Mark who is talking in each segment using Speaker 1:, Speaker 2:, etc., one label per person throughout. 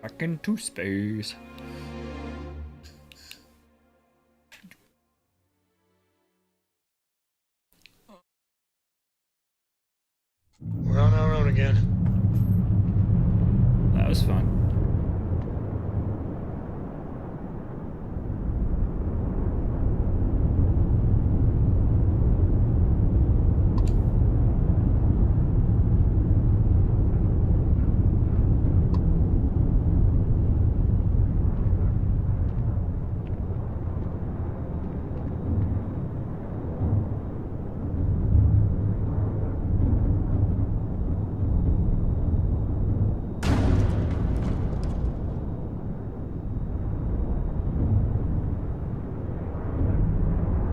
Speaker 1: Back into space.
Speaker 2: We're on our own again.
Speaker 1: That was fun.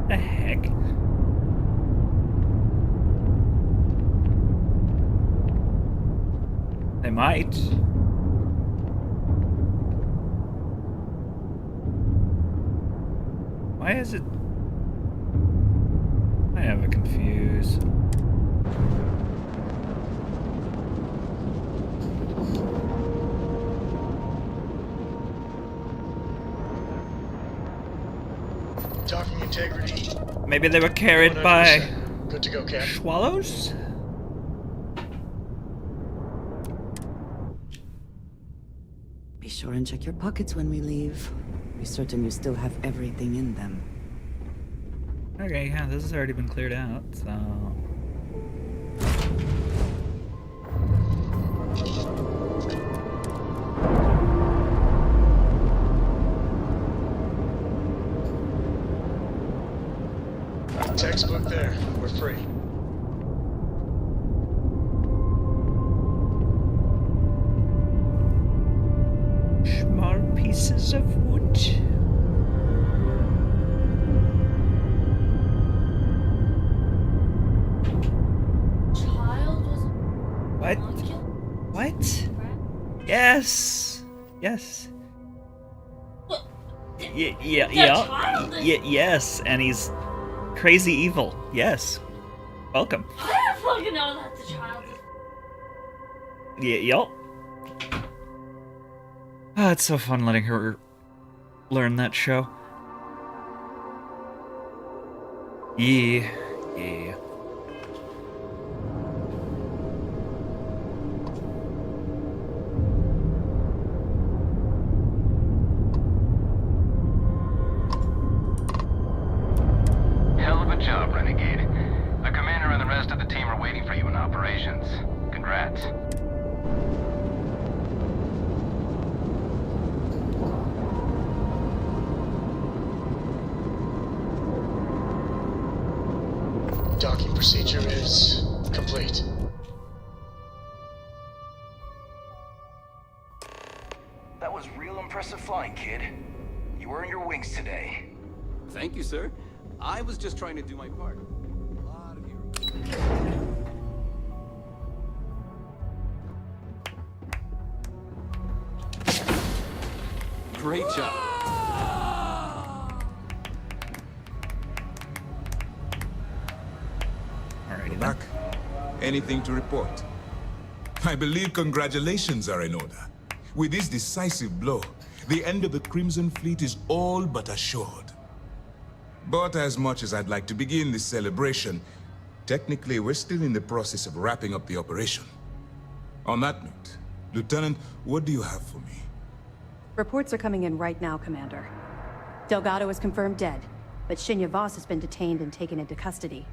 Speaker 1: The heck? They might. Why is it? I am confused.
Speaker 2: Docking integrity.
Speaker 1: Maybe they were carried by
Speaker 2: 100%. Good to go, Cap.
Speaker 1: swallows?
Speaker 3: Be sure and check your pockets when we leave. Be certain you still have everything in them.
Speaker 1: Okay, yeah, this has already been cleared out, so...
Speaker 2: Textbook there. We're free.
Speaker 1: Small pieces of wood.
Speaker 4: Child was
Speaker 1: What? What? Yes. Yes.
Speaker 4: What?
Speaker 1: Yes, and he's crazy evil. Yes. Welcome.
Speaker 4: I don't fucking know that the child is.
Speaker 1: Yup. Ah, it's so fun letting her learn that show. Yeah.
Speaker 5: Hell of a job, Renegade. The commander and the rest of the team are waiting for you in operations. Congrats.
Speaker 2: Docking procedure is complete.
Speaker 5: That was real impressive flying, kid. You earned your wings today.
Speaker 6: Thank you, sir. I was just trying to do my part. A lot of heroes. Great job.
Speaker 1: Alrighty then.
Speaker 7: Back. Anything to report? I believe congratulations are in order. With this decisive blow, the end of the Crimson Fleet is all but assured. But as much as I'd like to begin this celebration, technically we're still in the process of wrapping up the operation. On that note, Lieutenant, what do you have for me?
Speaker 8: Reports are coming in right now, Commander. Delgado is confirmed dead, but Shinya Voss has been detained and taken into custody.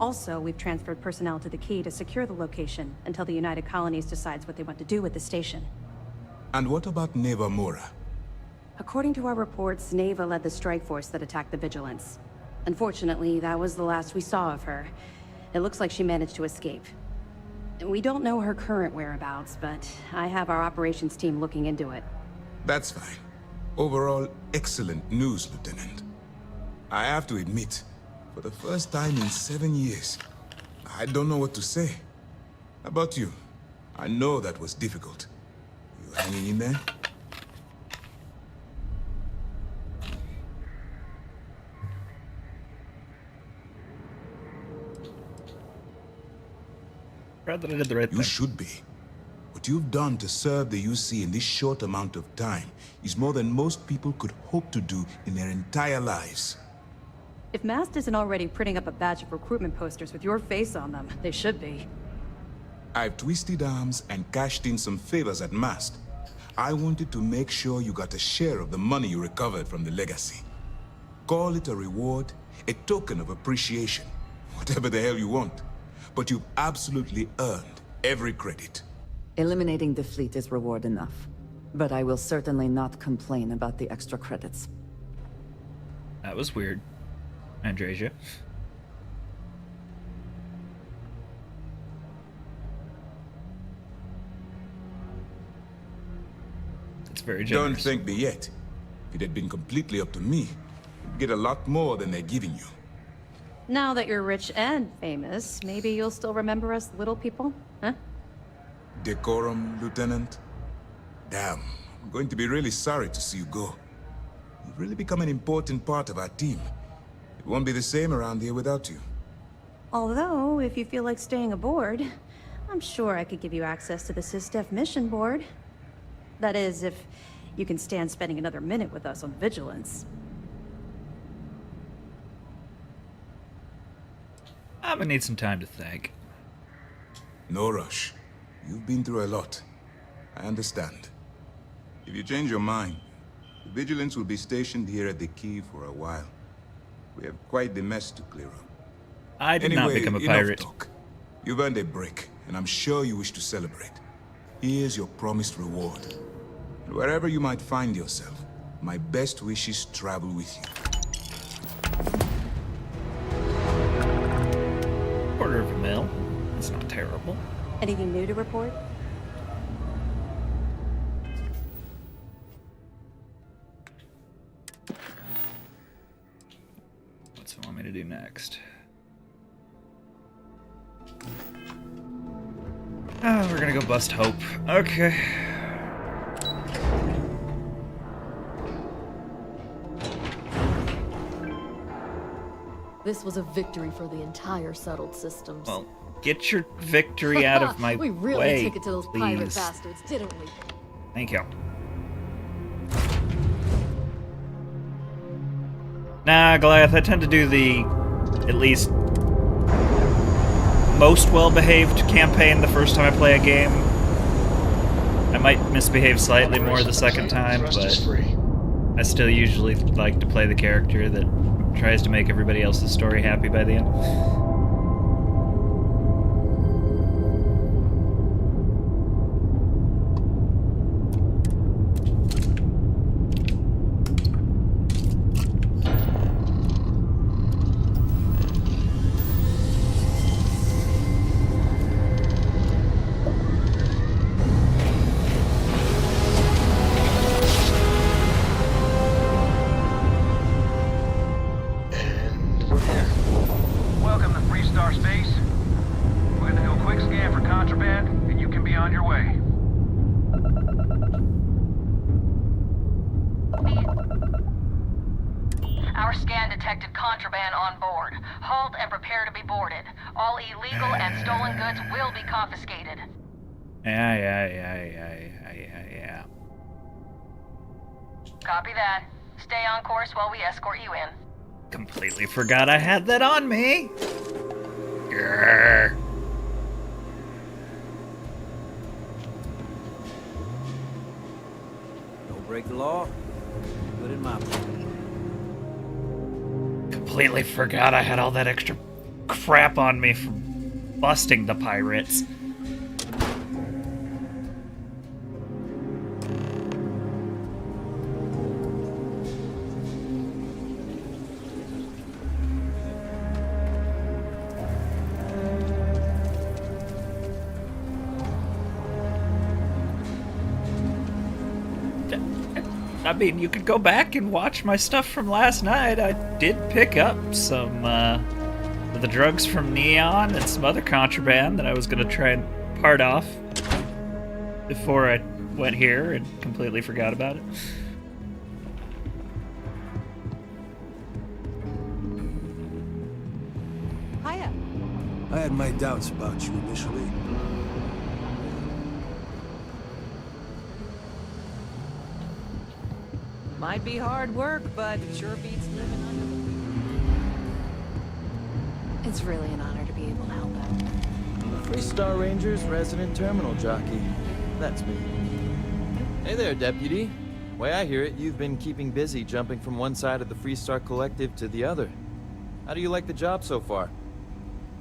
Speaker 8: Also, we've transferred personnel to the Key to secure the location until the United Colonies decides what they want to do with the station.
Speaker 7: And what about Neva Mora?
Speaker 8: According to our reports, Neva led the strike force that attacked the Vigilance. Unfortunately, that was the last we saw of her. It looks like she managed to escape. We don't know her current whereabouts, but I have our operations team looking into it.
Speaker 7: That's fine. Overall, excellent news, Lieutenant. I have to admit, for the first time in 7 years, I don't know what to say. How about you? I know that was difficult. You hanging in there?
Speaker 1: Proud that I did the right
Speaker 7: You
Speaker 1: thing.
Speaker 7: should be. But What you've done to serve the UC in this short amount of time is more than most people could hope to do in their entire lives.
Speaker 8: If Mast isn't already printing up a batch of recruitment posters with your face on them, they should be.
Speaker 7: I've twisted arms and cashed in some favors at Mast. I wanted to make sure you got a share of the money you recovered from the legacy. Call it a reward, a token of appreciation, whatever the hell you want. But you've absolutely earned every credit.
Speaker 3: Eliminating the fleet is reward enough. But I will certainly not complain about the extra credits.
Speaker 1: That was weird, Andresia. It's very generous.
Speaker 7: Don't thank me yet. If it had been completely up to me, you'd get a lot more than they're giving you.
Speaker 8: Now that you're rich and famous, maybe you'll still remember us little people, huh?
Speaker 7: Decorum, Lieutenant? Damn, I'm going to be really sorry to see you go. You've really become an important part of our team. It won't be the same around here without you.
Speaker 8: Although, if you feel like staying aboard, I'm sure I could give you access to the SysDef mission board. That is, if you can stand spending another minute with us on Vigilance.
Speaker 1: I'm gonna need some time to think.
Speaker 7: No rush. You've been through a lot. I understand. If you change your mind, the Vigilance will be stationed here at the Key for a while. We have quite the mess to clear up.
Speaker 1: I did not become a pirate.
Speaker 7: Enough talk. You've earned a break, and I'm sure you wish to celebrate. Here's your promised reward. And wherever you might find yourself, my best wishes travel with you.
Speaker 1: Quarter of a mil. That's not terrible.
Speaker 8: Anything new to report?
Speaker 1: What's it want me to do next? Oh, we're gonna go bust Hope. Okay.
Speaker 9: This was a victory for the entire settled systems.
Speaker 1: Well, get your victory out of my
Speaker 9: we really
Speaker 1: way,
Speaker 9: took it to those
Speaker 1: please.
Speaker 9: pirate bastards, didn't we?
Speaker 1: Thank you. Nah, Goliath, I tend to do the, at least, most well-behaved campaign the first time I play a game. I might misbehave slightly more the second time, but I still usually like to play the character that tries to make everybody else's story happy by the end.
Speaker 10: Our scan detected contraband on board. Halt and prepare to be boarded. All illegal and stolen goods will be confiscated.
Speaker 1: Yeah.
Speaker 10: Copy that. Stay on course while we escort you in.
Speaker 1: Completely forgot I had that on me. Grrr.
Speaker 6: Don't break the law. Put in my pocket.
Speaker 1: Completely forgot I had all that extra crap on me from busting the pirates. I mean, you could go back and watch my stuff from last night. I did pick up some of the drugs from Neon and some other contraband that I was going to try and part off before I went here and completely forgot about it.
Speaker 11: Hiya. I had my doubts about you initially.
Speaker 3: Might be hard work, but it sure beats living under the...
Speaker 9: It's really an honor to be able to help out.
Speaker 11: Freestar Ranger's resident terminal jockey. That's me. Hey there, Deputy. Way I hear it, you've been keeping busy jumping from one side of the Freestar Collective to the other. How do you like the job so far?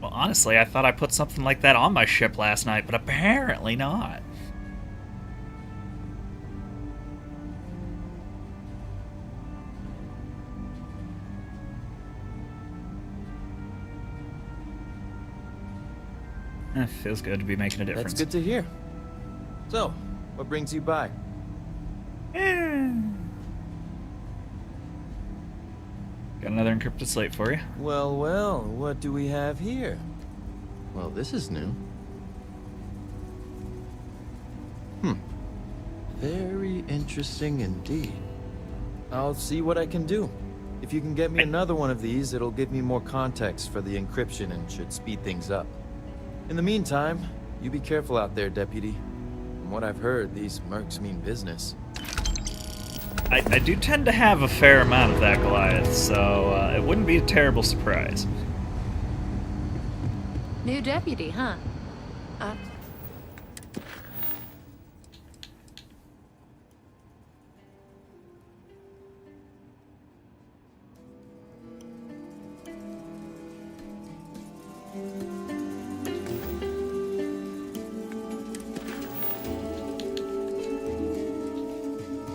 Speaker 1: Well, honestly, I thought I put something like that on my ship last night, but apparently not. Feels good to be making a difference.
Speaker 11: That's good to hear. So, what brings you by?
Speaker 1: Got another encrypted slate for you.
Speaker 11: Well, what do we have here? Well, this is new. Very interesting indeed. I'll see what I can do. If you can get me another one of these, it'll give me more context for the encryption and should speed things up. In the meantime, you be careful out there, Deputy. From what I've heard, these mercs mean business.
Speaker 1: I do tend to have a fair amount of that, Goliath, so it wouldn't be a terrible surprise.
Speaker 9: New deputy, huh?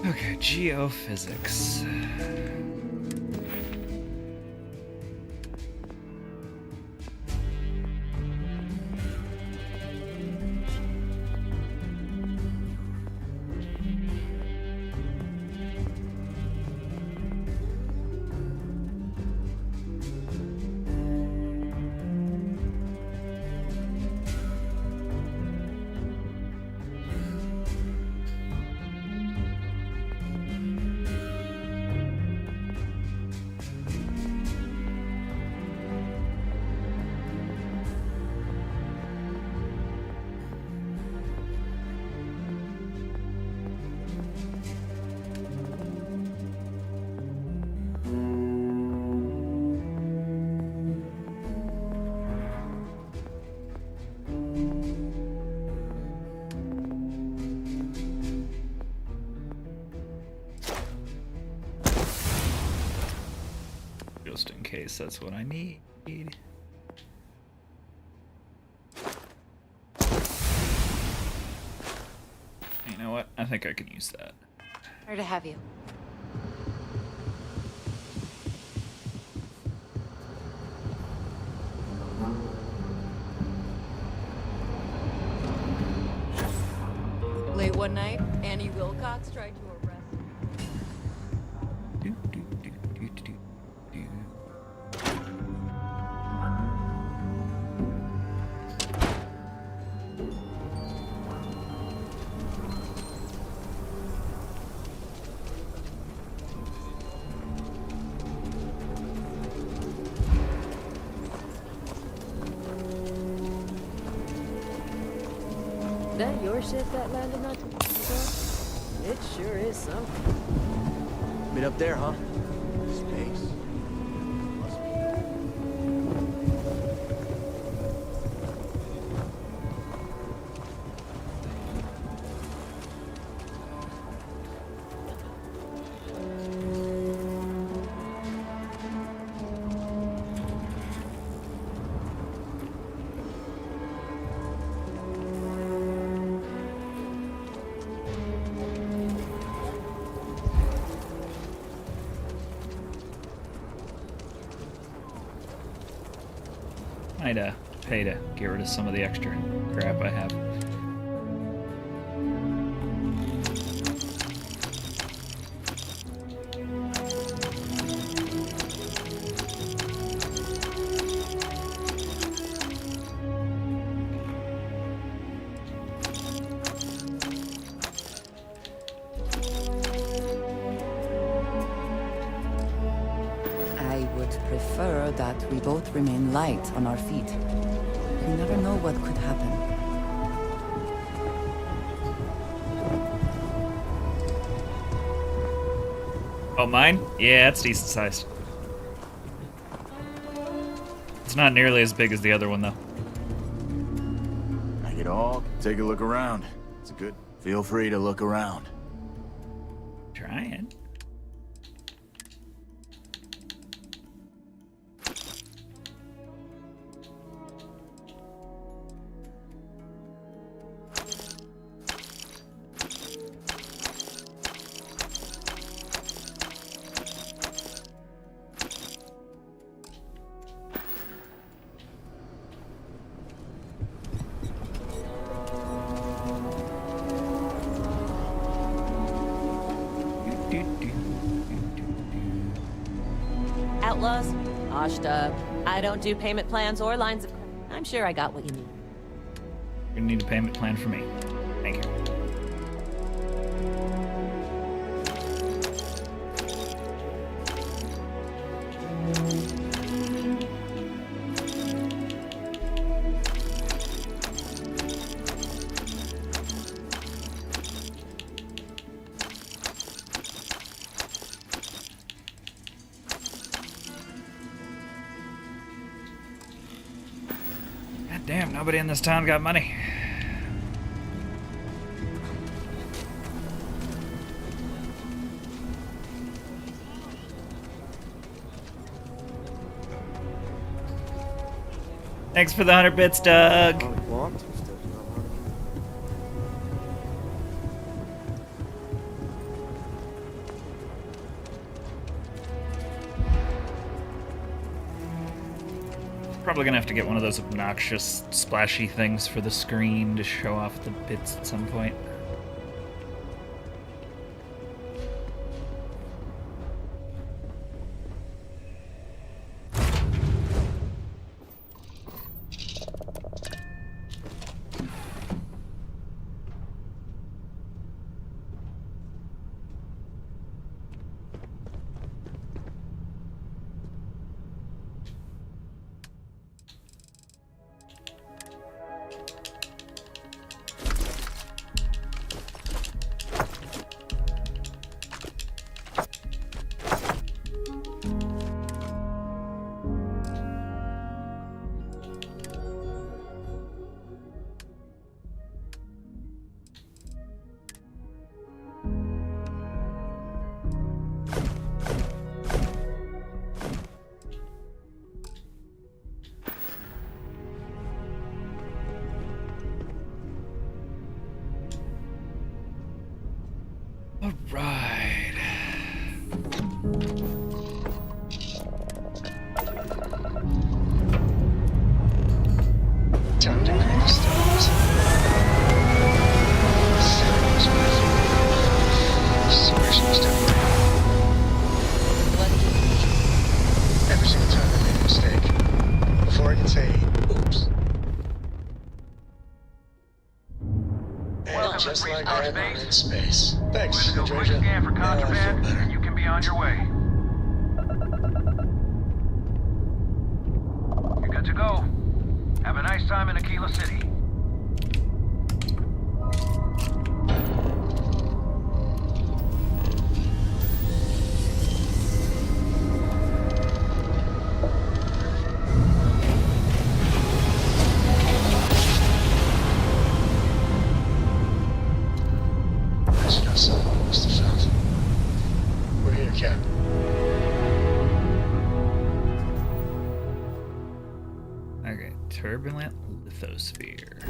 Speaker 1: Okay, geophysics. Just in case that's what I need. You know what? I think I can use that.
Speaker 9: Honor to have you. Late one night, Annie Wilcox tried to arrest.
Speaker 12: That your ship that landed not too long ago? It sure is something.
Speaker 6: Meet up there, huh? Space. Must be.
Speaker 1: I'd pay to get rid of some of the extra crap I have.
Speaker 3: I would prefer that we both remain light on our feet. You never know what could happen.
Speaker 1: Oh, mine? Yeah, it's decent sized. It's not nearly as big as the other one, though.
Speaker 13: Take it all. Take a look around. It's good. Feel free to look around.
Speaker 1: Trying.
Speaker 9: Outlaws, washed up. I don't do payment plans or lines of... I'm sure I got what you need.
Speaker 1: You're gonna need a payment plan for me. Thank you. God damn, nobody in this town got money. Thanks for the 100 bits, Doug. Probably gonna have to get one of those obnoxious splashy things for the screen to show off the bits at some point. All right.
Speaker 2: Time to create the stones. This is where she was doing. Every single time I made a mistake, before I can say, oops. And just like that, I'm in space. Thanks,
Speaker 5: We're gonna go quick
Speaker 2: Androsia.
Speaker 5: scan for
Speaker 2: Now I feel
Speaker 5: contraband,
Speaker 2: better.
Speaker 5: and you can be on your way. You're good to go. Have a nice time in Aquila City.
Speaker 2: I should have something must have found. We're here, Cap.
Speaker 1: Okay, turbulent lithosphere.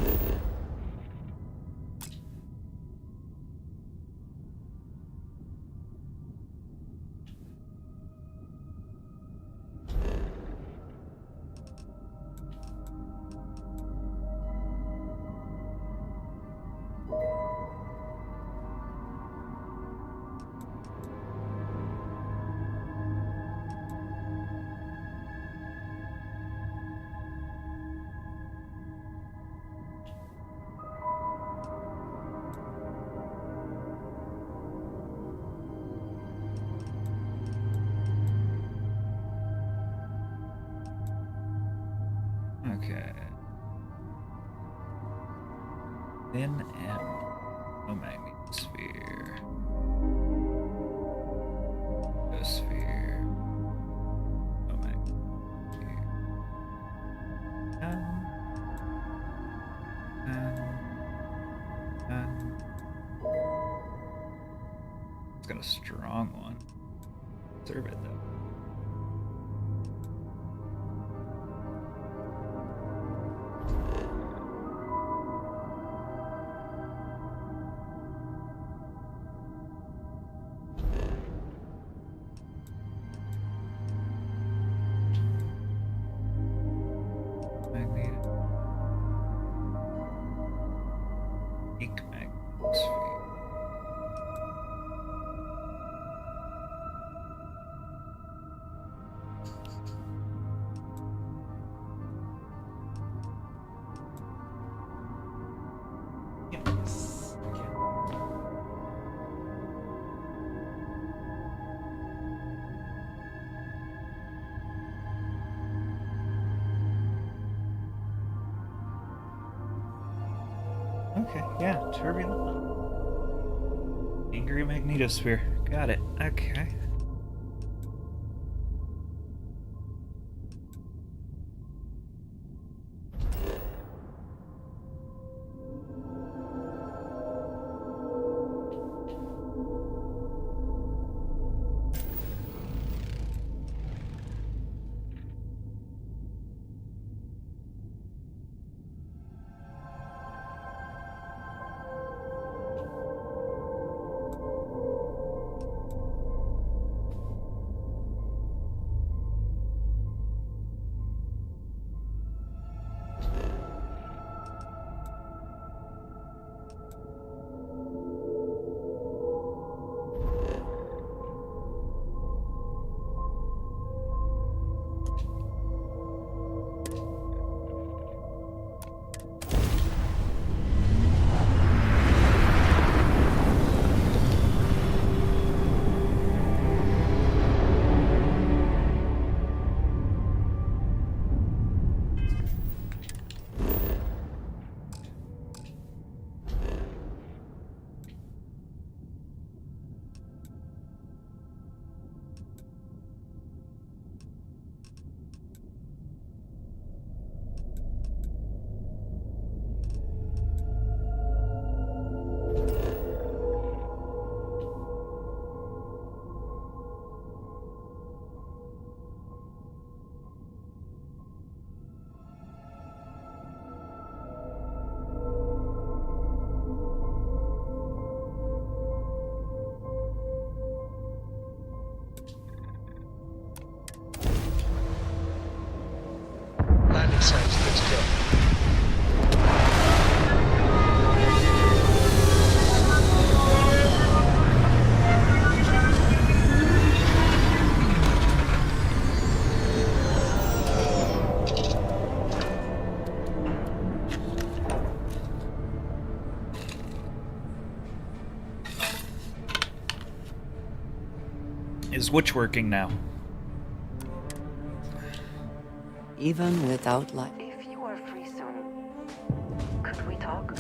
Speaker 1: Okay. Thin M. Oh, magnetosphere. got a strong one. Serve it, though. Okay, yeah, turbulent. Angry magnetosphere. Got it. Okay.
Speaker 2: Landing sites, let's go.
Speaker 1: Is which working now?
Speaker 3: Even without light.
Speaker 8: If you are free soon, could we talk?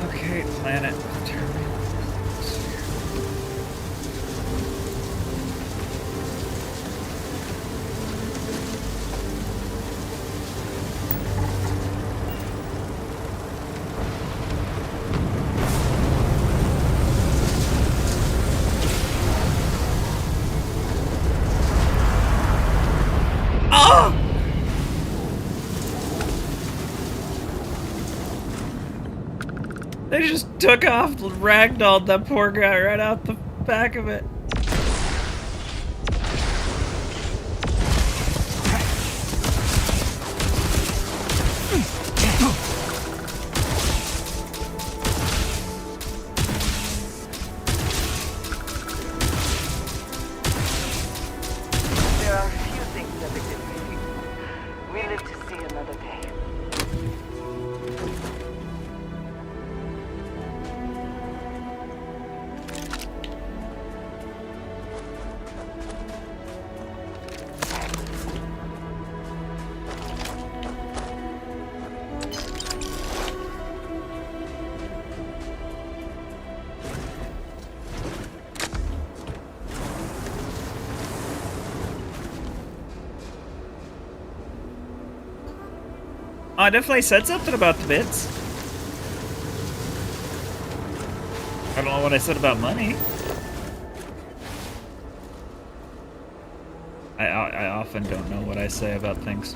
Speaker 1: Okay, planet. They just took off, ragdolled that poor guy right out the back of it.
Speaker 14: There are few things that exist. We live to see another day.
Speaker 1: I definitely said something about the bits. I don't know what I said about money. I often don't know what I say about things.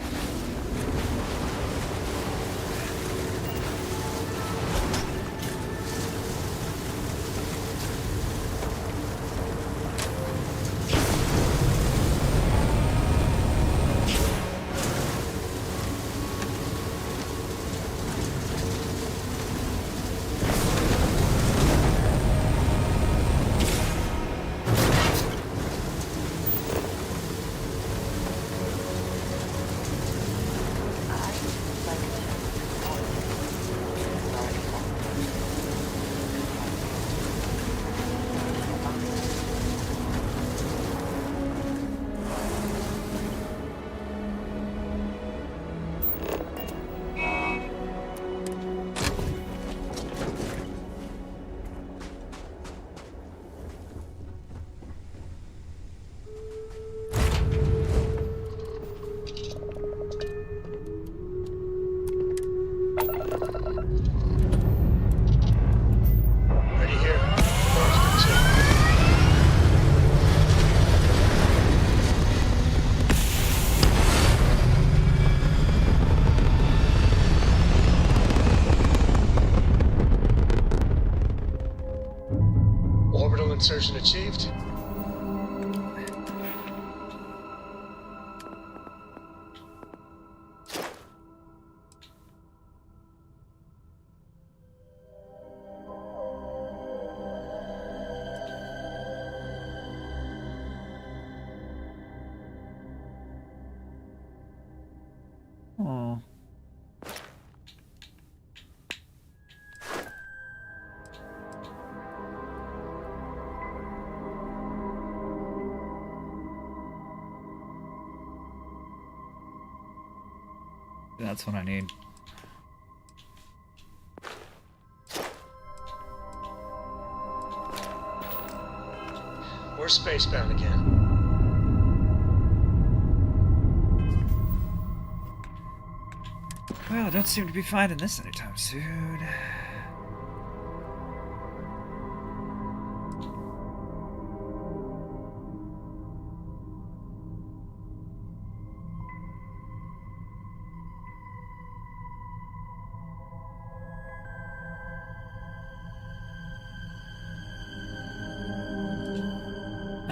Speaker 2: Ready here. Occupancy. Orbital insertion achieved.
Speaker 1: Oh. That's what I need.
Speaker 2: We're spacebound again.
Speaker 1: Well, I don't seem to be finding this anytime soon.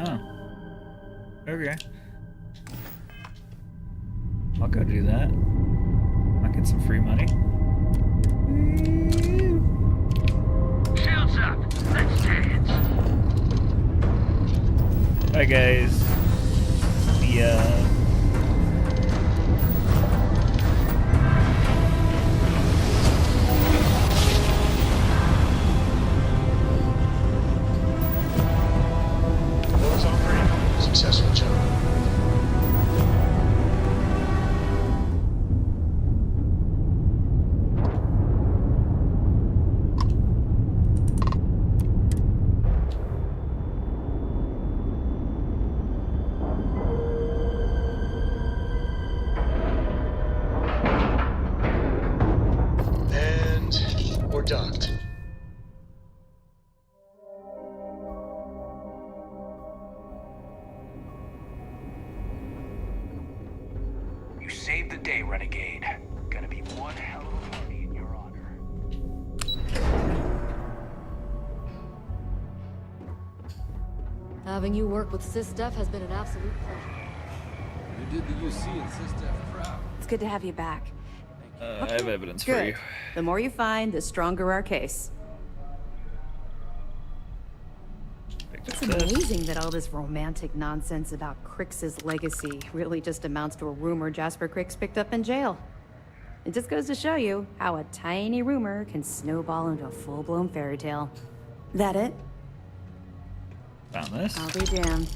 Speaker 1: Oh. Okay. I'll go do that. Might get some free money.
Speaker 5: Shields up. Let's dance.
Speaker 1: Hi guys. Yeah.
Speaker 2: Doors operating. Successful job. And we're docked.
Speaker 5: You saved the day, Renegade. Gonna be one hell of a party in your honor.
Speaker 12: Having you work with SysDef has been an absolute pleasure.
Speaker 6: You did the UC and SysDef proud.
Speaker 8: It's good to have you back.
Speaker 1: I have evidence for
Speaker 8: Good.
Speaker 1: you.
Speaker 8: The more you find, the stronger our case. It's amazing that all this romantic nonsense about Crix's legacy really just amounts to a rumor Jasper Crix picked up in jail. It just goes to show you how a tiny rumor can snowball into a full-blown fairy tale. That it?
Speaker 1: Found this.
Speaker 8: I'll be damned.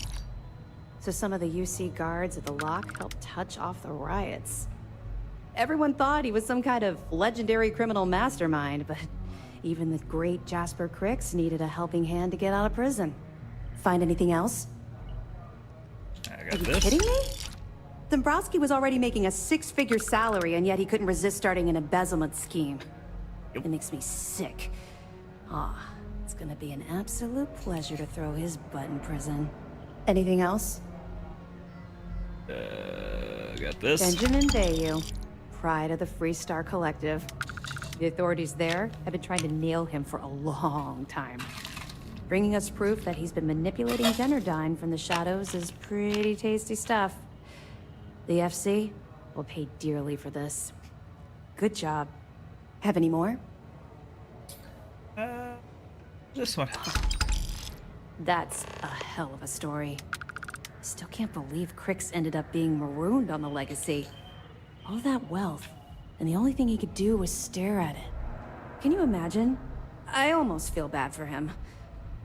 Speaker 8: So some of the UC guards at the lock helped touch off the riots. Everyone thought he was some kind of legendary criminal mastermind, but even the great Jasper Crix needed a helping hand to get out of prison. Find anything else?
Speaker 1: I
Speaker 8: Are
Speaker 1: got
Speaker 8: you
Speaker 1: this.
Speaker 8: kidding me? Dombrowski was already making a 6-figure salary, and yet he couldn't resist starting an embezzlement scheme. It makes me sick. It's gonna be an absolute pleasure to throw his butt in prison. Anything else?
Speaker 1: Got this.
Speaker 8: Benjamin Bayou, pride of the Freestar Collective. The authorities there have been trying to nail him for a long time. Bringing us proof that he's been manipulating Generdyne from the shadows is pretty tasty stuff. The FC will pay dearly for this. Good job. Have any more?
Speaker 1: This one.
Speaker 8: That's a hell of a story. Still can't believe Crix ended up being marooned on the Legacy. All that wealth, and the only thing he could do was stare at it. Can you imagine? I almost feel bad for him.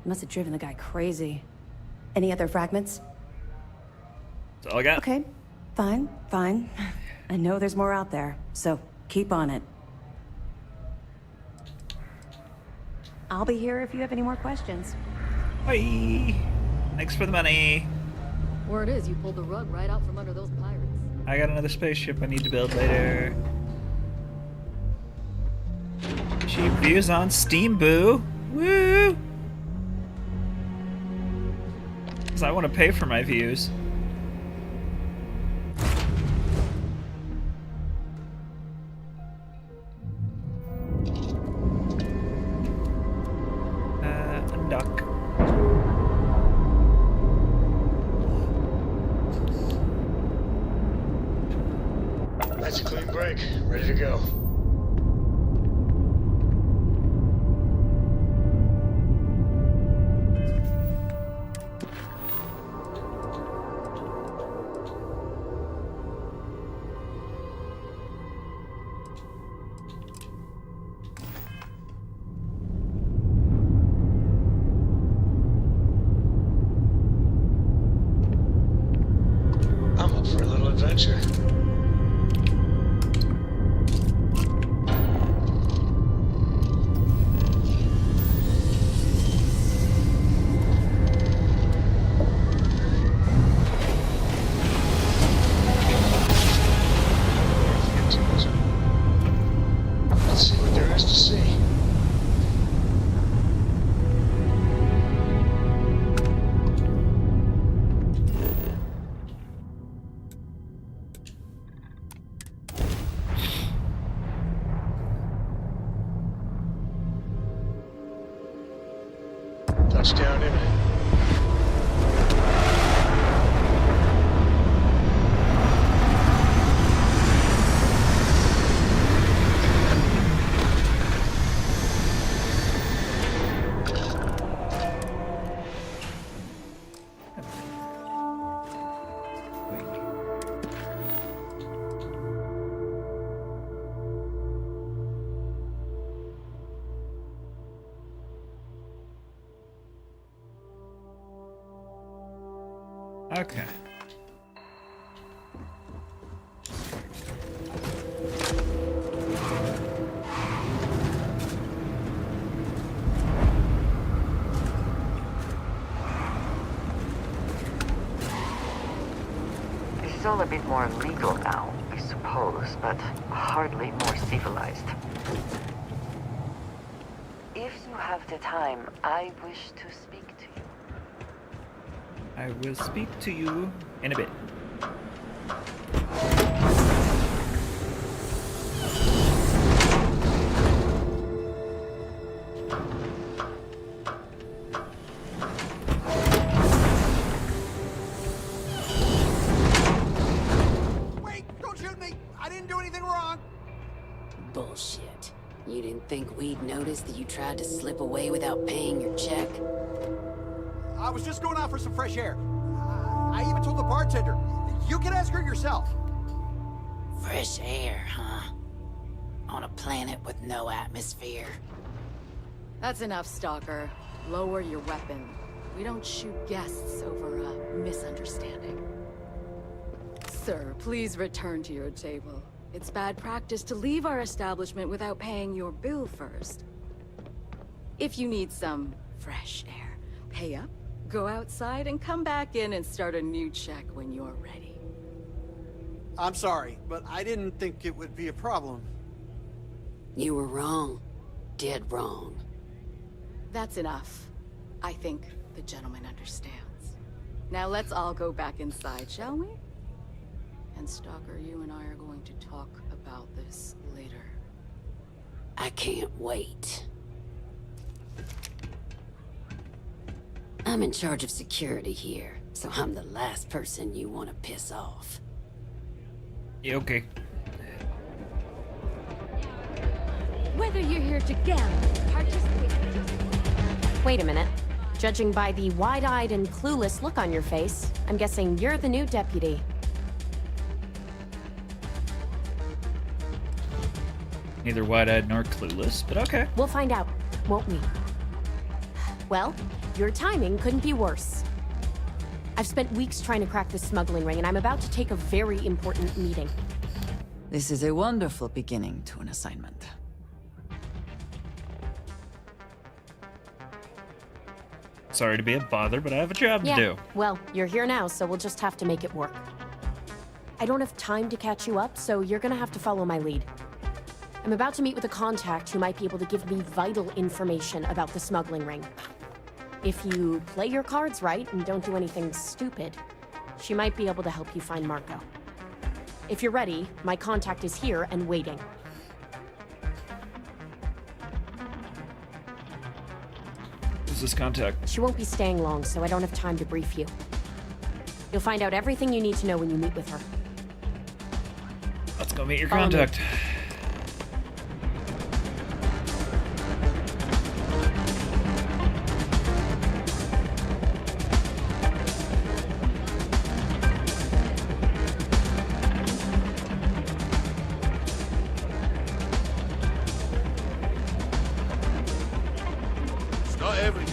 Speaker 8: It must have driven the guy crazy. Any other fragments?
Speaker 1: That's all I got.
Speaker 8: Okay, fine. I know there's more out there, so keep on it. I'll be here if you have any more questions.
Speaker 1: Bye. Thanks for the money.
Speaker 12: Word is, you pulled the rug right out from under those pirates.
Speaker 1: I got another spaceship I need to build later. Cheap views on Steam, boo. Woo! Because I want to pay for my views. Undock.
Speaker 2: That's a clean break. Ready to go. I'm up for a little adventure. Let's see what there is to see. Touchdown imminent.
Speaker 1: Okay.
Speaker 14: This is all a bit more legal now, I suppose, but hardly more civilized. If you have the time, I wish to speak to you.
Speaker 1: I will speak to you in a bit.
Speaker 15: Wait! Don't shoot me! I didn't do anything wrong!
Speaker 16: Bullshit. You didn't think we'd notice that you tried to slip away without paying your check?
Speaker 15: I was just going out for some fresh air. I even told the bartender. You can ask her yourself.
Speaker 16: Fresh air, huh? On a planet with no atmosphere.
Speaker 12: That's enough, Stalker. Lower your weapon. We don't shoot guests over a misunderstanding. Sir, please return to your table. It's bad practice to leave our establishment without paying your bill first. If you need some fresh air, pay up, go outside, and come back in and start a new check when you're ready.
Speaker 15: I'm sorry, but I didn't think it would be a problem.
Speaker 16: You were wrong. Dead wrong.
Speaker 12: That's enough. I think the gentleman understands. Now let's all go back inside, shall we? And Stalker, you and I are going to talk about this later.
Speaker 16: I can't wait. I'm in charge of security here, so I'm the last person you want to piss off.
Speaker 1: Yeah, okay.
Speaker 17: Whether you're here to gamble, participate...
Speaker 9: Wait a minute. Judging by the wide-eyed and clueless look on your face, I'm guessing you're the new deputy.
Speaker 1: Neither wide-eyed nor clueless, but okay.
Speaker 9: We'll find out, won't we? Well, your timing couldn't be worse. I've spent weeks trying to crack this smuggling ring, and I'm about to take a very important meeting.
Speaker 3: This is a wonderful beginning to an assignment.
Speaker 1: Sorry to be a bother, but I have a job to do.
Speaker 9: Well, you're here now, so we'll just have to make it work. I don't have time to catch you up, so you're gonna have to follow my lead. I'm about to meet with a contact who might be able to give me vital information about the smuggling ring. If you play your cards right and don't do anything stupid, she might be able to help you find Marco. If you're ready, my contact is here and waiting.
Speaker 1: Who's this contact?
Speaker 9: She won't be staying long, so I don't have time to brief you. You'll find out everything you need to know when you meet with her.
Speaker 1: Let's go meet your
Speaker 9: Follow me.
Speaker 1: contact.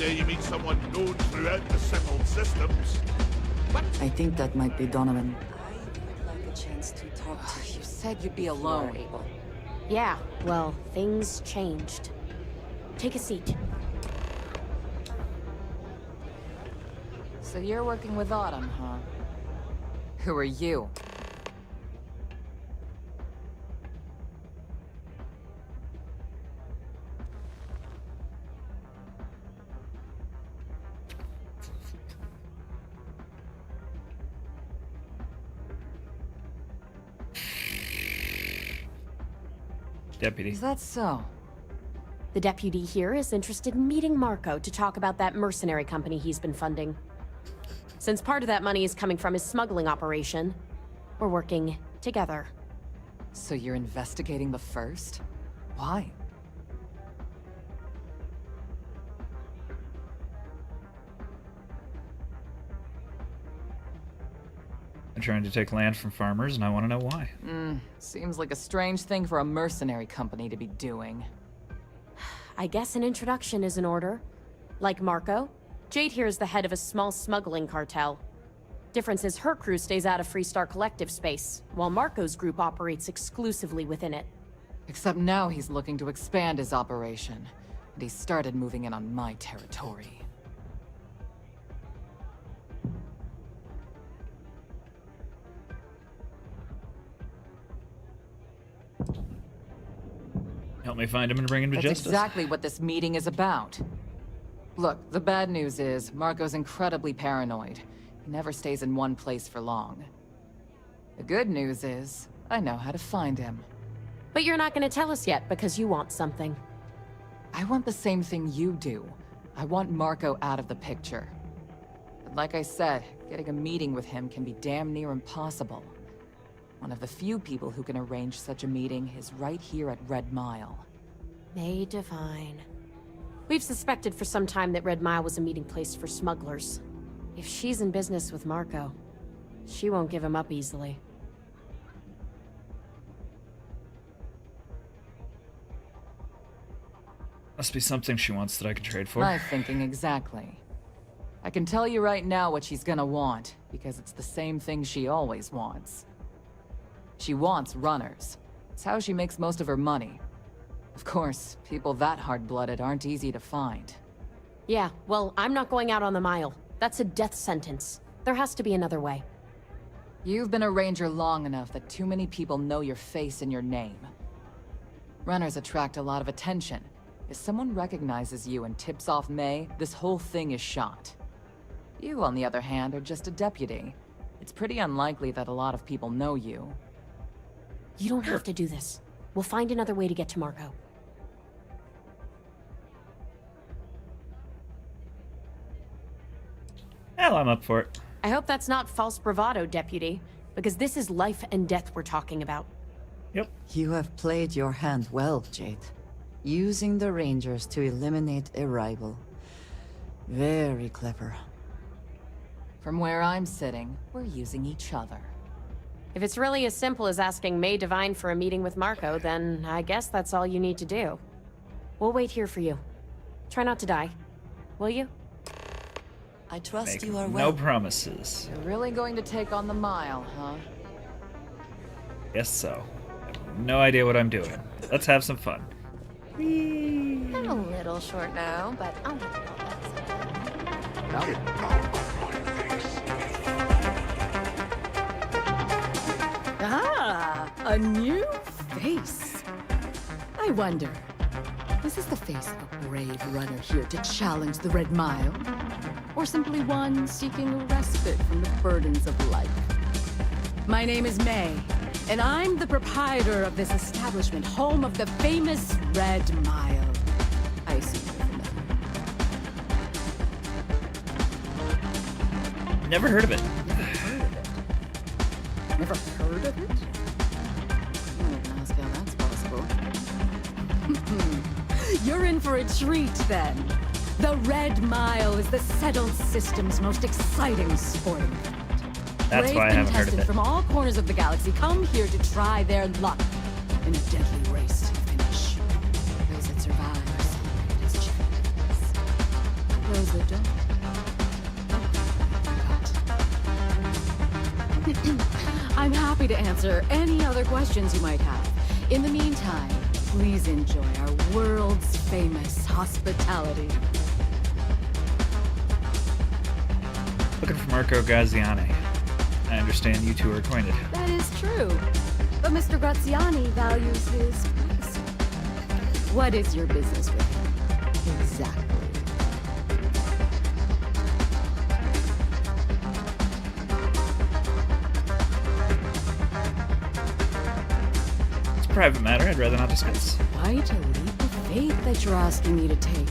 Speaker 18: You meet someone known throughout the civil systems.
Speaker 3: I think that might be Donovan.
Speaker 12: I would like a chance to talk to you. You said you'd be alone.
Speaker 9: Yeah, well, things changed. Take a seat.
Speaker 19: So you're working with Autumn, huh? Who are you?
Speaker 1: Deputy.
Speaker 19: Is that so?
Speaker 9: The deputy here is interested in meeting Marco to talk about that mercenary company he's been funding. Since part of that money is coming from his smuggling operation, we're working together.
Speaker 19: So you're investigating the first? Why?
Speaker 1: I'm trying to take land from farmers, and I want to know why.
Speaker 19: Seems like a strange thing for a mercenary company to be doing.
Speaker 9: I guess an introduction is in order. Like Marco, Jade here is the head of a small smuggling cartel. Difference is her crew stays out of Freestar Collective space, while Marco's group operates exclusively within it.
Speaker 19: Except now he's looking to expand his operation, and he started moving in on my territory.
Speaker 1: Help me find him and bring him to
Speaker 19: That's
Speaker 1: justice.
Speaker 19: exactly what this meeting is about. Look, the bad news is, Marco's incredibly paranoid. He never stays in one place for long. The good news is, I know how to find him.
Speaker 9: But you're not going to tell us yet because you want something.
Speaker 19: I want the same thing you do. I want Marco out of the picture. But like I said, getting a meeting with him can be damn near impossible. One of the few people who can arrange such a meeting is right here at Red Mile.
Speaker 9: May divine. We've suspected for some time that Red Mile was a meeting place for smugglers. If she's in business with Marco, she won't give him up easily.
Speaker 1: Must be something she wants that I can trade for.
Speaker 19: My thinking exactly. I can tell you right now what she's gonna want, because it's the same thing she always wants. She wants runners. It's how she makes most of her money. Of course, people that hard-blooded aren't easy to find.
Speaker 9: Yeah, well, I'm not going out on the mile. That's a death sentence. There has to be another way.
Speaker 19: You've been a ranger long enough that too many people know your face and your name. Runners attract a lot of attention. If someone recognizes you and tips off May, this whole thing is shot. You, on the other hand, are just a deputy. It's pretty unlikely that a lot of people know you.
Speaker 9: You don't have to do this. We'll find another way to get to Marco.
Speaker 1: Hell, I'm up for it.
Speaker 9: I hope that's not false bravado, Deputy, because this is life and death we're talking about.
Speaker 1: Yep.
Speaker 3: You have played your hand well, Jade. Using the Rangers to eliminate a rival. Very clever.
Speaker 19: From where I'm sitting, we're using each other.
Speaker 9: If it's really as simple as asking May Divine for a meeting with Marco, then I guess that's all you need to do. We'll wait here for you. Try not to die. Will you?
Speaker 3: I trust
Speaker 1: Make
Speaker 3: you are
Speaker 1: no
Speaker 3: well.
Speaker 1: promises.
Speaker 19: You're really going to take on the mile, huh?
Speaker 1: Guess so. I have no idea what I'm doing. Let's have some fun.
Speaker 9: I'm a little short now, but I'll get it all back.
Speaker 12: Ah, a new face. I wonder, is this the face of a brave runner here to challenge the Red Mile? Or simply one seeking a respite from the burdens of life? My name is May, and I'm the proprietor of this establishment, home of the famous Red Mile. I assume you're familiar.
Speaker 1: Never heard of it.
Speaker 12: Never heard of it? I don't even ask how that's possible. You're in for a treat, then. The Red Mile is the settled system's most exciting sporting event.
Speaker 1: That's why I haven't heard of it.
Speaker 12: Contestants from all corners of the galaxy come here to try their luck in a deadly race to finish. Those that survive are celebrated as champions. Those that don't. I'm happy to answer any other questions you might have. In the meantime, please enjoy our world's famous hospitality.
Speaker 1: Looking for Marco Graziani. I understand you two are acquainted.
Speaker 12: That is true. But Mr. Graziani values his privacy. What is your business with him? Exactly.
Speaker 1: It's a private matter. I'd rather not discuss.
Speaker 12: Quite a leap of faith that you're asking me to take.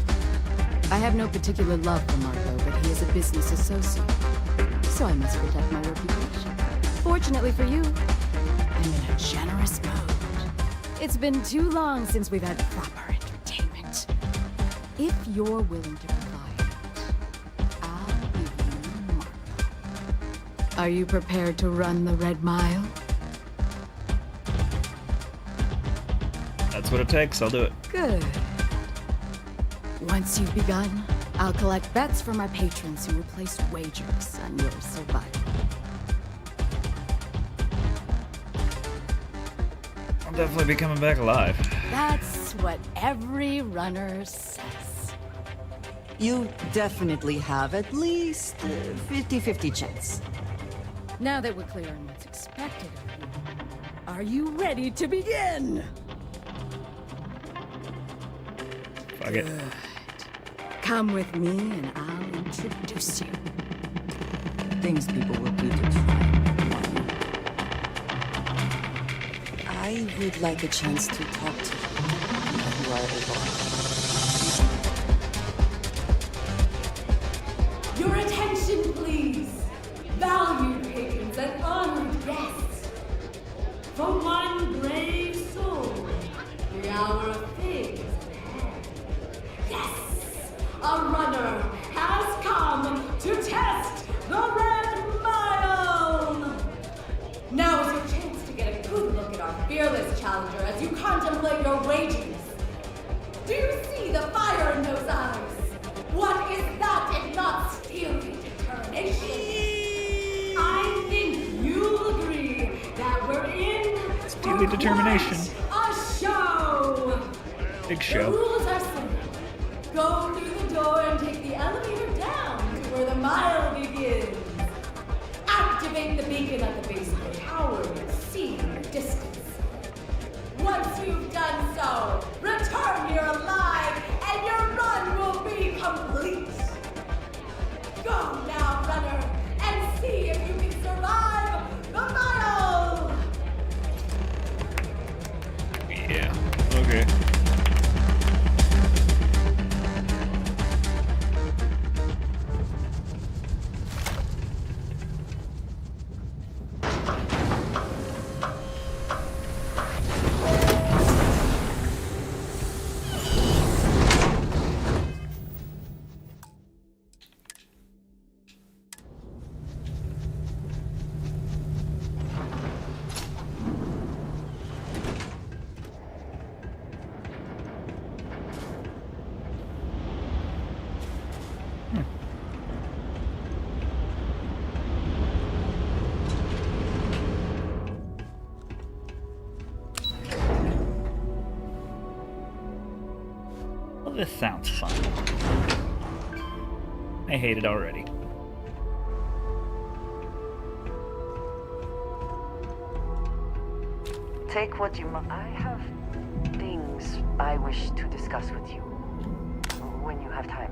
Speaker 12: I have no particular love for Marco, but he is a business associate. So I must protect my reputation. Fortunately for you, I'm in a generous mood. It's been too long since we've had proper entertainment. If you're willing to provide it, I'll give you Marco. Are you prepared to run the Red Mile?
Speaker 1: That's what it takes. I'll do it.
Speaker 12: Good. Once you've begun, I'll collect bets from my patrons who will place wagers on your survival.
Speaker 1: I'll definitely be coming back alive.
Speaker 12: That's what every runner says.
Speaker 3: You definitely have at least 50-50 chance.
Speaker 12: Now that we're clear on what's expected of you, are you ready to begin?
Speaker 1: Fuck it.
Speaker 12: Come with me and I'll introduce you.
Speaker 3: Things people will do to try. I would like a chance to talk to you. If you are able.
Speaker 12: Your attention, please. Valued patrons and honored guests. For one brave soul, the hour of fame is at hand. Yes! A runner has come to test the Red Mile! Now is your chance to get a good look at our fearless challenger as you contemplate your wagers. Do you see the fire in those eyes? What is that if not steely determination? I think you'll agree that we're in
Speaker 1: Steely determination.
Speaker 12: a show!
Speaker 1: Big
Speaker 12: The
Speaker 1: show.
Speaker 12: rules are simple. Go through the door and take the elevator down to where the mile begins. Activate
Speaker 20: Activate the beacon at the base of the tower and see in the distance. Once you've done so, return here alive, and your run will be complete. Go now, runner, and see if you can survive the battle!
Speaker 1: Yeah, okay. Well, this sounds fun. I hate it already.
Speaker 14: Take what you must. I have things I wish to discuss with you. When you have time.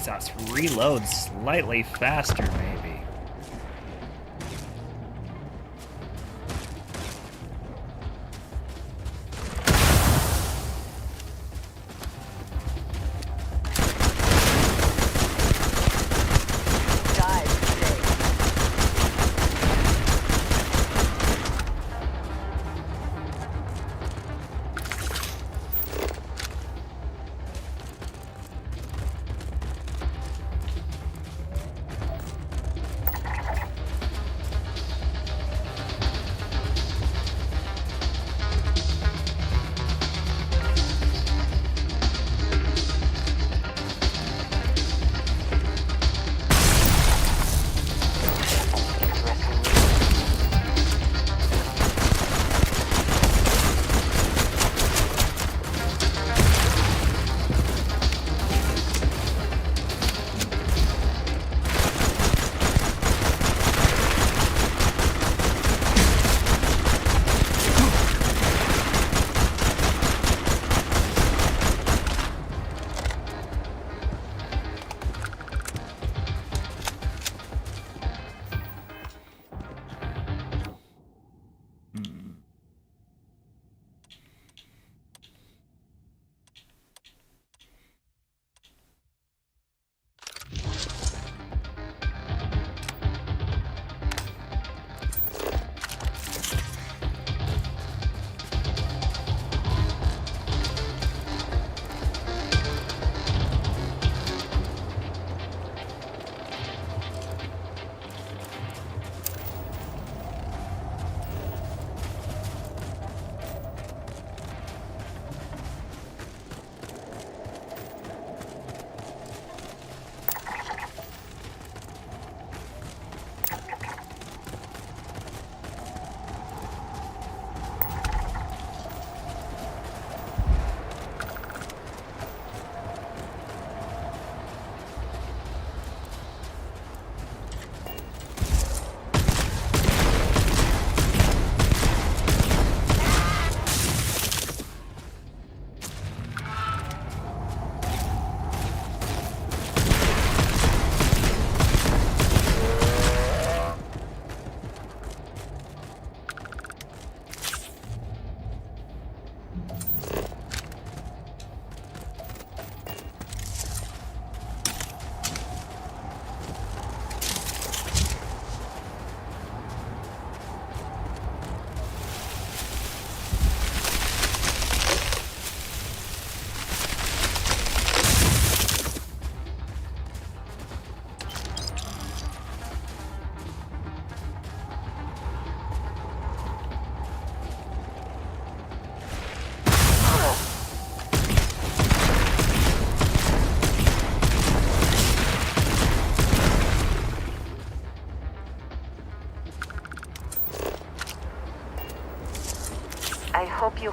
Speaker 1: Jesus, reload slightly faster, maybe.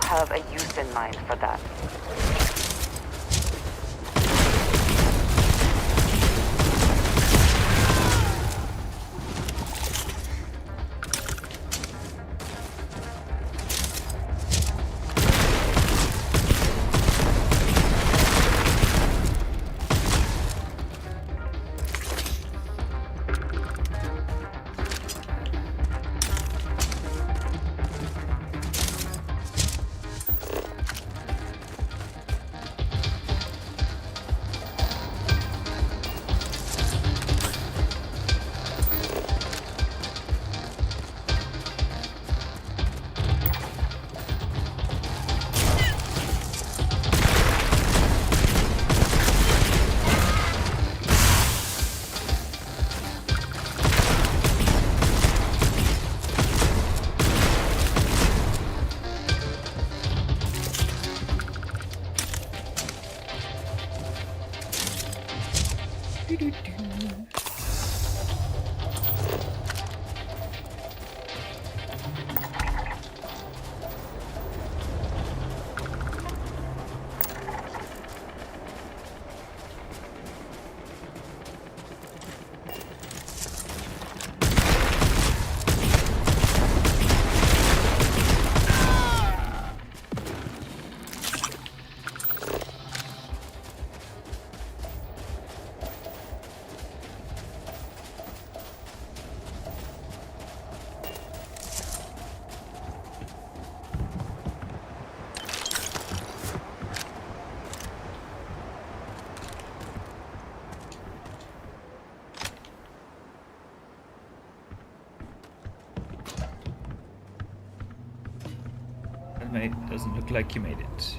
Speaker 14: have a use in mind for that.
Speaker 1: Doesn't look like you made it.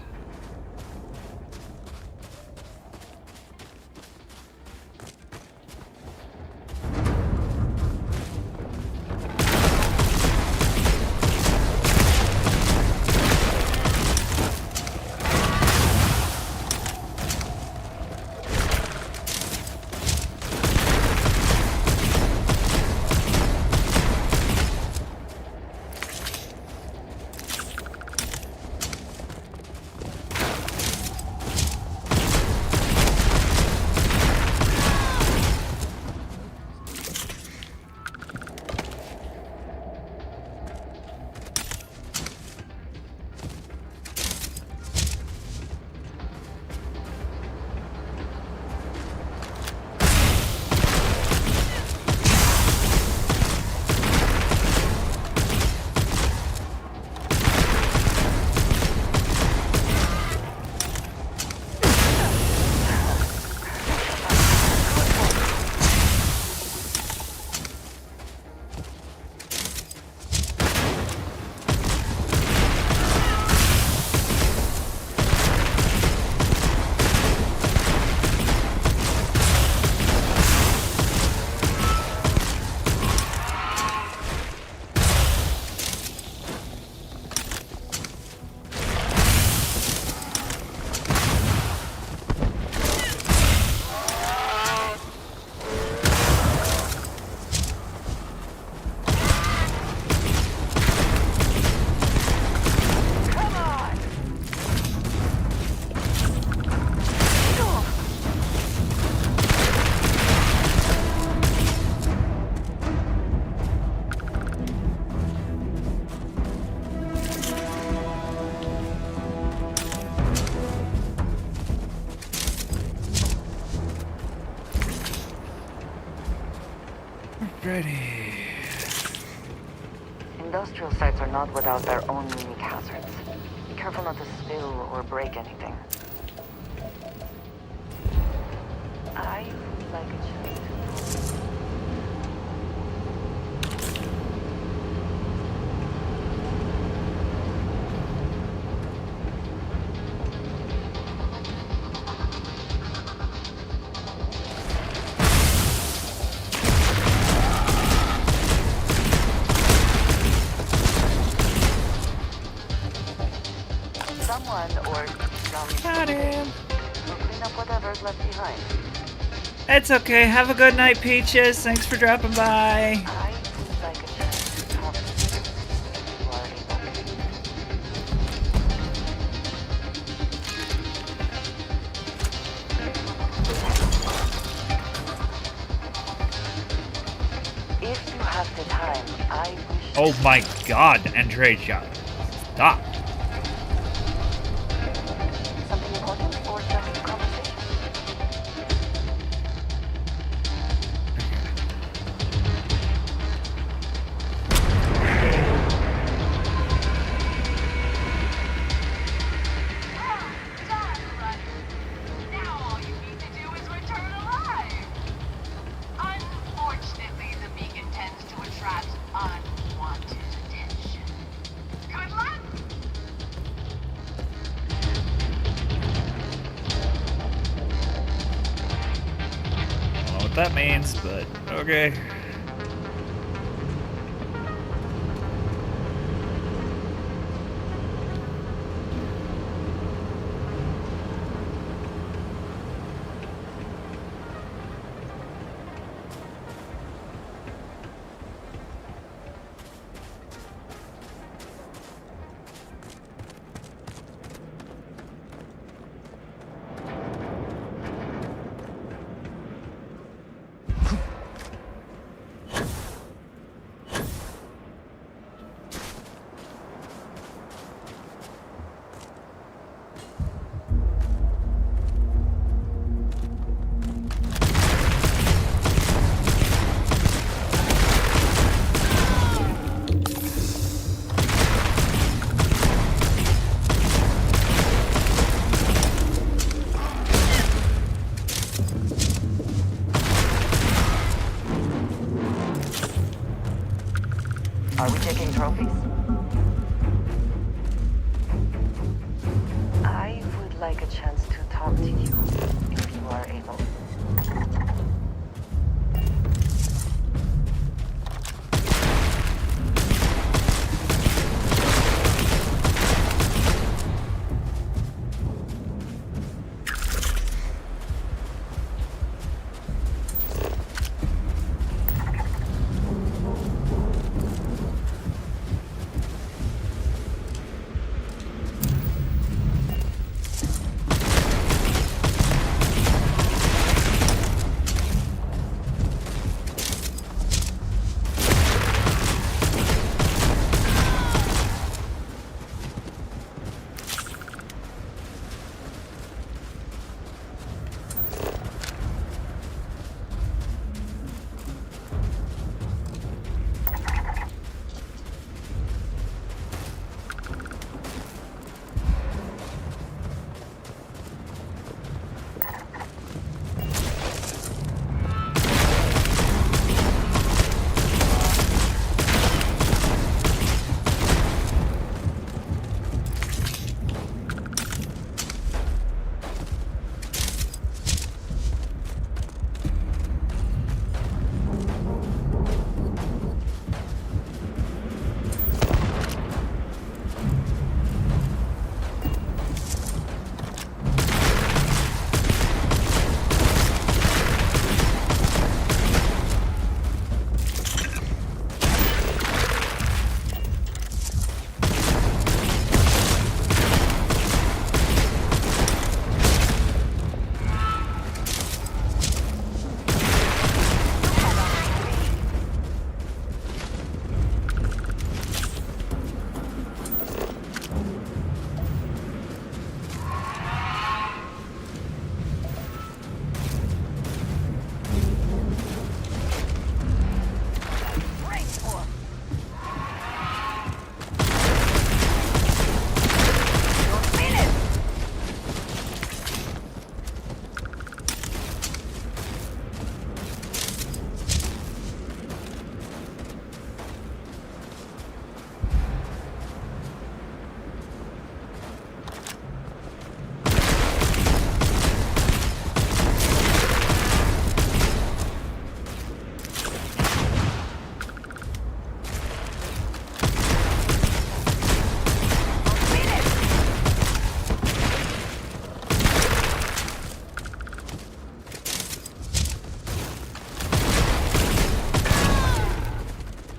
Speaker 14: Ready. Industrial sites are not without their own unique hazards. Be careful not to spill or break anything. I would like a chance to...
Speaker 1: Got him.
Speaker 14: Clean up whatever's left behind.
Speaker 1: It's okay. Have a good night, Peaches. Thanks for dropping by.
Speaker 14: I would like a chance to talk to you. You already know. time, I wish...
Speaker 1: Oh my god, Andreja. Stop.
Speaker 14: Something important or just conversation?
Speaker 10: Unfortunately, the beacon tends to attract unwanted attention. Good luck!
Speaker 1: I don't know what that means, but okay.
Speaker 14: Are we checking trophies? I would like a chance to talk to you, if you are able.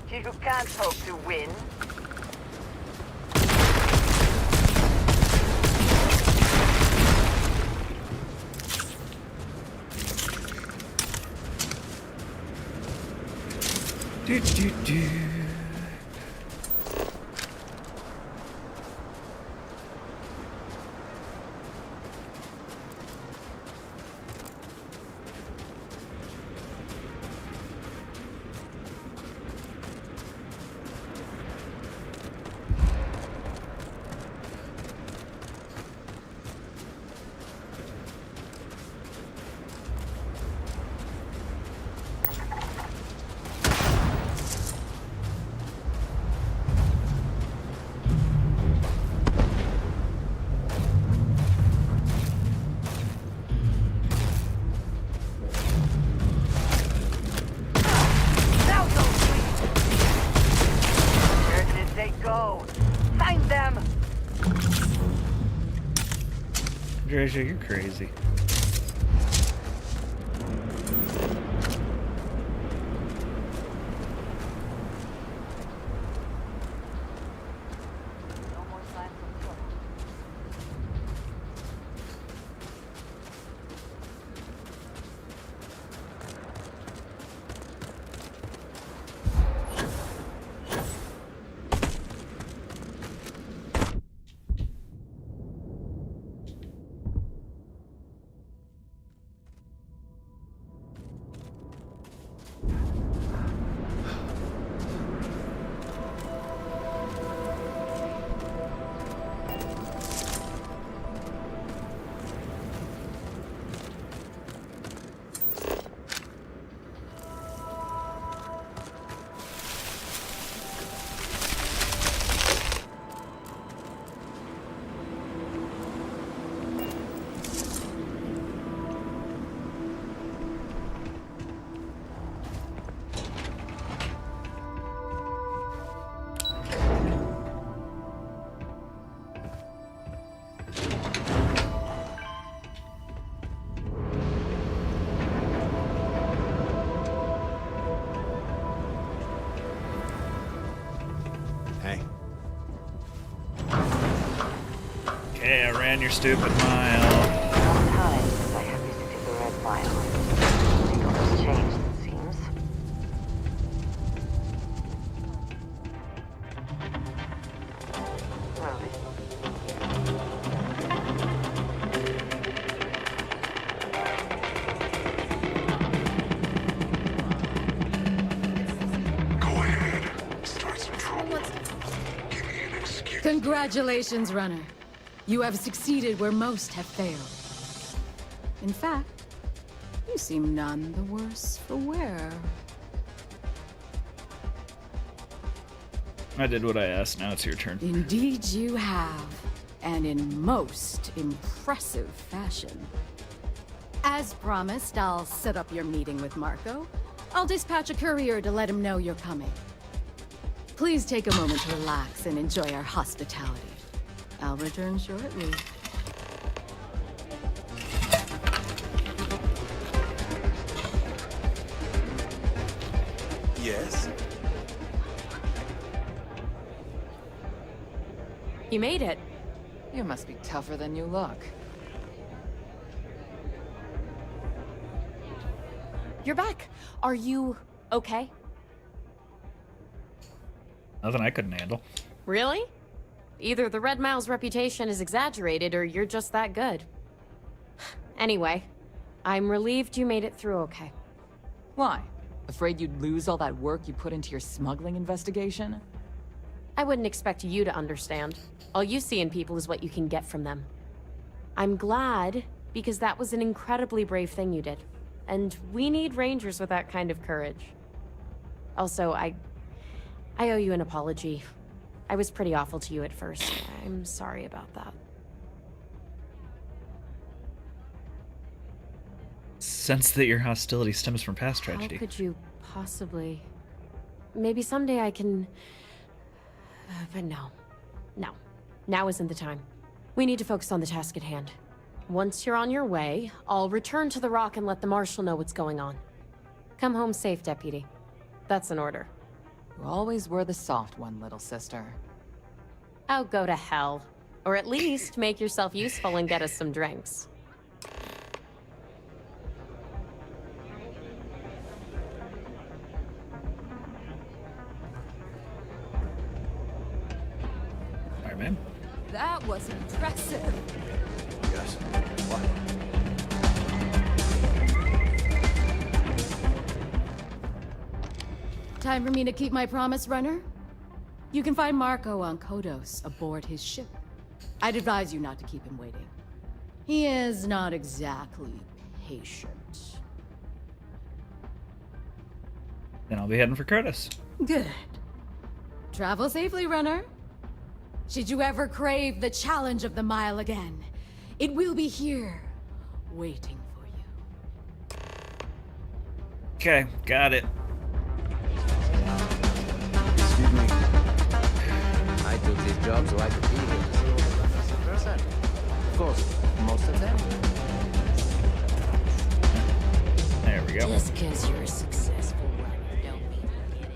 Speaker 14: You can't hope to win.
Speaker 1: Do, do, do. Dredger, you're crazy. Okay, I ran your stupid mile.
Speaker 14: Sometimes I have visited the Red Mile. Little has changed, it seems. Well,
Speaker 2: Go ahead. Start some trouble. Give me an excuse.
Speaker 12: Congratulations, runner. You have succeeded where most have failed. In fact, you seem none the worse for wear.
Speaker 1: I did what I asked, now it's your turn.
Speaker 12: Indeed you have, and in most impressive fashion. As promised, I'll set up your meeting with Marco. I'll dispatch a courier to let him know you're coming. Please take a moment to relax and enjoy our hospitality. I'll return shortly.
Speaker 11: Yes?
Speaker 9: You made it.
Speaker 19: You must be tougher than you look.
Speaker 9: You're back. Are you okay?
Speaker 1: Nothing I couldn't handle.
Speaker 9: Really? Either the Red Mile's reputation is exaggerated, or you're just that good. Anyway, I'm relieved you made it through okay.
Speaker 19: Why? Afraid you'd lose all that work you put into your smuggling investigation?
Speaker 9: I wouldn't expect you to understand. All you see in people is what you can get from them. I'm glad, because that was an incredibly brave thing you did. And we need rangers with that kind of courage. Also, I owe you an apology. I was pretty awful to you at first. I'm sorry about that.
Speaker 1: Sense that your hostility stems from past tragedy.
Speaker 9: How could you possibly... Maybe someday I can... but no. No. Now isn't the time. We need to focus on the task at hand. Once you're on your way, I'll return to the Rock and let the Marshal know what's going on. Come home safe, Deputy. That's an order.
Speaker 19: You always were the soft one, little sister.
Speaker 9: Oh, go to hell. Or at least make yourself useful and get us some drinks.
Speaker 1: Alright, man.
Speaker 12: That was impressive.
Speaker 11: Yes. What?
Speaker 12: Time for me to keep my promise, runner? You can find Marco on Kodos aboard his ship. I'd advise you not to keep him waiting. He is not exactly patient.
Speaker 1: Then I'll be heading for Curtis.
Speaker 12: Good. Travel safely, runner. Should you ever crave the challenge of the mile again, it will be here, waiting for you.
Speaker 1: Okay, got it.
Speaker 11: Excuse me. I took this job so I could be here to see all the runners in person. Of course, most of them
Speaker 1: we go.
Speaker 16: Just because you're a successful runner don't mean you get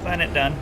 Speaker 1: Planet done.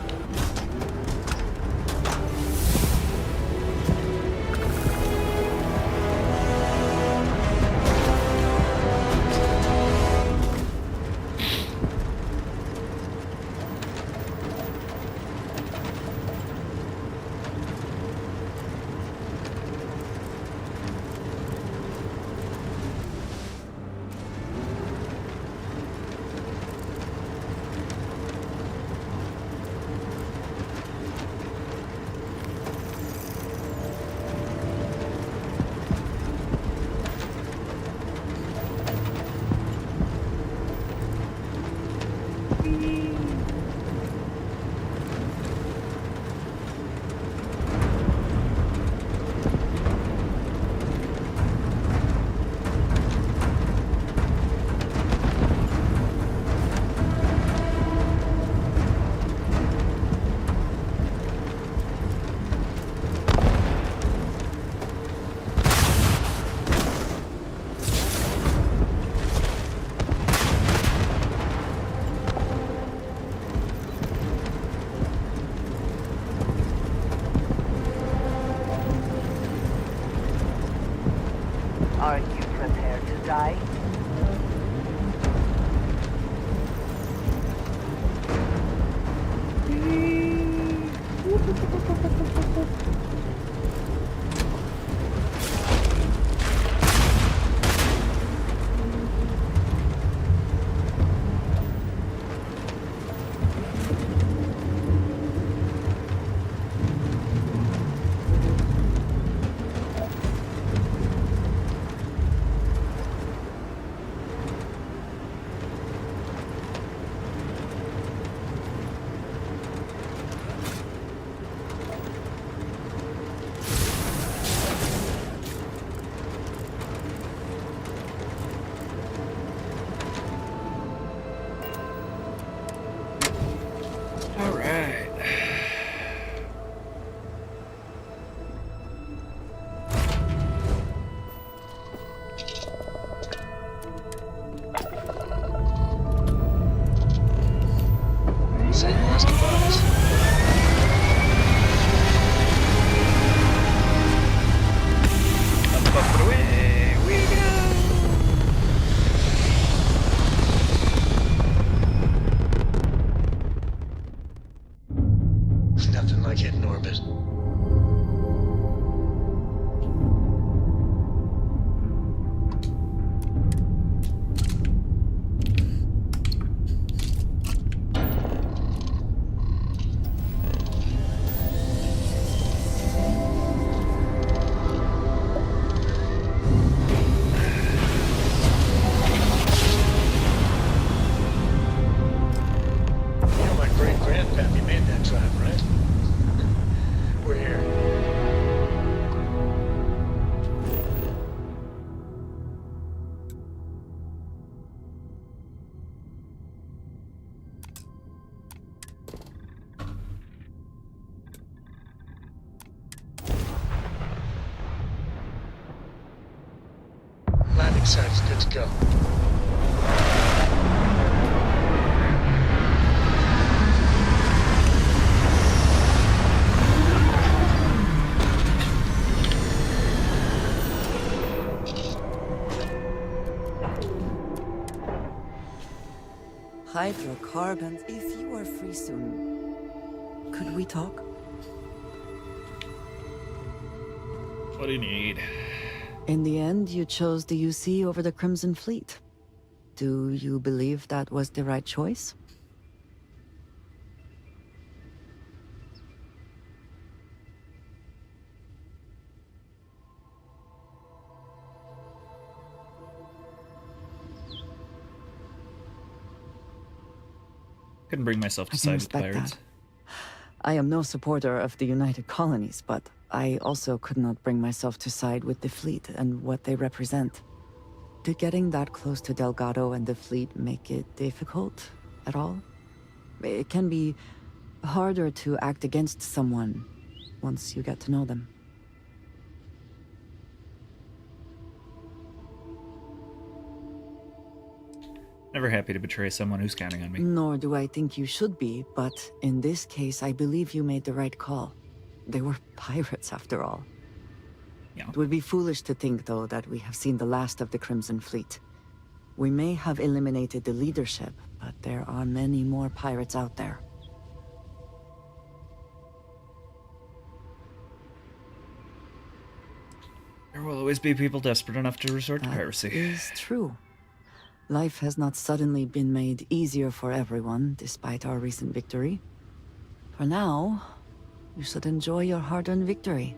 Speaker 14: Are you prepared to die?
Speaker 1: All right.
Speaker 2: Say your last goodbyes.
Speaker 1: Up and away we go.
Speaker 2: Nothing like hitting orbit. You know, my great-grandpappy made that drive, right? We're here. Landing site is good to go.
Speaker 3: Hydrocarbons. If you are free soon, could we talk?
Speaker 1: What do you need?
Speaker 3: In the end, you chose the UC over the Crimson Fleet. Do you believe that was the right choice?
Speaker 1: Couldn't bring myself to
Speaker 3: I can
Speaker 1: side with
Speaker 3: respect
Speaker 1: pirates.
Speaker 3: that. I am no supporter of the United Colonies, but I also could not bring myself to side with the fleet and what they represent. Did getting that close to Delgado and the fleet make it difficult at all? It can be harder to act against someone once you get to know them.
Speaker 1: Never happy to betray someone who's counting on me.
Speaker 3: Nor do I think you should be, but in this case, I believe you made the right call. They were pirates, after all.
Speaker 1: Yeah.
Speaker 3: It would be foolish to think, though, that we have seen the last of the Crimson Fleet. We may have eliminated the leadership, but there are many more pirates out there.
Speaker 1: There will always be people desperate enough to resort to piracy.
Speaker 3: That is true. Life has not suddenly been made easier for everyone, despite our recent victory. For now, you should enjoy your hard-earned victory.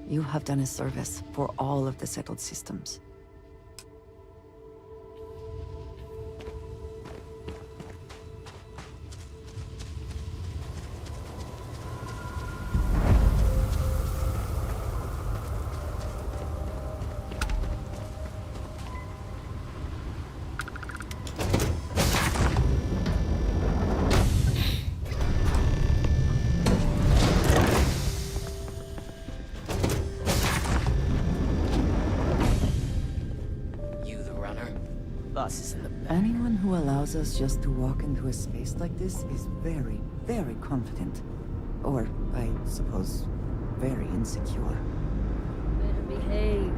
Speaker 3: You have done a service for all of the settled systems. Anyone who allows us just to walk into a space like this is very, very confident. Or, I suppose, very insecure.
Speaker 17: Better behave,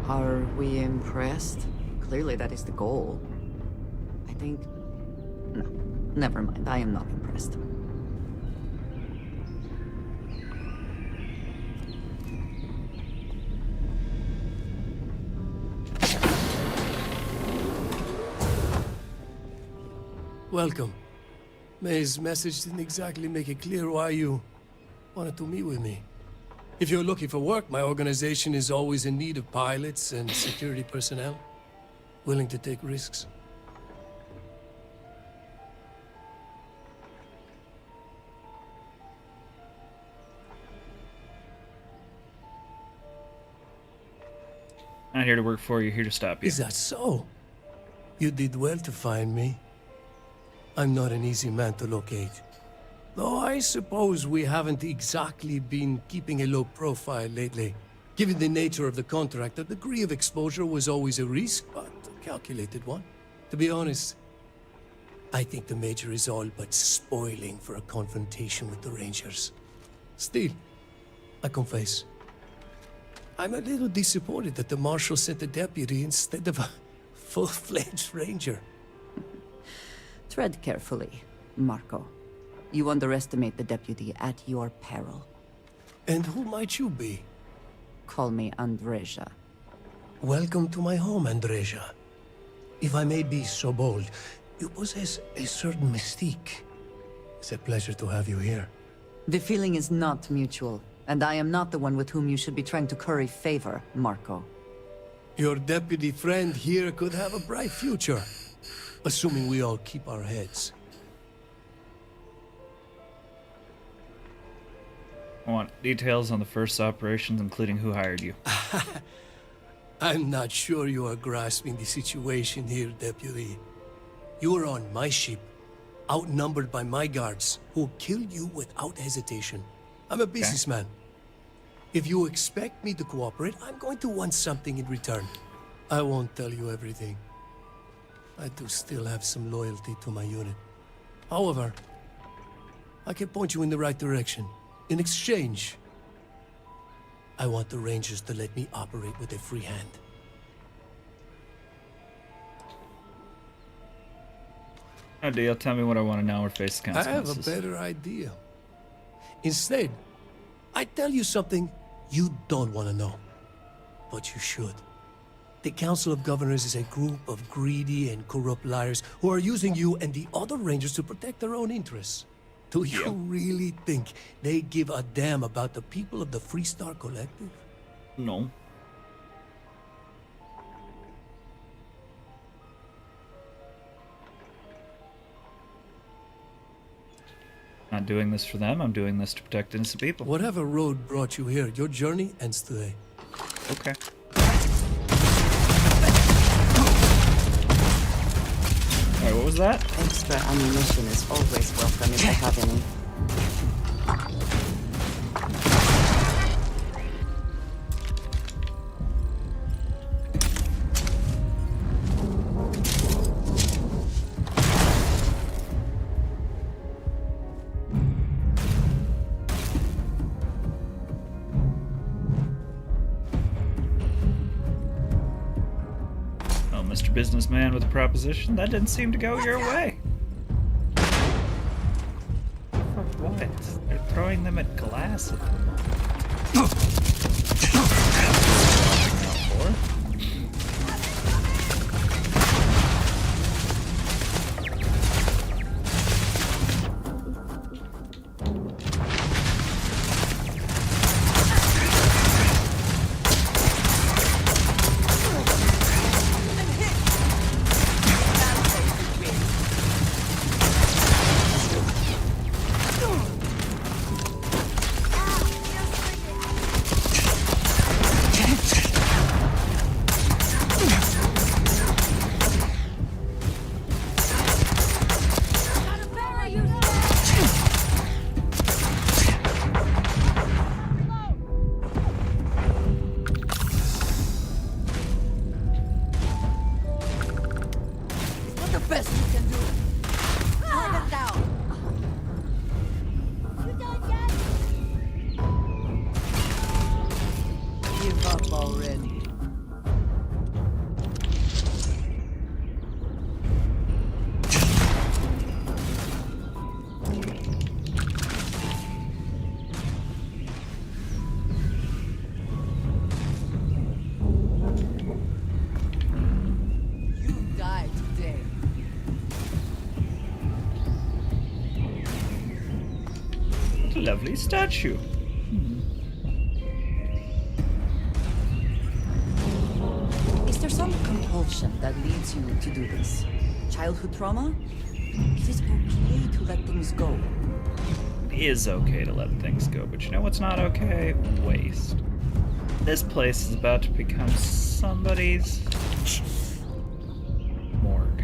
Speaker 3: Are we impressed? Clearly that is the goal. I think... No, never mind. I am not impressed.
Speaker 21: Welcome. May's message didn't exactly make it clear why you wanted to meet with me. If you're looking for work, my organization is always in need of pilots and security personnel, willing to take risks.
Speaker 1: I'm not here to work for you, here to stop you.
Speaker 21: Is that so? You did well to find me. I'm not an easy man to locate. Though I suppose we haven't exactly been keeping a low profile lately. Given the nature of the contract, a degree of exposure was always a risk, but a calculated one. To be honest, I think the Major is all but spoiling for a confrontation with the Rangers. Still, I confess, I'm a little disappointed that the Marshal sent a deputy instead of a full-fledged Ranger.
Speaker 3: Tread carefully, Marco. You underestimate the deputy at your peril.
Speaker 21: And who might you be?
Speaker 3: Call me Andreja.
Speaker 21: Welcome to my home, Andreja. If I may be so bold, you possess a certain mystique. It's a pleasure to have you here.
Speaker 3: The feeling is not mutual, and I am not the one with whom you should be trying to curry favor, Marco.
Speaker 21: Your deputy friend here could have a bright future. Assuming we all keep our heads.
Speaker 1: I want details on the first operations, including who hired you.
Speaker 21: I'm not sure you are grasping the situation here, Deputy. You were on my ship, outnumbered by my guards, who killed you without hesitation. I'm a businessman. If you expect me to cooperate, I'm going to want something in return. I won't tell you everything. I do still have some loyalty to my unit. However, I can point you in the right direction. In exchange, I want the Rangers to let me operate with a free hand.
Speaker 1: No deal. Tell me what I want to know or face the
Speaker 21: I
Speaker 1: consequences.
Speaker 21: have a better idea. Instead, I tell you something you don't want to know. But you should. The Council of Governors is a group of greedy and corrupt liars who are using you and the other Rangers to protect their own interests. Do you really think they give a damn about the people of the Freestar Collective?
Speaker 1: No. Not doing this for them, I'm doing this to protect innocent people.
Speaker 21: Whatever road brought you here, your journey ends today.
Speaker 1: Okay. Alright, what was was that?
Speaker 3: Extra ammunition is always welcome if I have any.
Speaker 1: Oh, Mr. Businessman with a proposition? That didn't seem to go your way. For what? They're throwing them at glass at the moment. Lovely statue.
Speaker 3: Is there some compulsion that leads you to do this? Childhood trauma? Is it okay to let things go?
Speaker 1: It is okay to let things go, but you know what's not okay? Waste. This place is about to become somebody's morgue.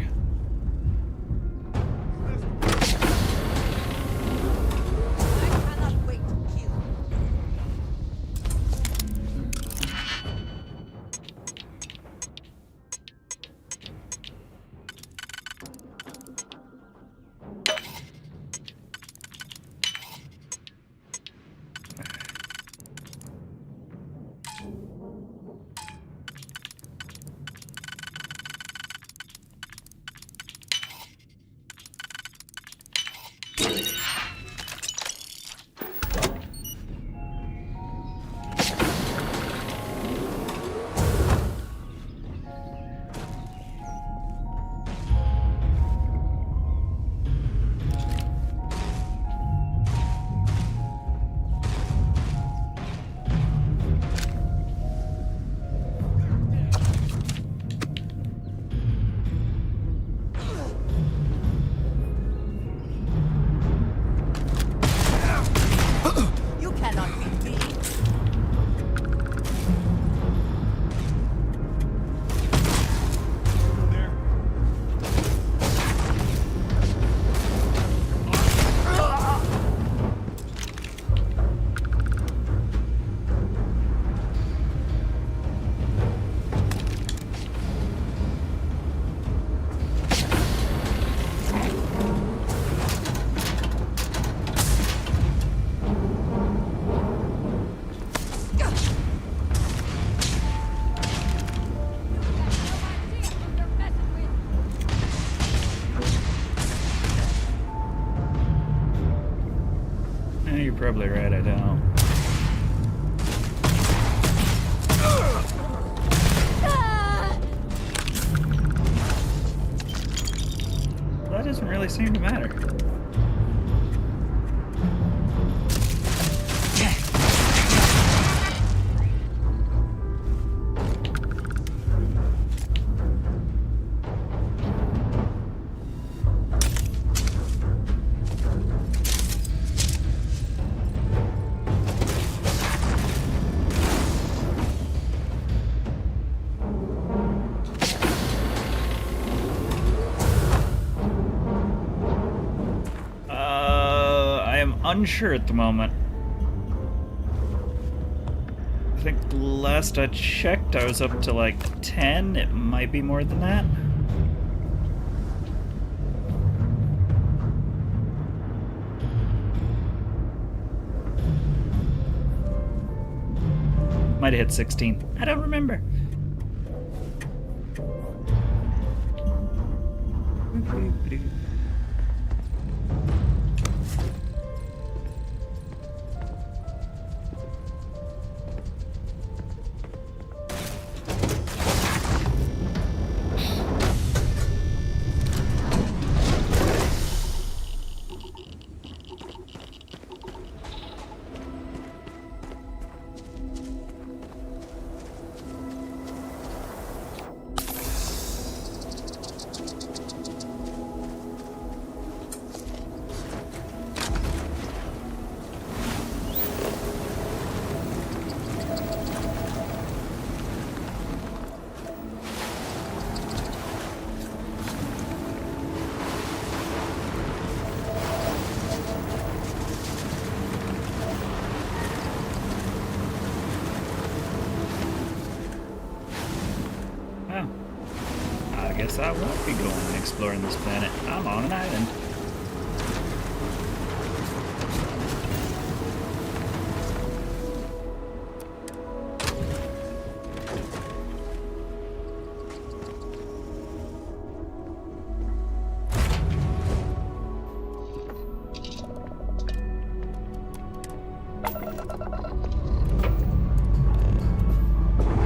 Speaker 1: You're probably right, I don't. That doesn't really seem to matter. unsure at the moment. I think last I checked, I was up to like 10. It might be more than that. Might have hit 16. I don't remember. I guess I won't be going and exploring this planet. I'm on an island.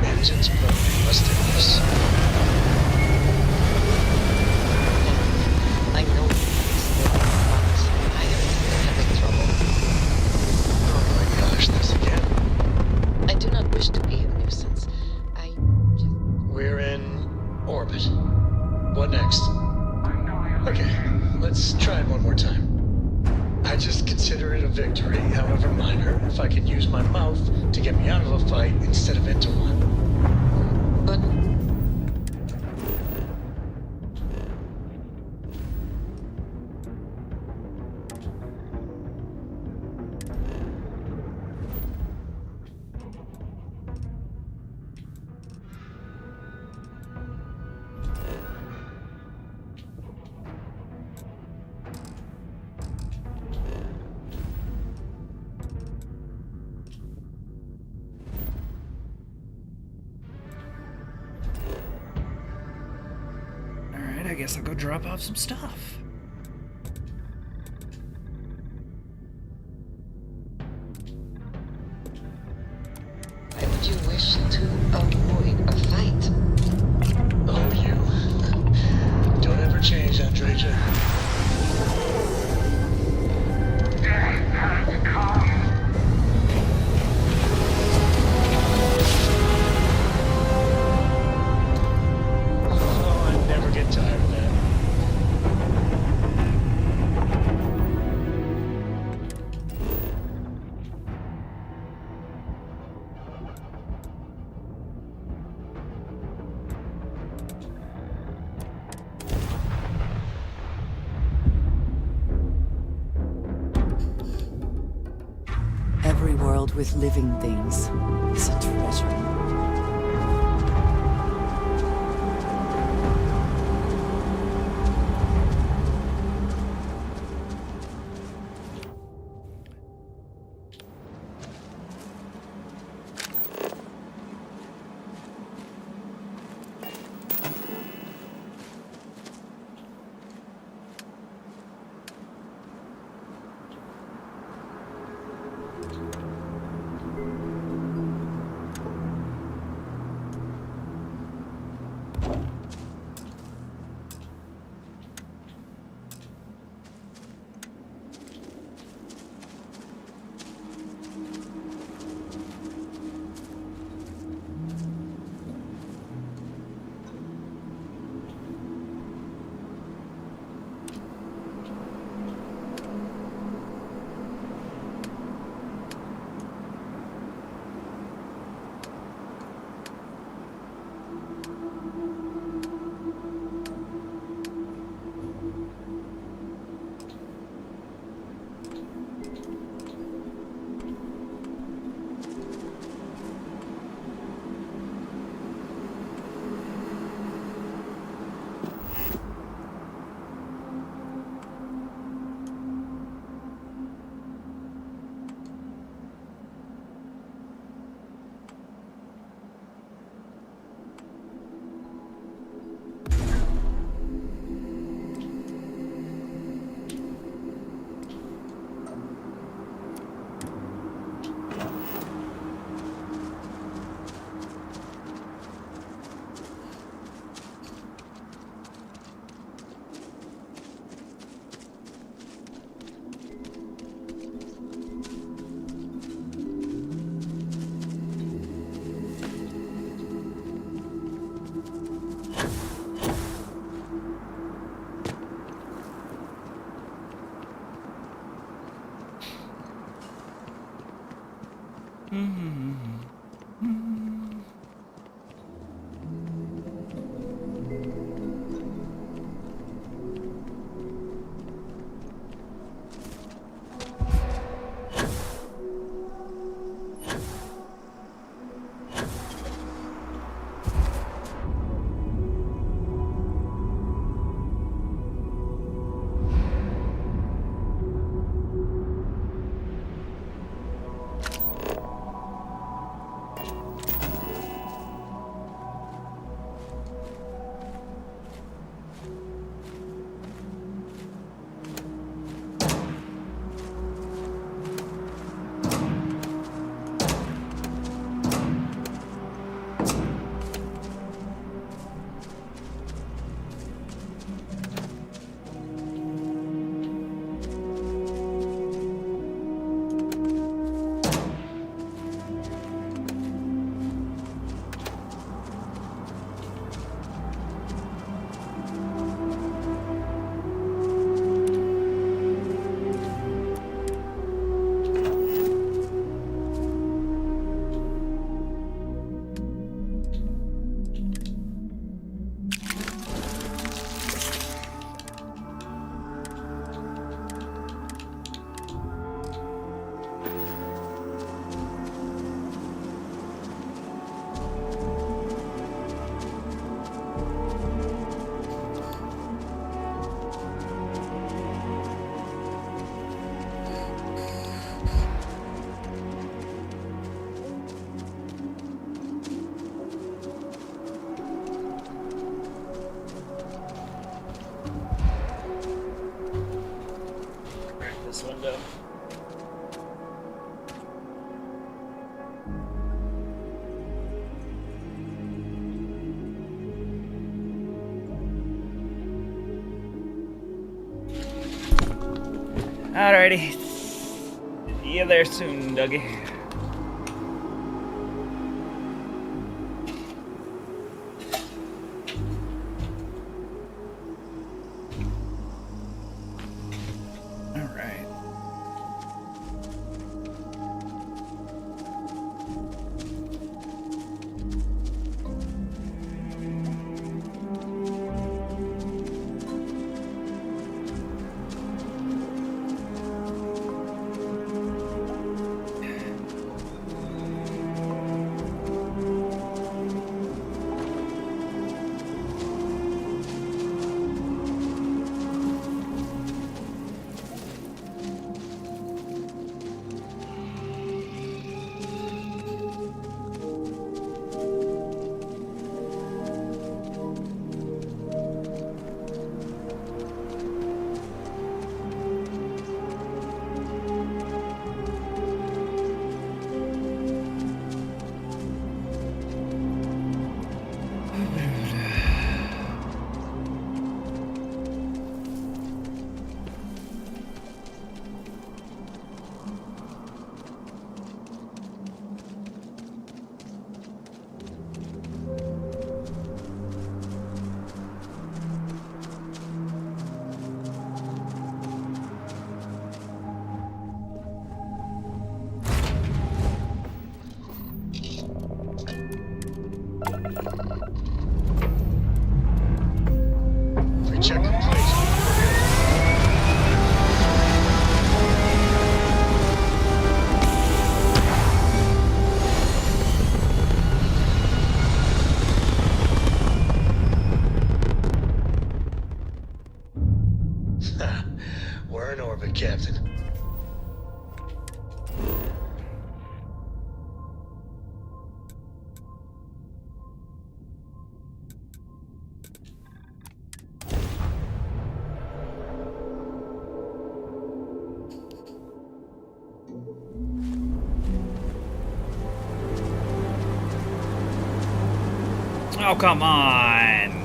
Speaker 2: Engines probably busted loose. I know I am having trouble. Oh my gosh, this again. I do not wish to be a nuisance. We're in orbit. What next? Okay, let's try it one more time. I just consider it a victory, however minor, if I can use my mouth to get me out of a fight instead of into one. But
Speaker 1: I guess I'll go drop off some stuff.
Speaker 14: Why would you wish to avoid a fight?
Speaker 2: oh, you. Don't ever change, Andreja. Oh, I never get tired of that.
Speaker 3: Every world with living things is a treasure.
Speaker 1: Alrighty. See you there soon, Dougie. Alright.
Speaker 2: Recheck complete. We're in orbit, Captain.
Speaker 1: Oh, come on.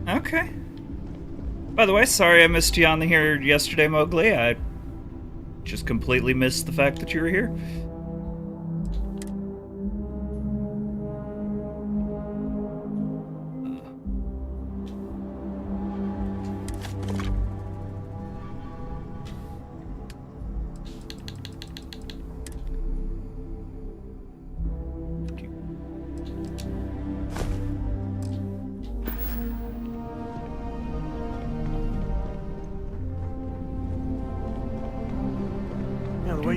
Speaker 1: Okay. By the way, sorry I missed you on here yesterday, Mowgli. I just completely missed the fact that you were here.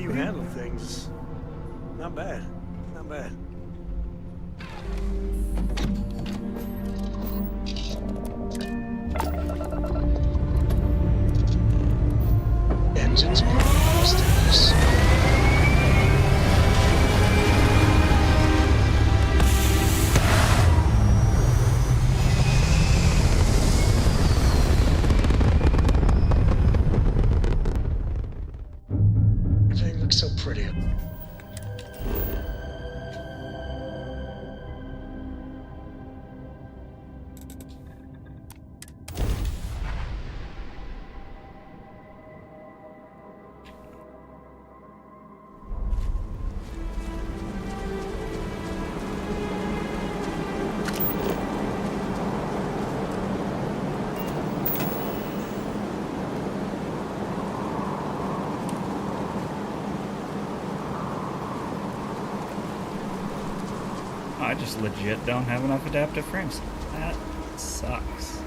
Speaker 15: you handle things, not bad. Not bad.
Speaker 2: Engines probably used in this. Everything looks so pretty.
Speaker 1: I just legit don't have enough adaptive frames. That sucks.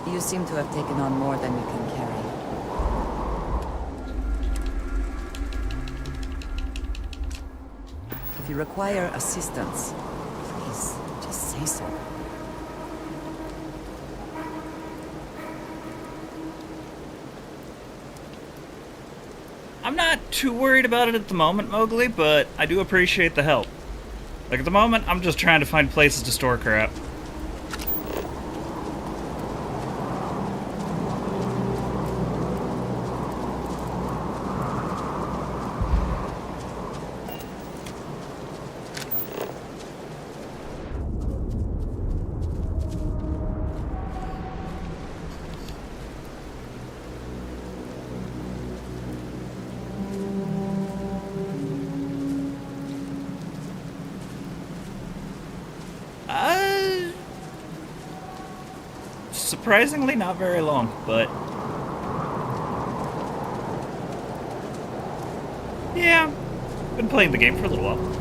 Speaker 3: You seem to have taken on more than you can carry. If you require assistance, please, just say so.
Speaker 1: I'm not too worried about it at the moment, Mowgli, but I do appreciate the help. Like, at the moment, I'm just trying to find places to store crap. Surprisingly, not very long, but yeah, been playing the game for a little while.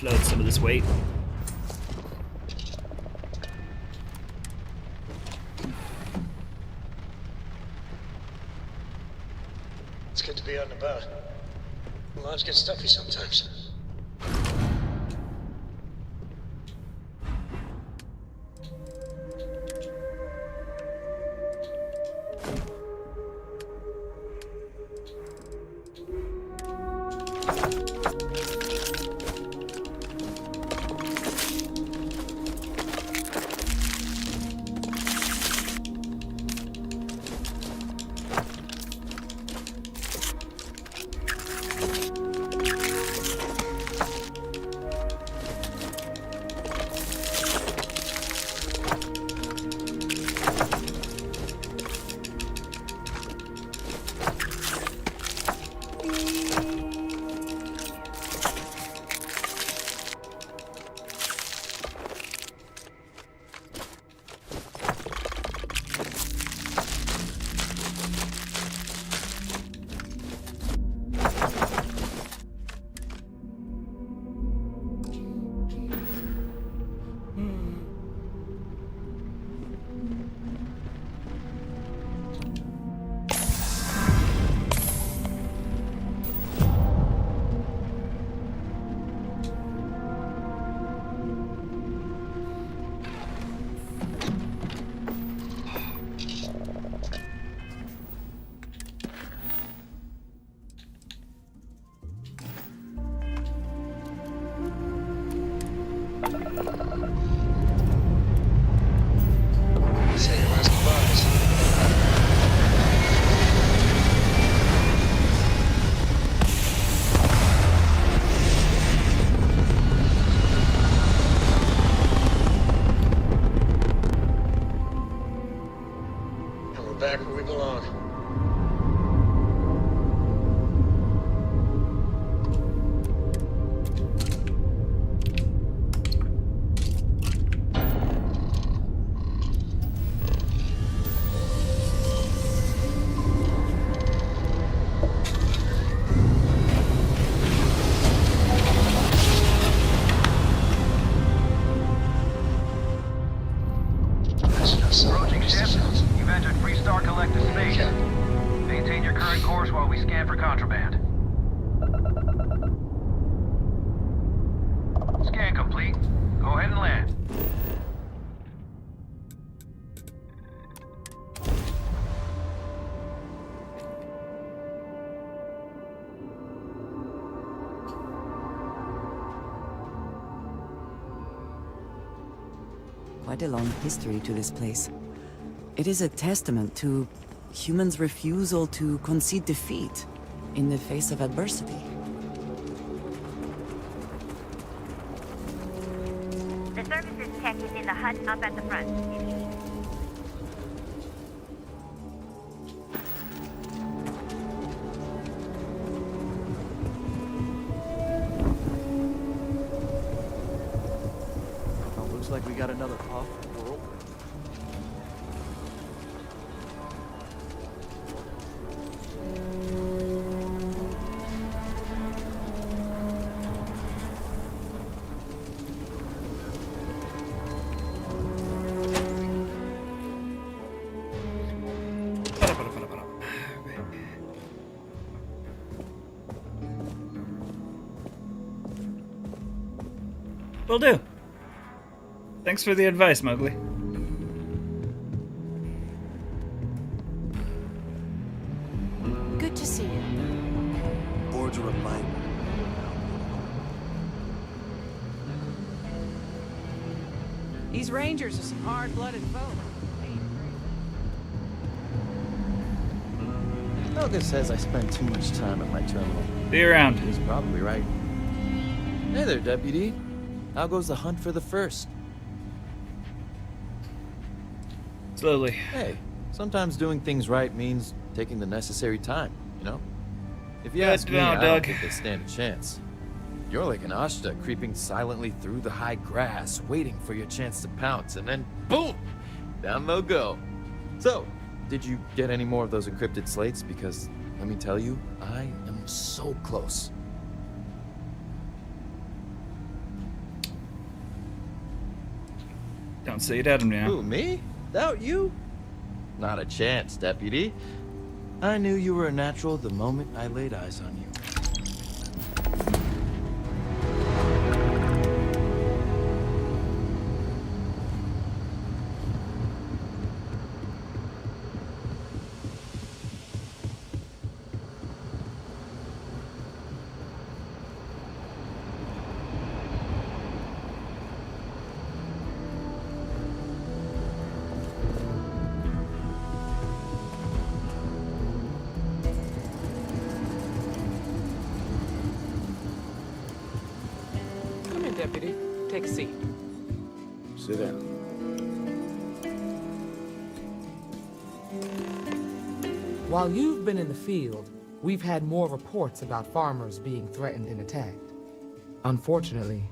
Speaker 1: offload some of this weight.
Speaker 2: It's good to be out and about. Lives get stuffy sometimes. Say your last goodbyes. And we're back where we belong.
Speaker 5: Approaching ship. You've entered Freestar Collective Space. Maintain your current course while we scan for contraband. Scan complete. Go ahead and land.
Speaker 3: Quite a long history to this place. It is a testament to humans' refusal to concede defeat in the face of adversity.
Speaker 4: The services tech is in the hut up at the front.
Speaker 6: Oh, looks like we got another off. We're open.
Speaker 1: Will do. Thanks for the advice, Mowgli.
Speaker 9: Good to see you.
Speaker 15: Board's a reminder.
Speaker 22: These Rangers are some hard-blooded folk.
Speaker 11: Helga says I spend too much time at my terminal.
Speaker 1: Be around.
Speaker 11: He's probably right. Hey there, Deputy. How goes the hunt for the first?
Speaker 1: Slowly.
Speaker 11: Hey, sometimes doing things right means taking the necessary time, you know? If you ask me, I don't think they stand a chance. You're like an Ashta creeping silently through the high grass, waiting for your chance to pounce, and then boom! Down they'll go. So, did you get any more of those encrypted slates? Because, let me tell you, I am so close.
Speaker 1: Don't say you doubt him now.
Speaker 11: Who, me? Doubt you? Not a chance, Deputy. I knew you were a natural the moment I laid eyes on you.
Speaker 22: Come in, Deputy. Take a seat.
Speaker 7: Sit down.
Speaker 13: While you've been in the field, we've had more reports about farmers being threatened and attacked. Unfortunately,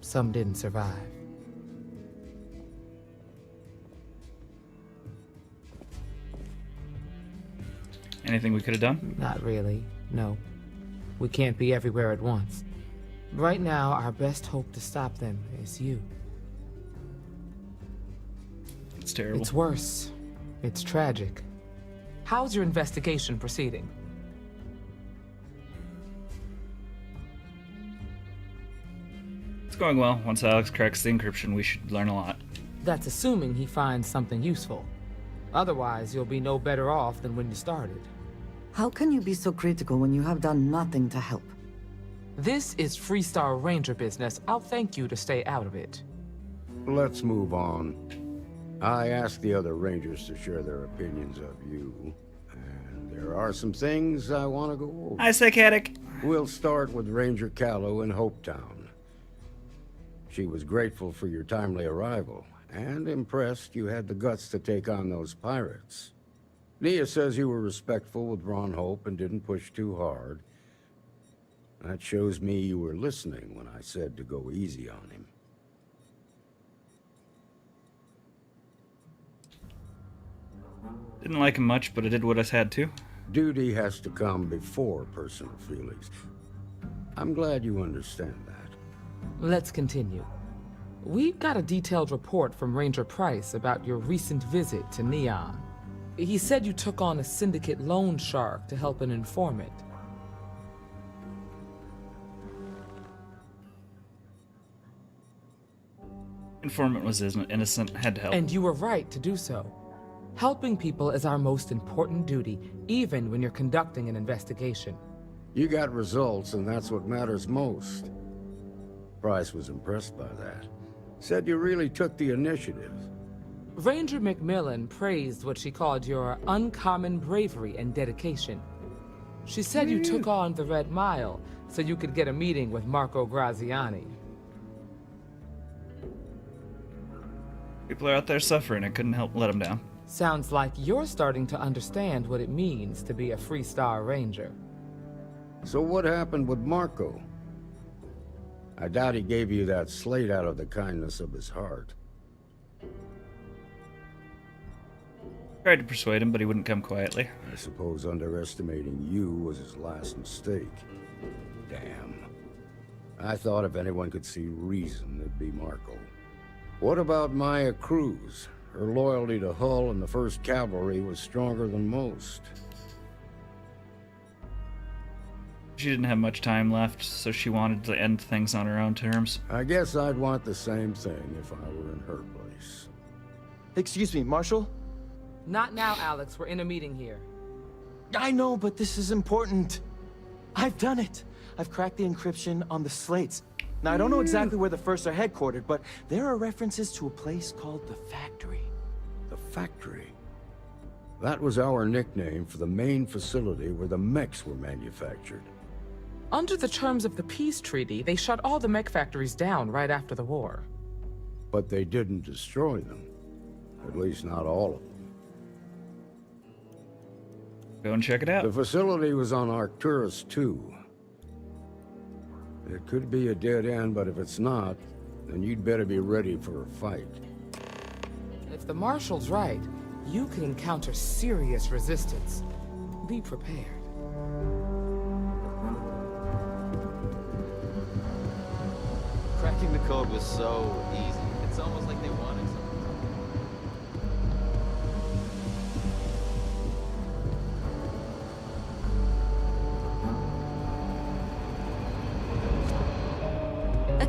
Speaker 13: some didn't survive.
Speaker 1: Anything we could have done?
Speaker 13: Not really, no. We can't be everywhere at once. Right now, our best hope to stop them is you.
Speaker 1: It's terrible.
Speaker 13: It's worse. It's tragic. How's your investigation proceeding?
Speaker 1: It's going well. Once Alex cracks the encryption, we should learn a lot.
Speaker 13: That's assuming he finds something useful. Otherwise, you'll be no better off than when you started.
Speaker 3: How can you be so critical when you have done nothing to help?
Speaker 13: This is Freestar Ranger business. I'll thank you to stay out of it.
Speaker 7: Let's move on. I asked the other Rangers to share their opinions of you, and there are some things I want to go over.
Speaker 1: Hi, SciKotoc.
Speaker 7: We'll start with Ranger Callow in Hopetown. She was grateful for your timely arrival, and impressed you had the guts to take on those pirates. Nia says you were respectful with Ron Hope and didn't push too hard. That shows me you were listening when I said to go easy on him.
Speaker 1: Didn't like him much, but I did what I had to.
Speaker 7: Duty has to come before personal feelings. I'm glad you understand that.
Speaker 13: Let's continue. We've got a detailed report from Ranger Price about your recent visit to Neon. He said you took on a syndicate loan shark to help an informant.
Speaker 1: Informant was innocent, had to help.
Speaker 13: And you were right to do so. Helping people is our most important duty, even when you're conducting an investigation.
Speaker 7: You got results, and that's what matters most. Price was impressed by that. Said you really took the initiative.
Speaker 13: Ranger McMillan praised what she called your uncommon bravery and dedication. She said you took on the Red Mile so you could get a meeting with Marco Graziani.
Speaker 1: People are out there suffering. I couldn't help let them down.
Speaker 13: Sounds like you're starting to understand what it means to be a Freestar Ranger.
Speaker 7: So what happened with Marco? I doubt he gave you that slate out of the kindness of his heart.
Speaker 1: Tried to persuade him, but he wouldn't come quietly.
Speaker 7: I suppose underestimating you was his last mistake. Damn. I thought if anyone could see reason, it'd be Marco. What about Maya Cruz? Her loyalty to Hull and the 1st Cavalry was stronger than most.
Speaker 1: She didn't have much time left, so she wanted to end things on her own terms.
Speaker 7: I guess I'd want the same thing if I were in her place.
Speaker 11: Excuse me, Marshal?
Speaker 13: Not now, Alex. We're in a meeting here.
Speaker 11: I know, but this is important. I've done it. I've cracked the encryption on the slates. Now, I don't know exactly where the First are headquartered, but there are references to a place called the Factory.
Speaker 7: The Factory? That was our nickname for the main facility where the mechs were manufactured.
Speaker 13: Under the terms of the peace treaty, they shut all the mech factories down right after the war.
Speaker 7: But they didn't destroy them. At least not all of them.
Speaker 1: Go and check it out.
Speaker 7: The facility was on Arcturus 2. It could be a dead end, but if it's not, then you'd better be ready for a fight.
Speaker 13: If the Marshal's right, you could encounter serious resistance. Be prepared.
Speaker 11: Cracking the code was so easy. It's almost like they wanted something.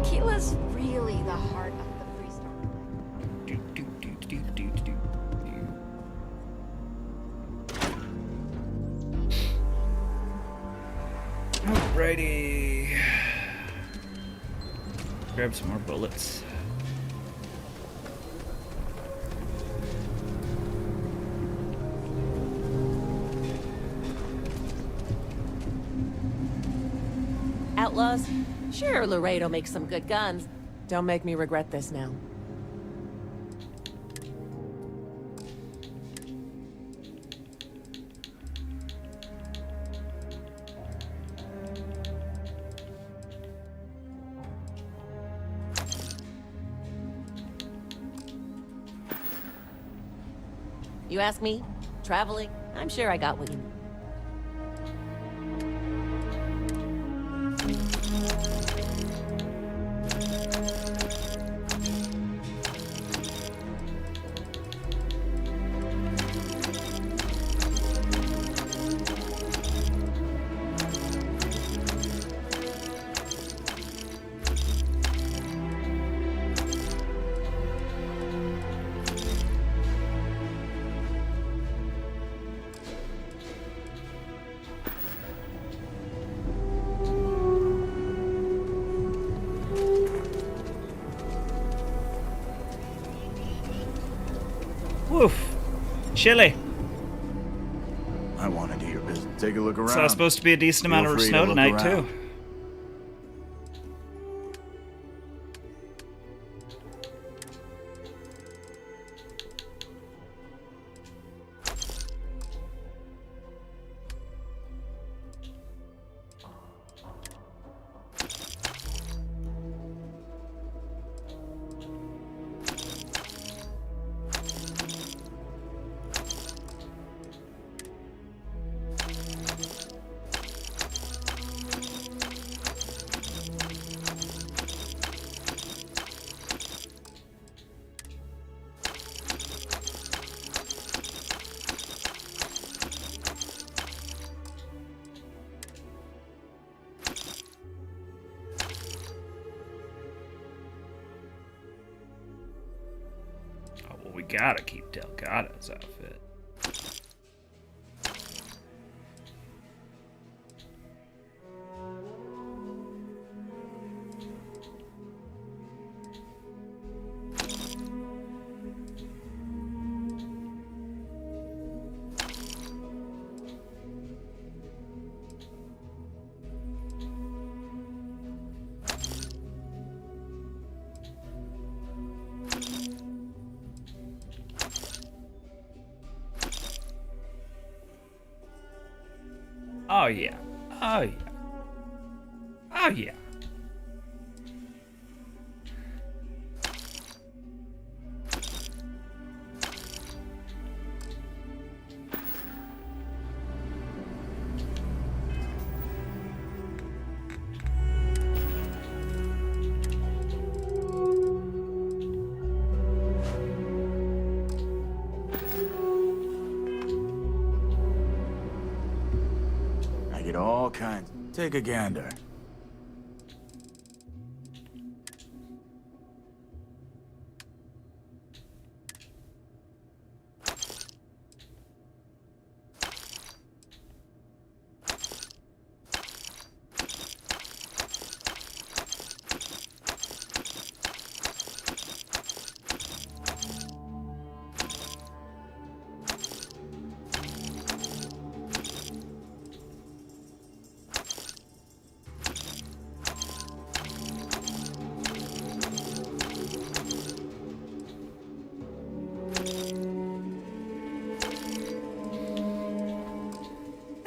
Speaker 16: Tequila's really the heart of the freestyle.
Speaker 1: Alrighty. Grab some more bullets.
Speaker 8: Outlaws? Sure, Laredo makes some good guns. Don't make me regret this now. You ask me? Traveling? I'm sure I got what you need.
Speaker 1: Woof. Chilly.
Speaker 18: I want to do your business. Take a look around.
Speaker 1: So it's supposed to be a decent amount of
Speaker 18: Feel free
Speaker 1: snow
Speaker 18: to look
Speaker 1: tonight,
Speaker 18: around.
Speaker 1: too. Oh, well, we gotta keep Delgado's outfit. Oh yeah. Oh yeah. Oh yeah.
Speaker 18: I get all kinds. Take a gander.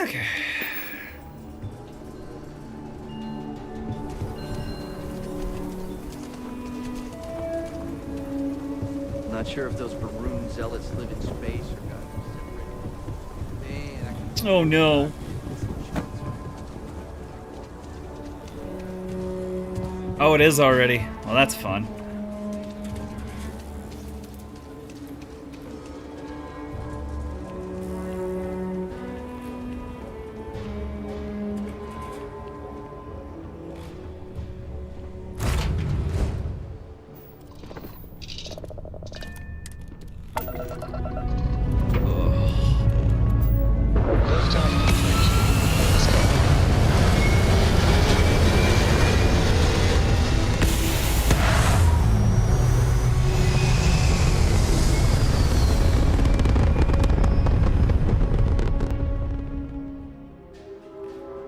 Speaker 1: Okay.
Speaker 23: Not sure if those Baroon zealots live in space or got separated.
Speaker 1: Oh no. Oh, it is already. Well, that's fun.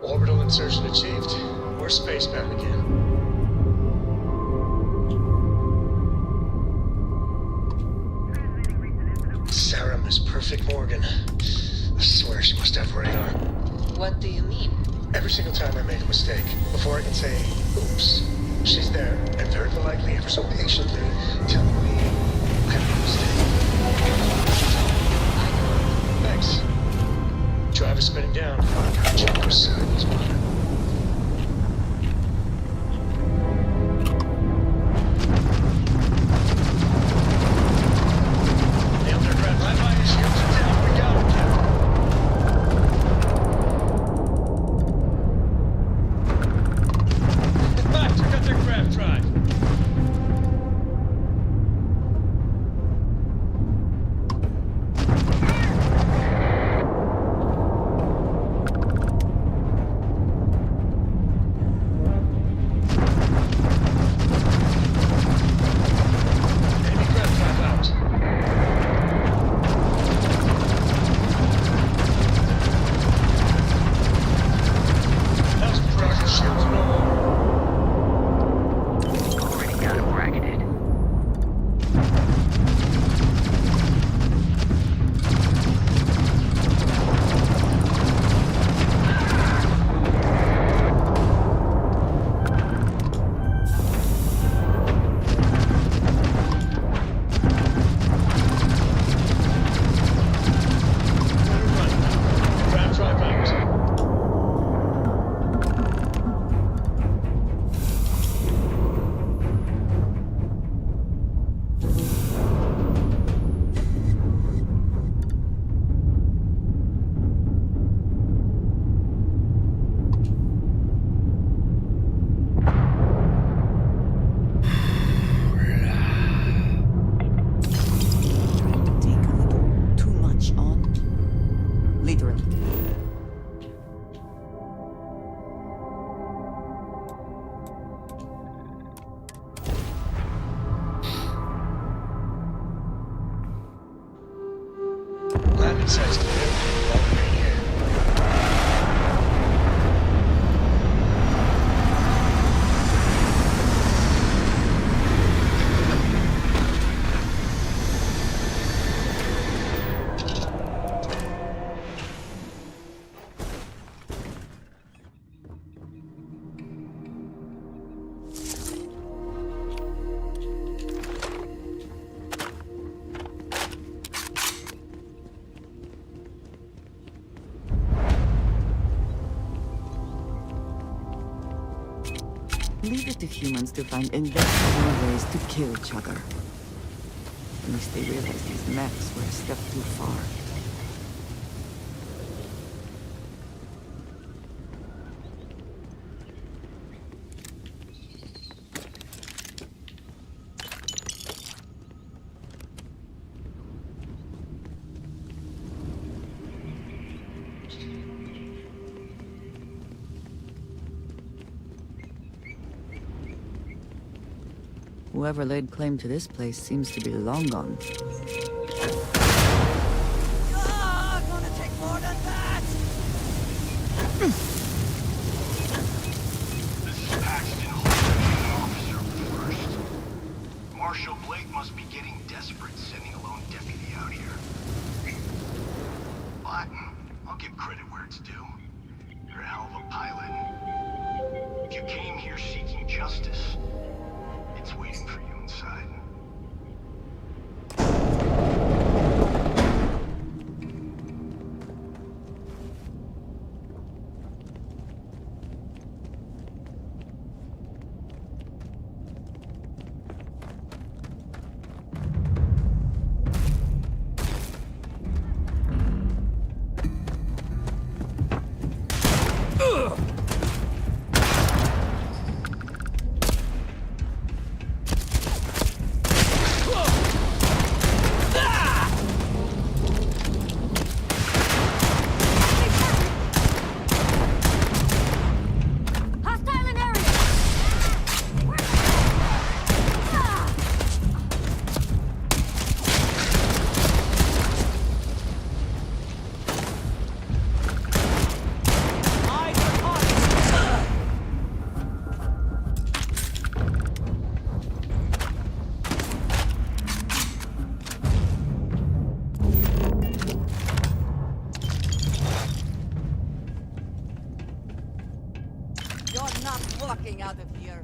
Speaker 2: Orbital insertion achieved. We're spacebound again. Sarah Miss Perfect Morgan. I swear she must have radar.
Speaker 10: What do you mean?
Speaker 2: Every single time I make a mistake, before I can say, oops, she's there, and very politely, ever so patiently, telling me I made a mistake. Thanks. Drive is spinning down. Jumper's side is mine. The underground right by his shields are down. We got him. Took out their craft drive. Landing site's clear. I'll remain here.
Speaker 3: Leave it to humans to find inventive ways to kill each other. At least they realize these mechs were a step too far. Whoever laid claim to this place seems to be long gone.
Speaker 19: Gonna take more than that!
Speaker 20: This is Paxton, officer first. Marshal Blake must be getting desperate sending a lone deputy out here. But I'll give credit where it's due. You're a hell of a pilot. If you came here seeking justice, it's waiting for you inside.
Speaker 19: fucking out of here.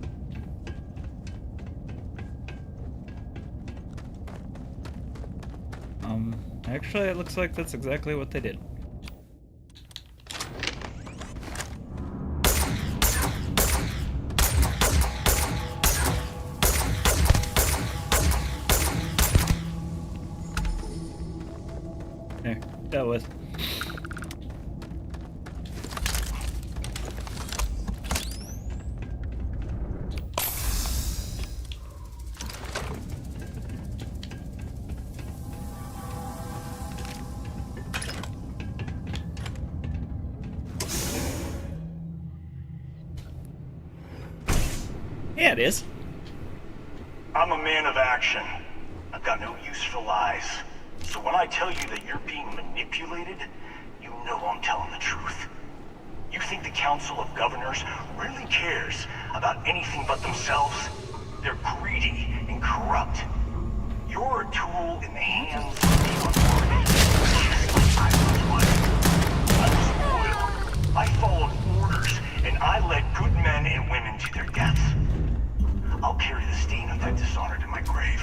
Speaker 1: Actually, it looks like that's exactly what they did. There, dealt with. Yeah, it is.
Speaker 20: I'm a man of action. I've got no use for lies. So when I tell you that you're being manipulated, you know I'm telling the truth. You think the Council of Governors really cares about anything but themselves? They're greedy and corrupt. You're a tool in the hands of the unworthy, just like I was one. I was loyal. I followed orders, and I led good men and women to their deaths. I'll carry the stain of that dishonor to my grave.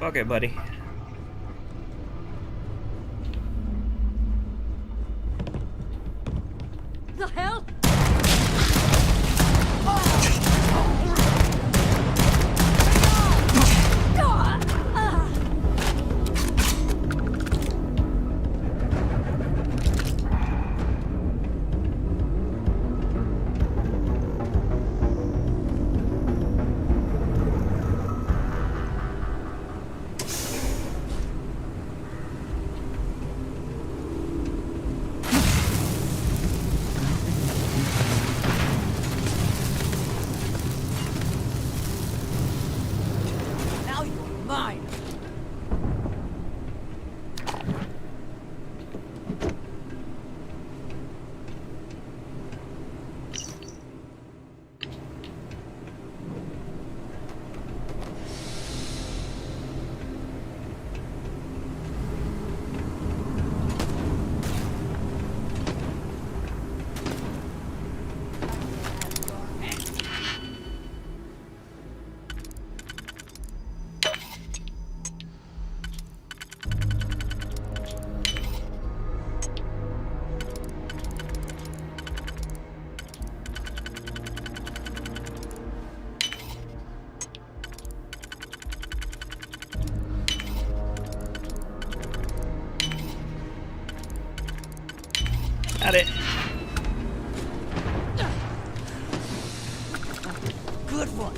Speaker 1: Okay, buddy.
Speaker 19: The hell? Now you're mine.
Speaker 1: Got it.
Speaker 19: Good one.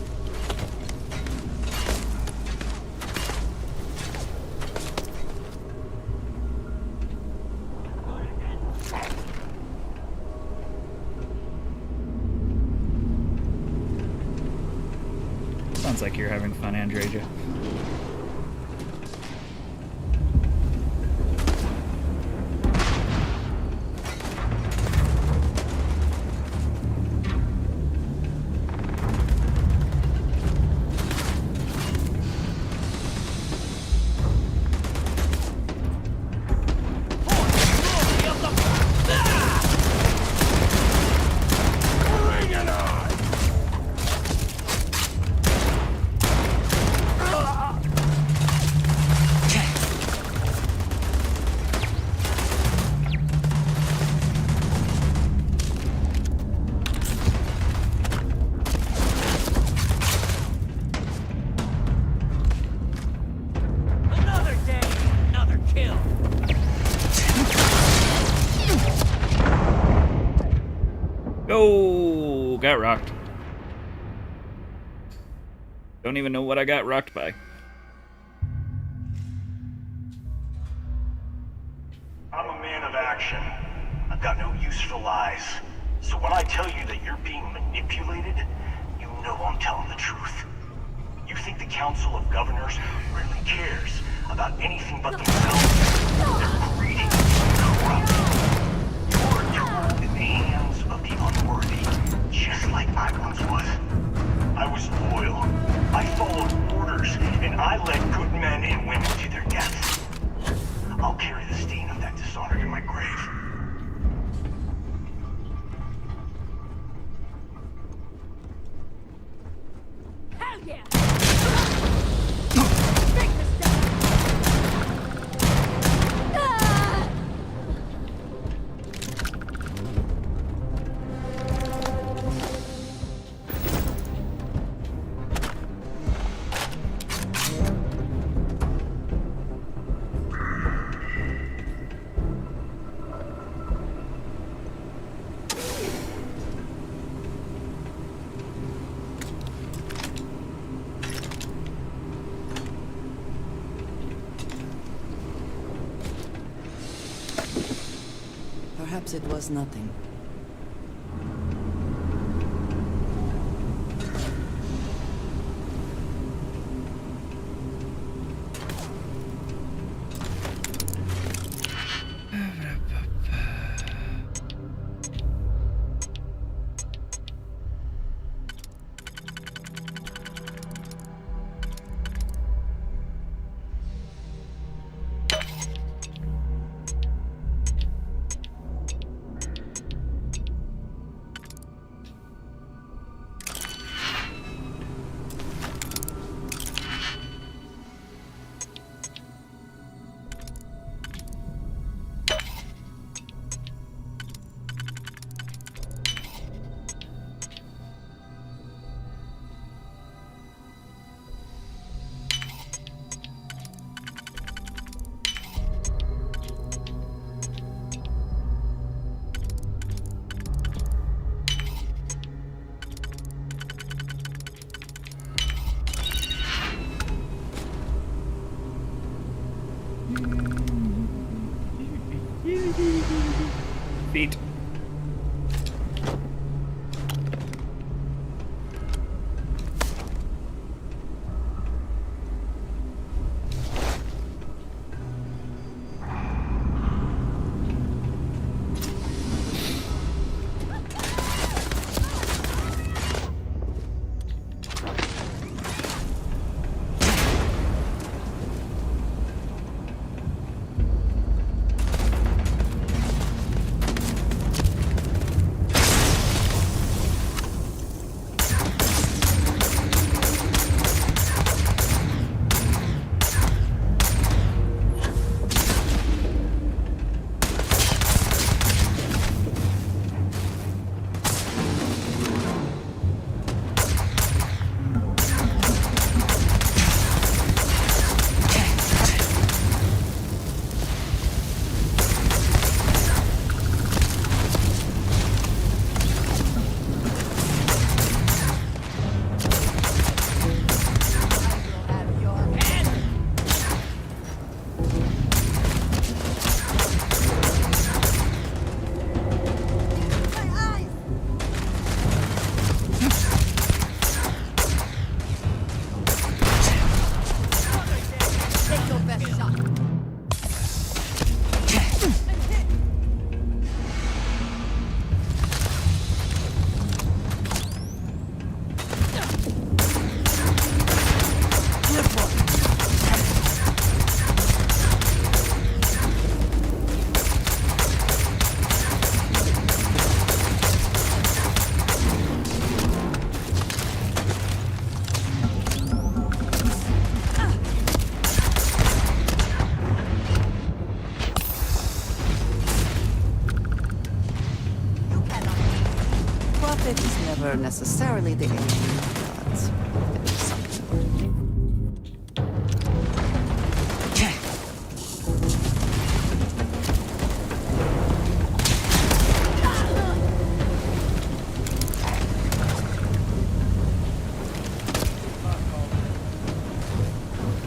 Speaker 1: Sounds like you're having fun, Andreja.
Speaker 19: Another day, another kill.
Speaker 1: Oh, got rocked. Don't even know what I got rocked by.
Speaker 20: I'm a man of action. I've got no use for lies. So when I tell you that you're being manipulated, you know I'm telling the truth. You think the Council of Governors really cares about anything but themselves? They're greedy and corrupt. You're a tool in the hands of the unworthy, just like I once was. I was loyal. I followed orders, and I led good men and women to their deaths. I'll carry the stain of that dishonor to my grave.
Speaker 19: Hell yeah!
Speaker 3: Perhaps it was nothing.
Speaker 1: Feet.
Speaker 3: Profit is never necessarily the aim, but it is something.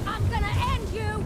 Speaker 19: I'm gonna end you!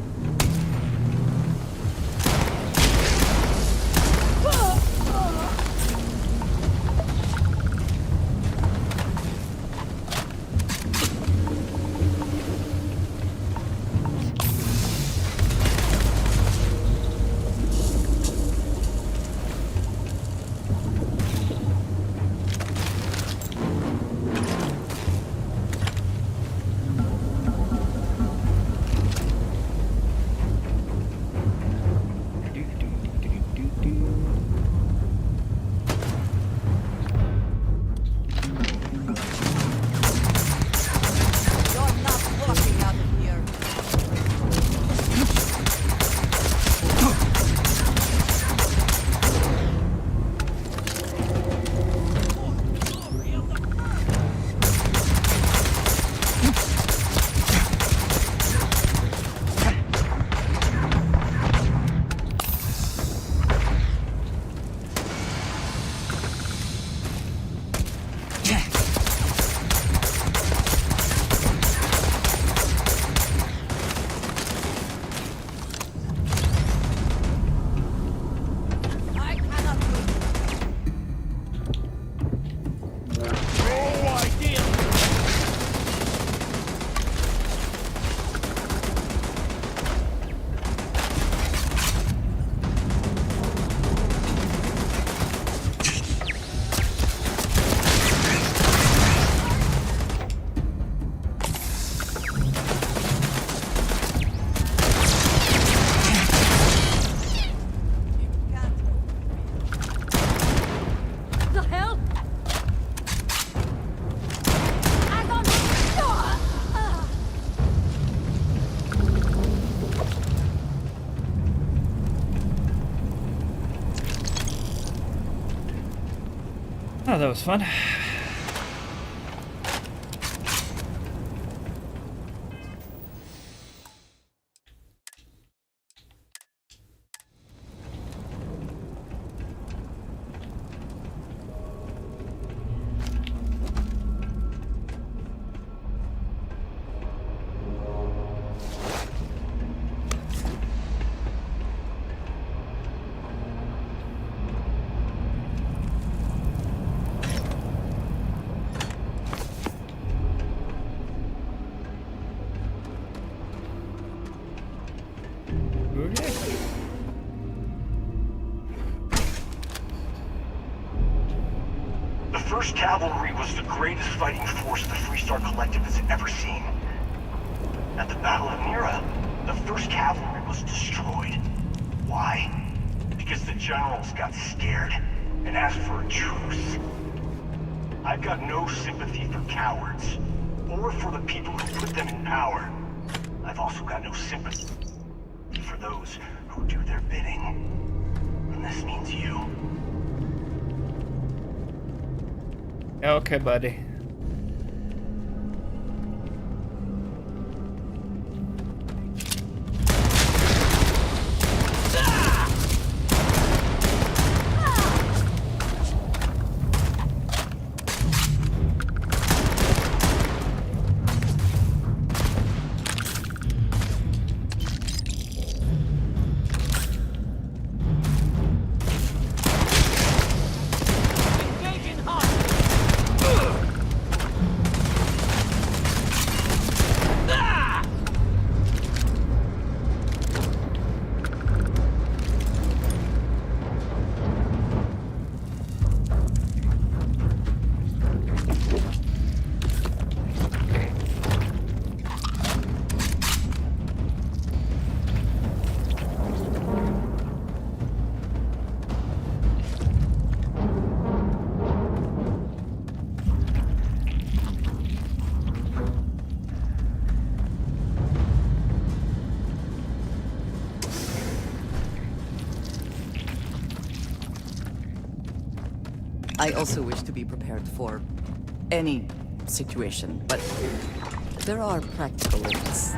Speaker 1: Oh, that was fun.
Speaker 20: The 1st Cavalry was the greatest fighting force the Freestar Collective has ever seen. At the Battle of Mira, the 1st Cavalry was destroyed. Why? Because the generals got scared and asked for a truce. I've got no sympathy for cowards, or for the people who put them in power. I've also got no sympathy for those who do their bidding. And this means you.
Speaker 1: Okay, buddy.
Speaker 3: I also wish to be prepared for any situation, but there are practical limits.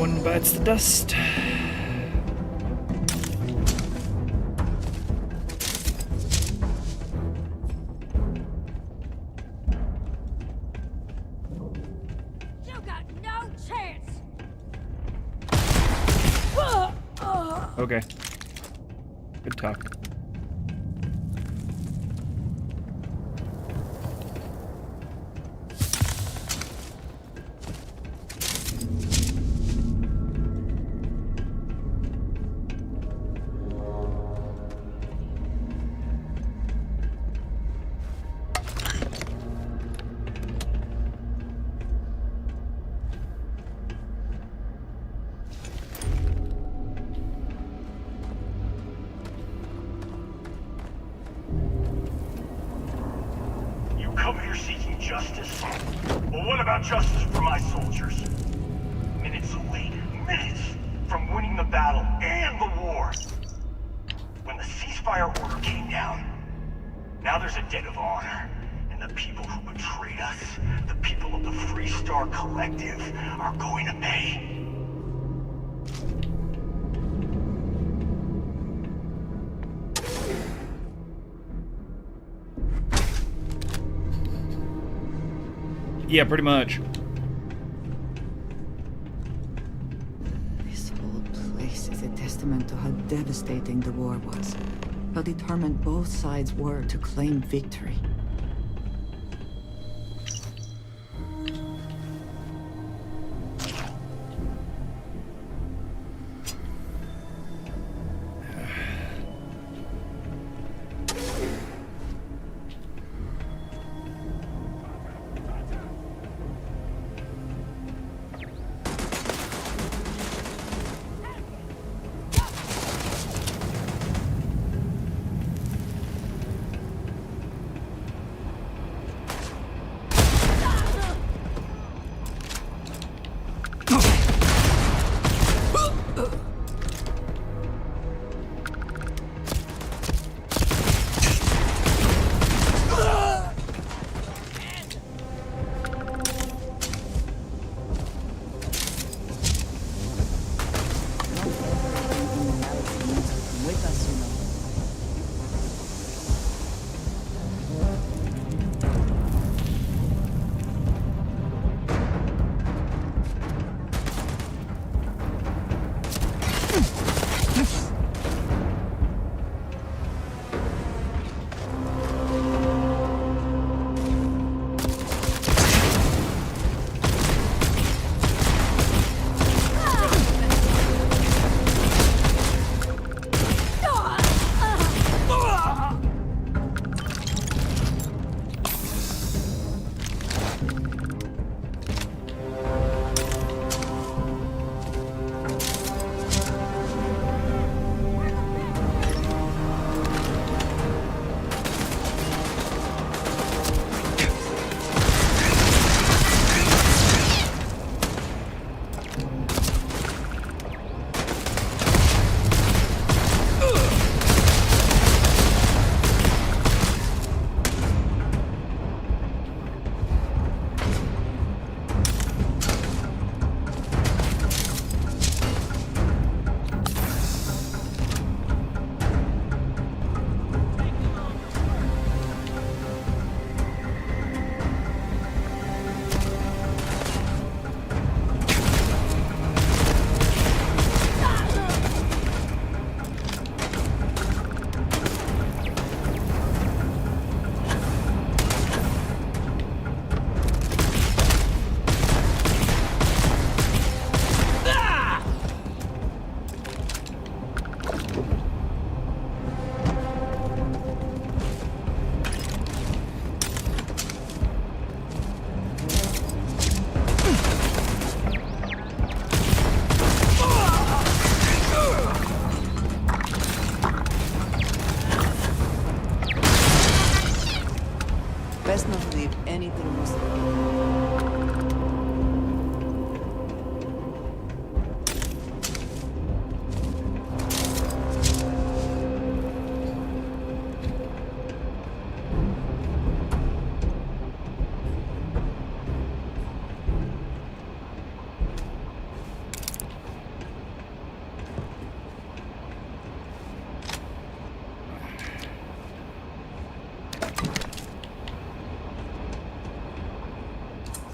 Speaker 1: one bites the dust.
Speaker 19: You got no chance!
Speaker 1: Okay. Good talk.
Speaker 20: You come here seeking justice? Well, what about justice for my soldiers? Minutes away, minutes from winning the battle and the war. When the ceasefire order came down, now there's a debt of honor. And the people who betrayed us, the people of the Free Star Collective, are going to pay.
Speaker 1: Yeah, pretty much.
Speaker 3: This whole place is a testament to how devastating the war was. How determined both sides were to claim victory.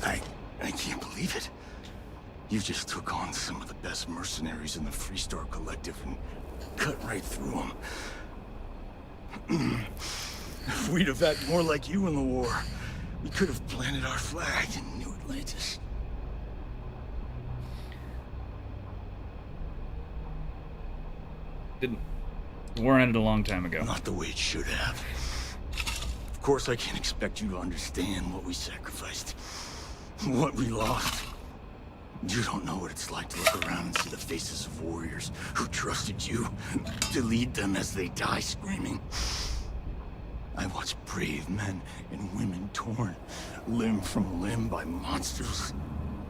Speaker 18: I can't believe it. You just took on some of the best mercenaries in the Freestar Collective and cut right through them. If we'd have had more like you in the war, we could have planted our flag in New Atlantis.
Speaker 1: The war ended a long time ago.
Speaker 18: Not the way it should have. Of course, I can't expect you to understand what we sacrificed, what we lost. You don't know what it's like to look around and see the faces of warriors who trusted you to lead them as they die screaming. I watched brave men and women torn limb from limb by monsters.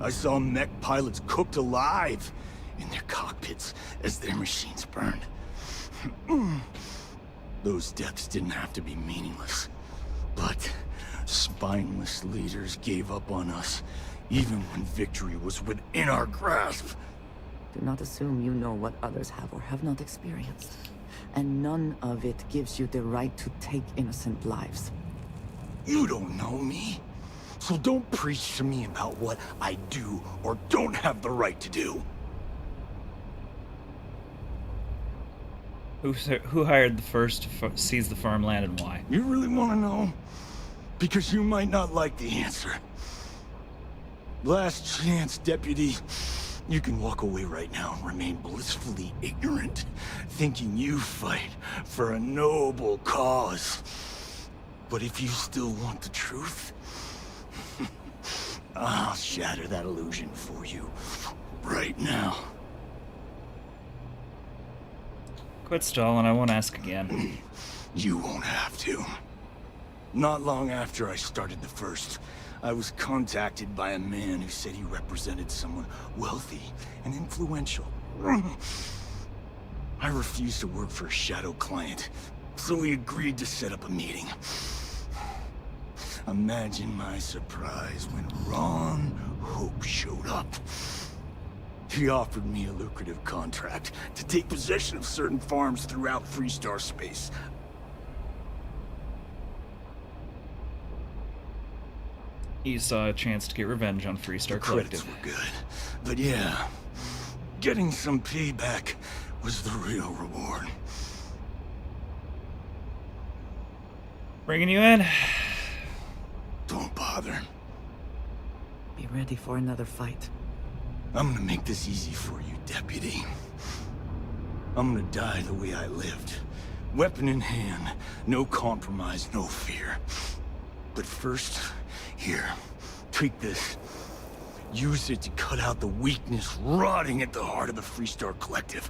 Speaker 18: I saw mech pilots cooked alive in their cockpits as their machines burned. Those deaths didn't have to be meaningless, but spineless leaders gave up on us, even when victory was within our grasp.
Speaker 3: Do not assume you know what others have or have not experienced. And none of it gives you the right to take innocent lives.
Speaker 18: You don't know me, so don't preach to me about what I do or don't have the right to do.
Speaker 1: Who hired the first to seize the farmland and why?
Speaker 18: You really want to know? Because you might not like the answer. Last chance, Deputy. You can walk away right now and remain blissfully ignorant, thinking you fight for a noble cause. But if you still want the truth, I'll shatter that illusion for you right now.
Speaker 1: Quit stalling, I won't ask again.
Speaker 18: You won't have to. Not long after I started the first, I was contacted by a man who said he represented someone wealthy and influential. I refused to work for a shadow client, so he agreed to set up a meeting. Imagine my surprise when Ron Hope showed up. He offered me a lucrative contract to take possession of certain farms throughout Freestar space.
Speaker 1: You saw a chance to get revenge on Freestar Collective.
Speaker 18: Credits were good, but yeah, getting some payback was the real reward.
Speaker 1: Bringing you in?
Speaker 18: Don't bother.
Speaker 3: Be ready for another fight.
Speaker 18: I'm gonna make this easy for you, Deputy. I'm gonna die the way I lived. Weapon in hand, no compromise, no fear. But first, here, take this. Use it to cut out the weakness rotting at the heart of the Freestar Collective.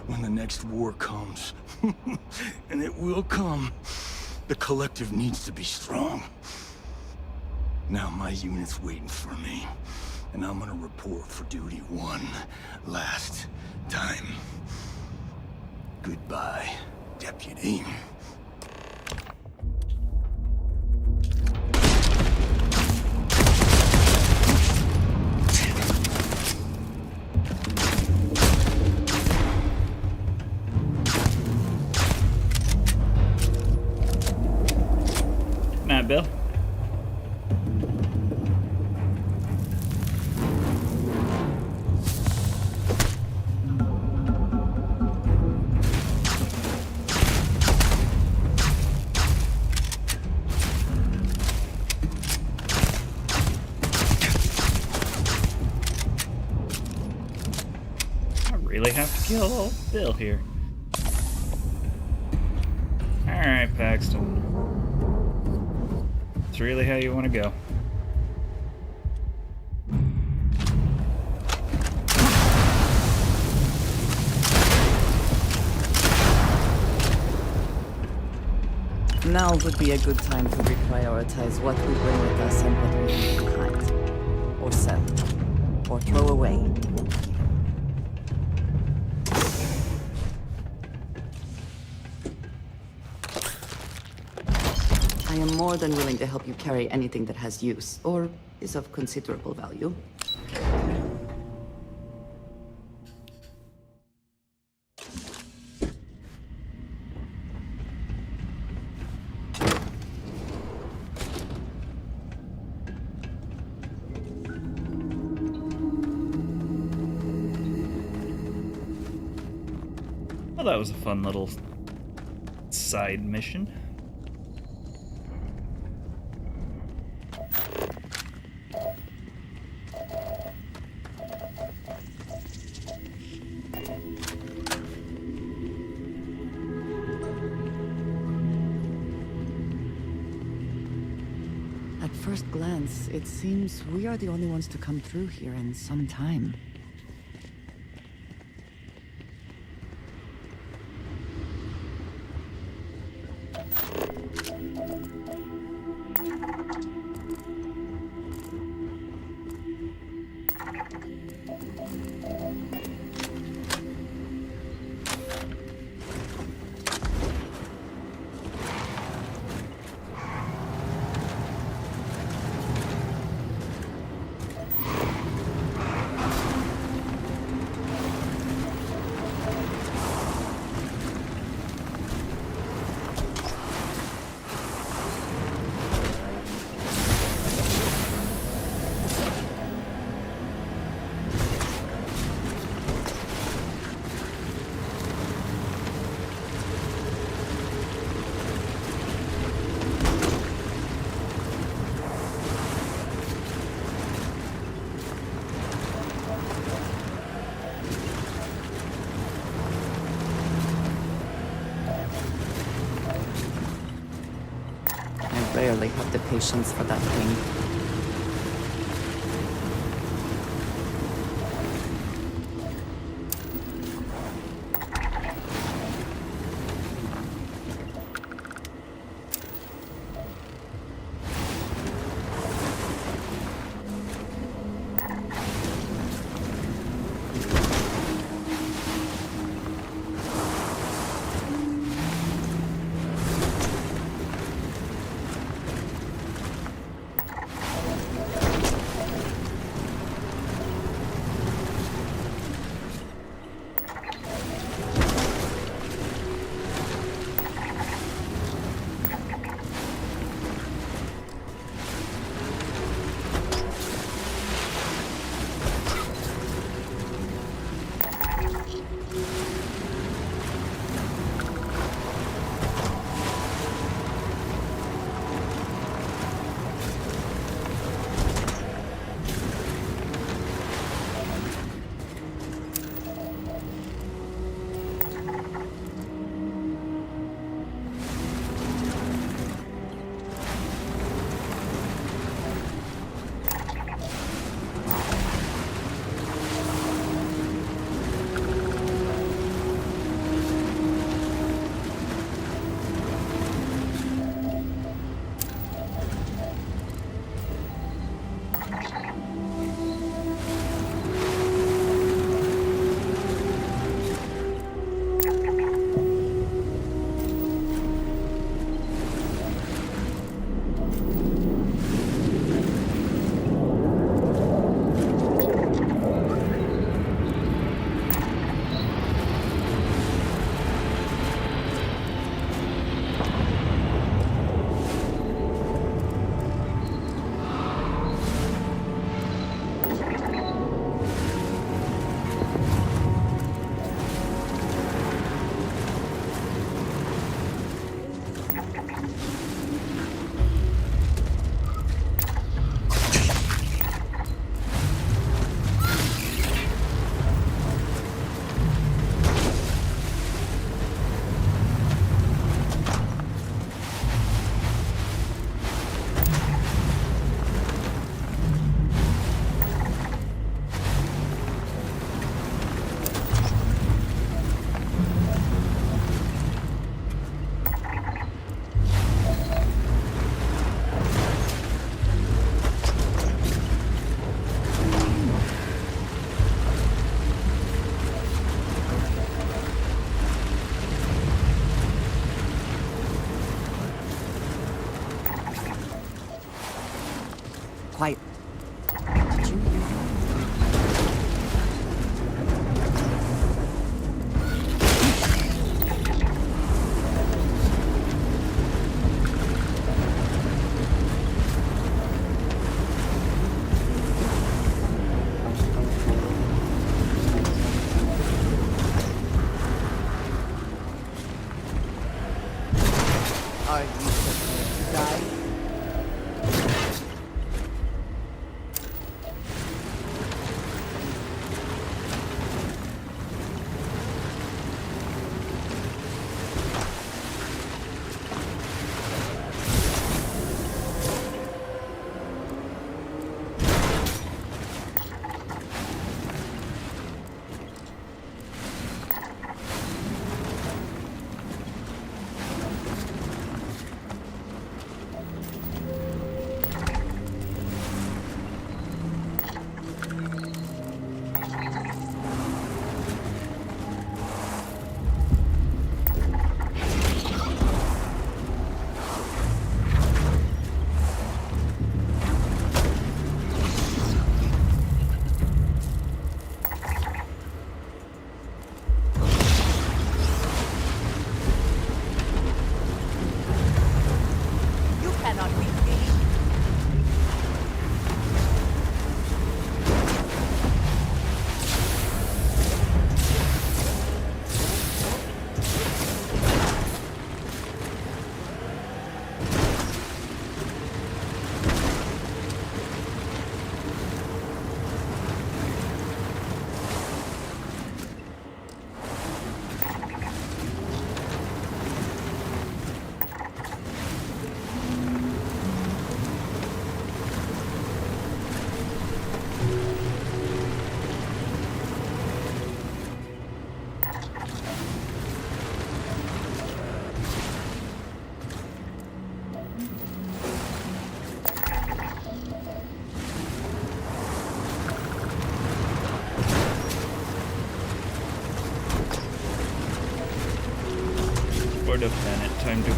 Speaker 18: When the next war comes, and it will come, the Collective needs to be strong. Now my unit's waiting for me, and I'm gonna report for duty one last time. Goodbye, Deputy.
Speaker 1: Night, Bill. Really have to kill old Bill here. Alright, Paxton. It's really how you want to go.
Speaker 3: Now would be a good time to reprioritize what we bring with us and what we leave behind. Or sell. Or throw away. I am more than willing to help you carry anything that has use, or is of considerable value.
Speaker 1: Well, that was a fun little side mission.
Speaker 3: At first glance, it seems we are the only ones to come through here in some time. I rarely have the patience for that thing. Quiet.
Speaker 1: Lord of Bennett, time to go.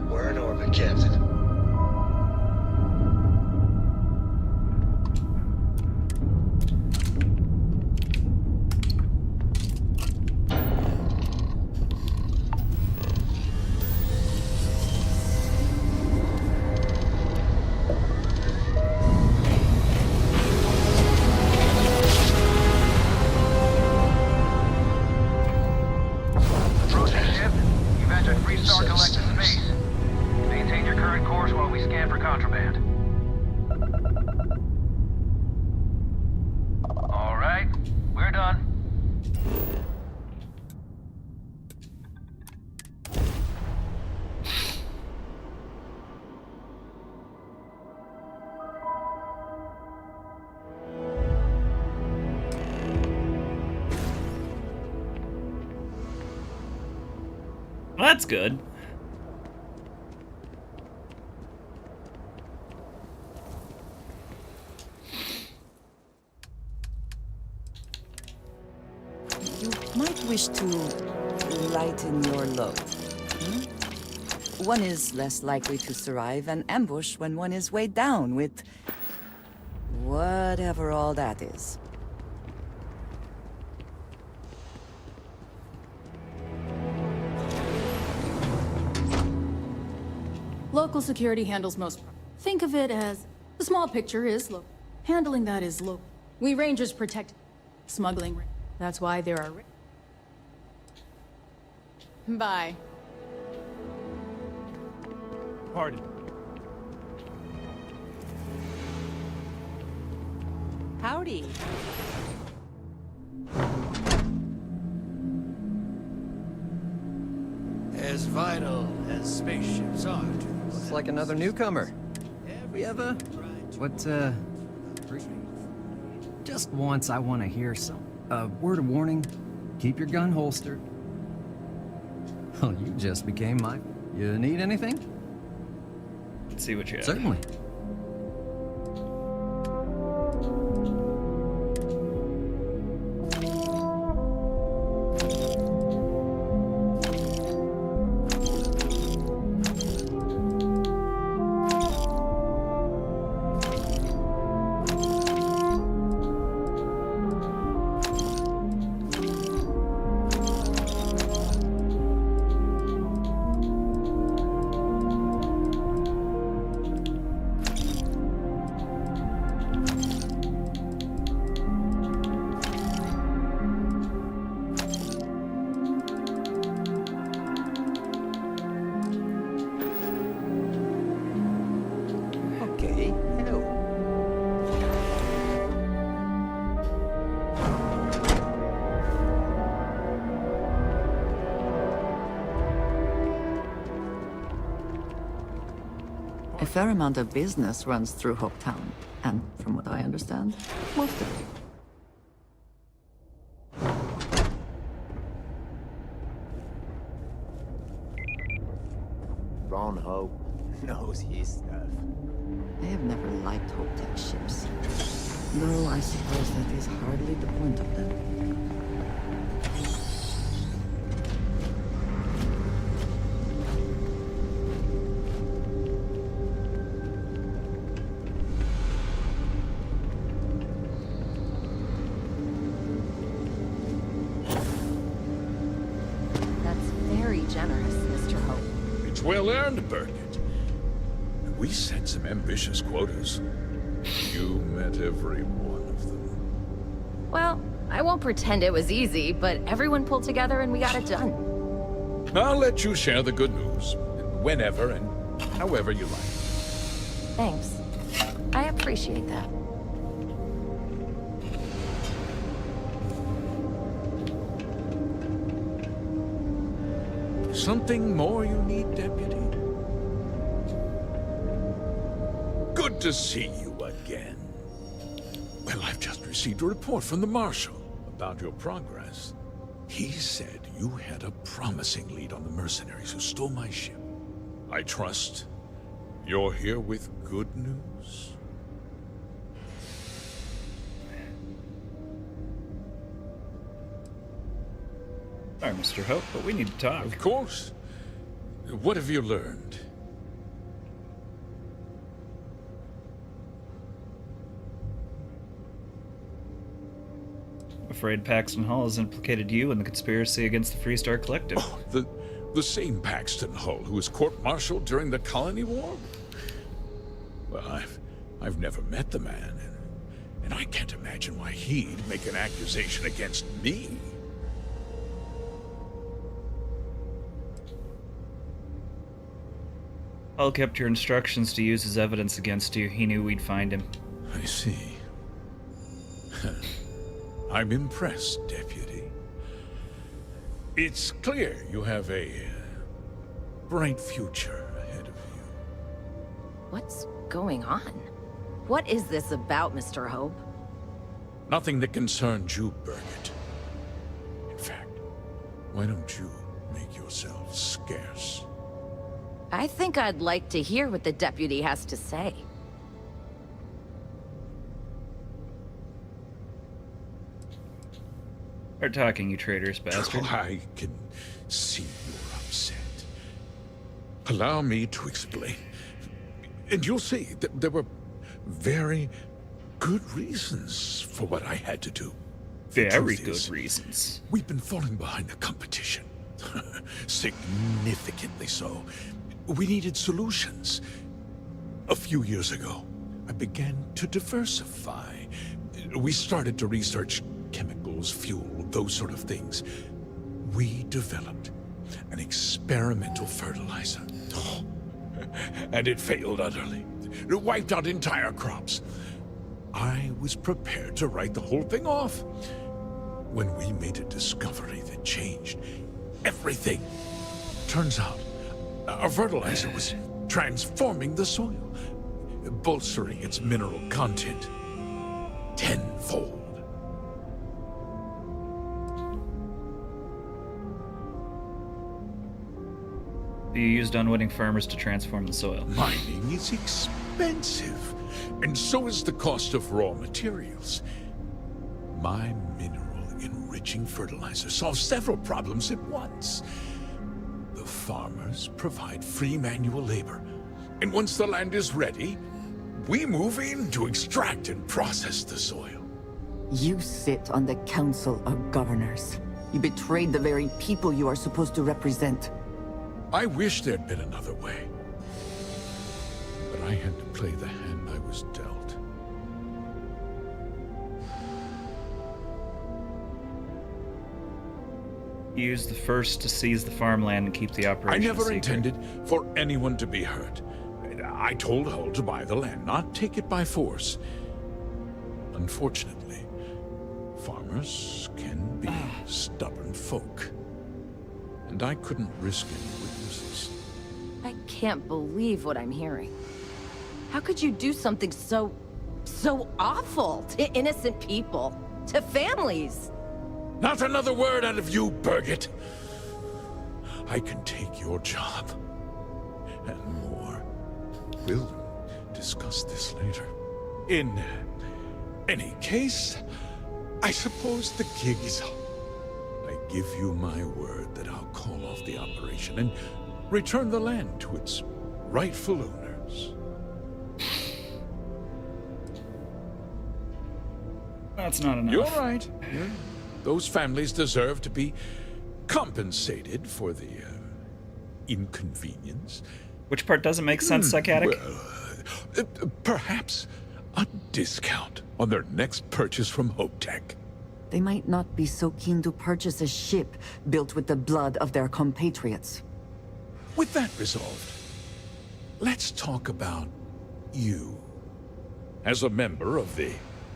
Speaker 2: We're in orbit, Captain.
Speaker 5: Approaching ship. You've entered Freestar Collective space. Maintain your current course while we scan for contraband. All right, we're done.
Speaker 1: Well, that's good.
Speaker 3: You might wish to lighten your load. Hmm? One is less likely to survive an ambush when one is weighed down with whatever all that is.
Speaker 12: Local security handles most. Think of it as the small picture is local. Handling that is local. We Rangers protect smuggling. That's why there are. Bye.
Speaker 15: Pardon.
Speaker 8: Howdy.
Speaker 17: As vital as spaceships are to them.
Speaker 23: Looks like another newcomer. We have a...
Speaker 21: Just once I want to hear some. A word of warning, keep your gun holstered. Well, you just became my... You need anything?
Speaker 1: Let's see what you have.
Speaker 21: Certainly.
Speaker 3: A fair amount of business runs through Hopetown, and from what I understand, most of it.
Speaker 24: Ron Hope knows his stuff.
Speaker 3: I have never liked Hopetech ships, though I suppose that is hardly the point of them.
Speaker 9: That's very generous, Mr. Hope.
Speaker 18: It's well earned, Birgit.
Speaker 4: We set some ambitious quotas. You met every one of them.
Speaker 6: Well, I won't pretend it was easy, but everyone pulled together and we got it done.
Speaker 4: I'll let you share the good news, whenever and however you like.
Speaker 6: Thanks. I appreciate that.
Speaker 4: Something more you need, Deputy? Good to see you again. Well, I've just received a report from the Marshal about your progress. He said you had a promising lead on the mercenaries who stole my ship. I trust you're here with good news?
Speaker 1: Sorry, Mr. Hope, but we need to talk.
Speaker 4: Of course. What have you learned?
Speaker 1: I'm afraid Paxton Hall has implicated you in the conspiracy against the Freestar Collective.
Speaker 4: Oh, the same Paxton Hull who was court-martialed during the Colony War? Well, I've never met the man, and I can't imagine why he'd make an accusation against me.
Speaker 1: Hull kept your instructions to use his evidence against you. He knew we'd find him.
Speaker 4: I see. I'm impressed, Deputy. It's clear you have a bright future ahead of you.
Speaker 6: What's going on? What is this about, Mr. Hope?
Speaker 4: Nothing that concerns you, Birgit. In fact, why don't you make yourself scarce?
Speaker 6: I think I'd like to hear what the deputy has to say.
Speaker 1: Start talking, you traitorous bastard.
Speaker 4: I can see you're upset. Allow me to explain. And you'll see that there were very good reasons for what I had to do.
Speaker 1: Very good reasons.
Speaker 4: We've been falling behind the competition. Significantly so. We needed solutions. A few years ago, I began to diversify. We started to research chemicals, fuel, those sort of things. We developed an experimental fertilizer. Oh, and it failed utterly. It wiped out entire crops. I was prepared to write the whole thing off when we made a discovery that changed everything. Turns out, our fertilizer was transforming the soil, bolstering its mineral content tenfold.
Speaker 1: You used unwitting farmers to transform the soil.
Speaker 4: Mining is expensive, and so is the cost of raw materials. My mineral-enriching fertilizer solves several problems at once. The farmers provide free manual labor, and once the land is ready, we move in to extract and process the soil.
Speaker 3: You sit on the Council of Governors. You betrayed the very people you are supposed to represent.
Speaker 4: I wish there'd been another way. But I had to play the hand I was dealt.
Speaker 1: You used the first to seize the farmland and keep the operation
Speaker 4: I never
Speaker 1: secret.
Speaker 4: intended for anyone to be hurt. I told Hull to buy the land, not take it by force. Unfortunately, farmers can be stubborn folk. And I couldn't risk any witnesses.
Speaker 6: I can't believe what I'm hearing. How could you do something so awful to innocent people, to families?
Speaker 4: Not another word out of you, Birgit. I can take your job. And more. We'll discuss this later. In any case, I suppose the gig is up. I give you my word that I'll call off the operation and return the land to its rightful owners.
Speaker 1: That's not enough.
Speaker 4: You're right. Yeah. Those families deserve to be compensated for the inconvenience.
Speaker 1: Which part doesn't make sense, SciKotoc?
Speaker 4: Well, perhaps a discount on their next purchase from HopeTech.
Speaker 3: They might not be so keen to purchase a ship built with the blood of their compatriots.
Speaker 4: With that resolved, let's talk about you. As a member of the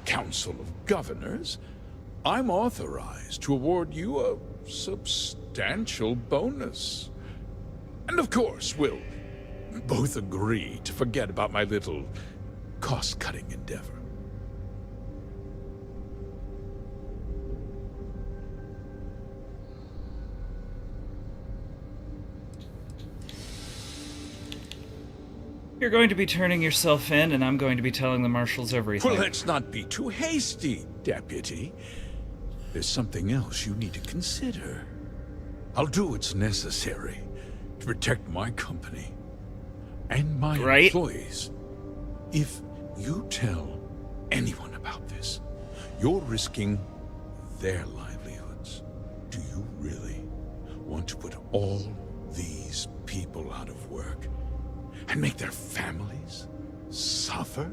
Speaker 4: Council of Governors, I'm authorized to award you a substantial bonus. And of course, we'll both agree to forget about my little cost-cutting endeavor.
Speaker 1: You're going to be turning yourself in, and I'm going to be telling the marshals everything.
Speaker 4: Well, let's not be too hasty, Deputy. There's something else you need to consider. I'll do what's necessary to protect my company and my employees. If you tell anyone about this, you're risking their livelihoods. Do you really want to put all these people out of work and make their families suffer?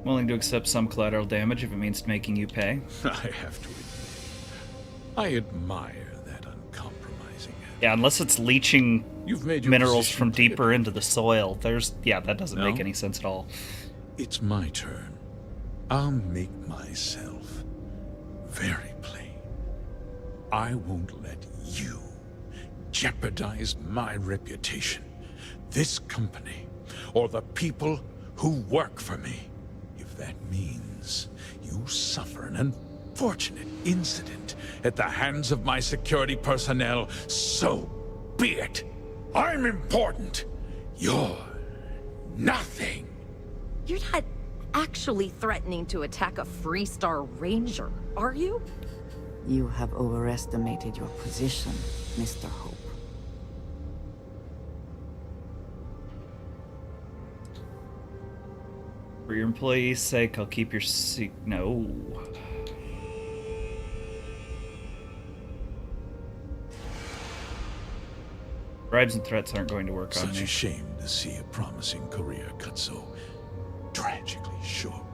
Speaker 1: Willing to accept some collateral damage if it means making you pay.
Speaker 4: I have to admit, I admire that uncompromising attitude.
Speaker 1: Yeah, unless it's leaching
Speaker 4: made your
Speaker 1: minerals
Speaker 4: position
Speaker 1: from deeper into the soil. That doesn't make any sense at all.
Speaker 4: It's my turn. I'll make myself very plain. I won't let you jeopardize my reputation, this company, or the people who work for me. If that means you suffer an unfortunate incident at the hands of my security personnel, so be it. I'm important. You're nothing.
Speaker 6: You're not actually threatening to attack a Freestar Ranger, are you?
Speaker 3: You have overestimated your position, Mr. Hope.
Speaker 1: For your employees' sake, I'll keep your No. Bribes and threats aren't going to work on me.
Speaker 4: Such a shame to see a promising career cut so tragically short.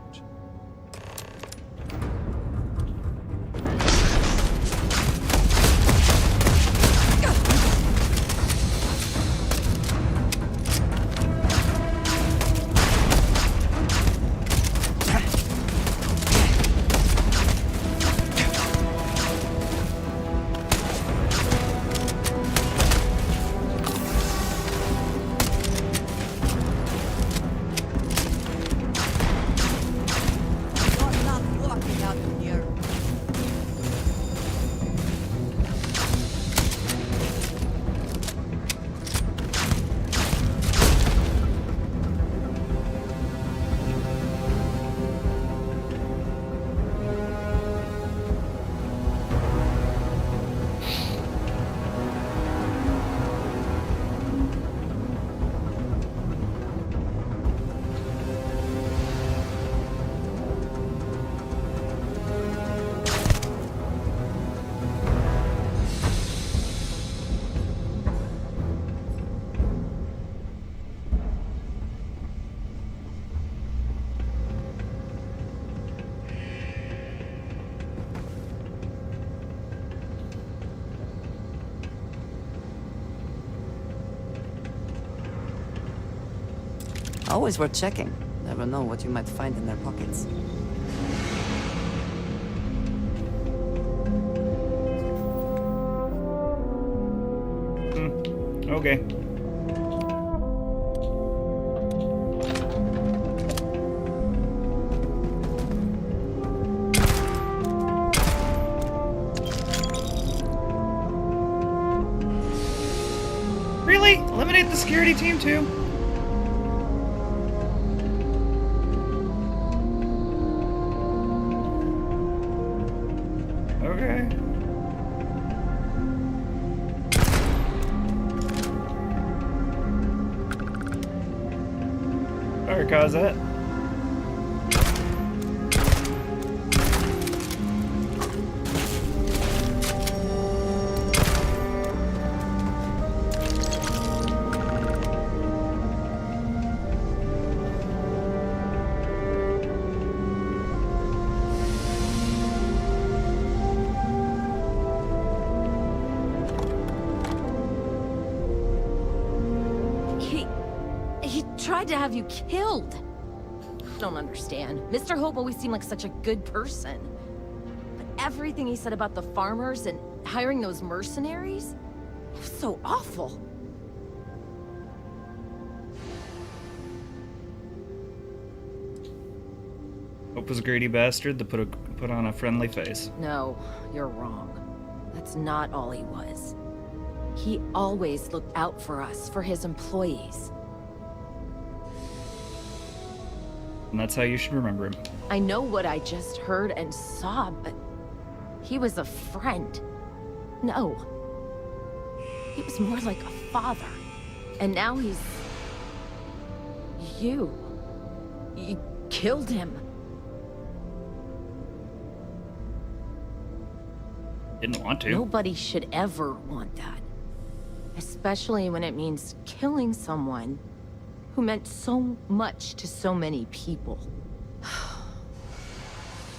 Speaker 3: Always worth checking. Never know what you might find in their pockets.
Speaker 1: Okay. Really? Eliminate the security team too? Okay. Fire cause that.
Speaker 6: tried to have you killed. I don't understand. Mr. Hope always seemed like such a good person. But everything he said about the farmers and hiring those mercenaries, it was so awful.
Speaker 1: Hope was a greedy bastard that put on a friendly face.
Speaker 6: No, you're wrong. That's not all he was. He always looked out for us, for his employees.
Speaker 1: And that's how you should remember him.
Speaker 6: I know what I just heard and saw, but he was a friend. No. He was more like a father. And now he's... You killed him.
Speaker 1: Didn't want to.
Speaker 6: Nobody should ever want that. Especially when it means killing someone who meant so much to so many people.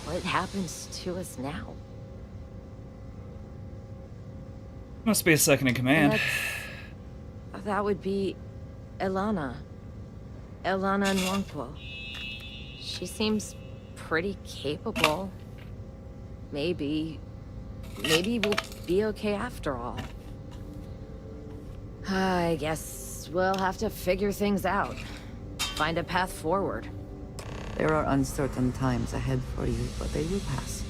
Speaker 6: What happens to us now?
Speaker 1: Must be a second in command.
Speaker 6: That would be Elana. Elana Nwankwo. She seems pretty capable. Maybe we'll be okay after all. I guess we'll have to figure things out. Find a path forward.
Speaker 3: There are uncertain times ahead for you, but they will pass.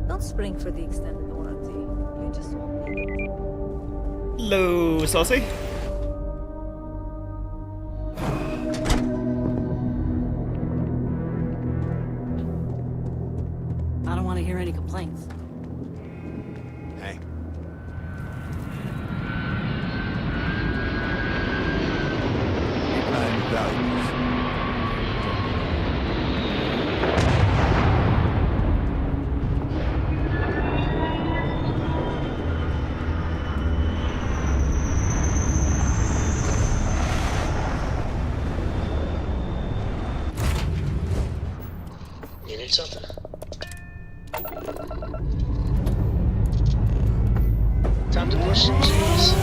Speaker 3: Don't spring for the extended warranty. You just won't need it.
Speaker 1: Hello, Saucy.
Speaker 7: I don't want to hear any complaints.
Speaker 15: Hey. Values.
Speaker 2: You need something? Time to push some cheese.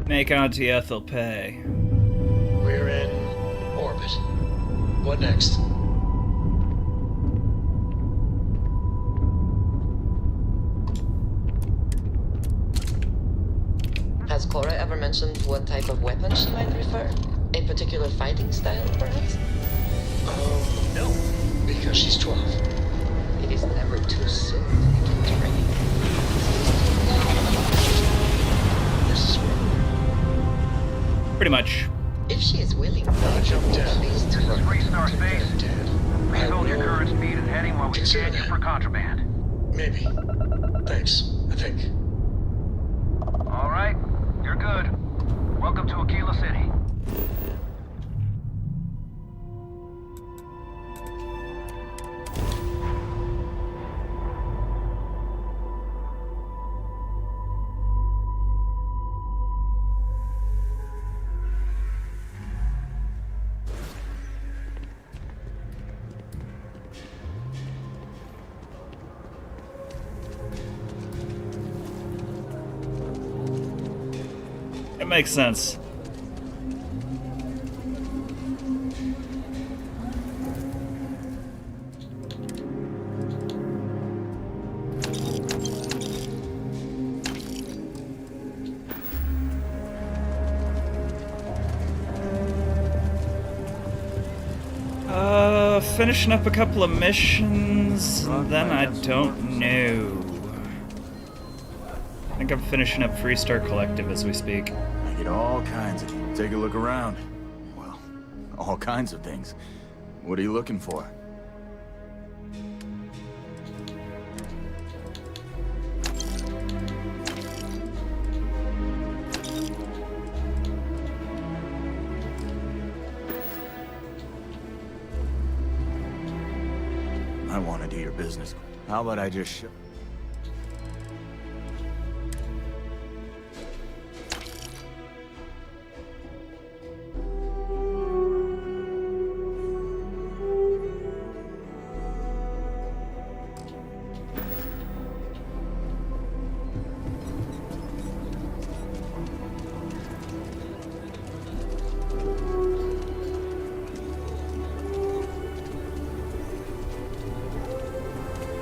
Speaker 1: Make Auntie Ethel pay.
Speaker 2: We're in orbit. What next?
Speaker 10: Has Cora ever mentioned what type of weapon she might prefer? A particular fighting style, perhaps?
Speaker 2: No. Because she's 12.
Speaker 10: It is never too soon to begin training.
Speaker 2: This is where
Speaker 1: Pretty much.
Speaker 10: If she is willing,
Speaker 2: jump down.
Speaker 10: please
Speaker 5: This is Restart Base.
Speaker 2: Dad.
Speaker 5: Please hold your current speed and heading while we scan you for contraband.
Speaker 2: Maybe. Thanks, I think.
Speaker 5: All right, you're good. Welcome to Aquila City.
Speaker 1: It makes sense. Finishing up a couple of missions, then I don't know. I think I'm finishing up Freestar Collective as we speak.
Speaker 18: I get all kinds of... Take a look around. Well, all kinds of things. What are you looking for? do your business. How about I just show...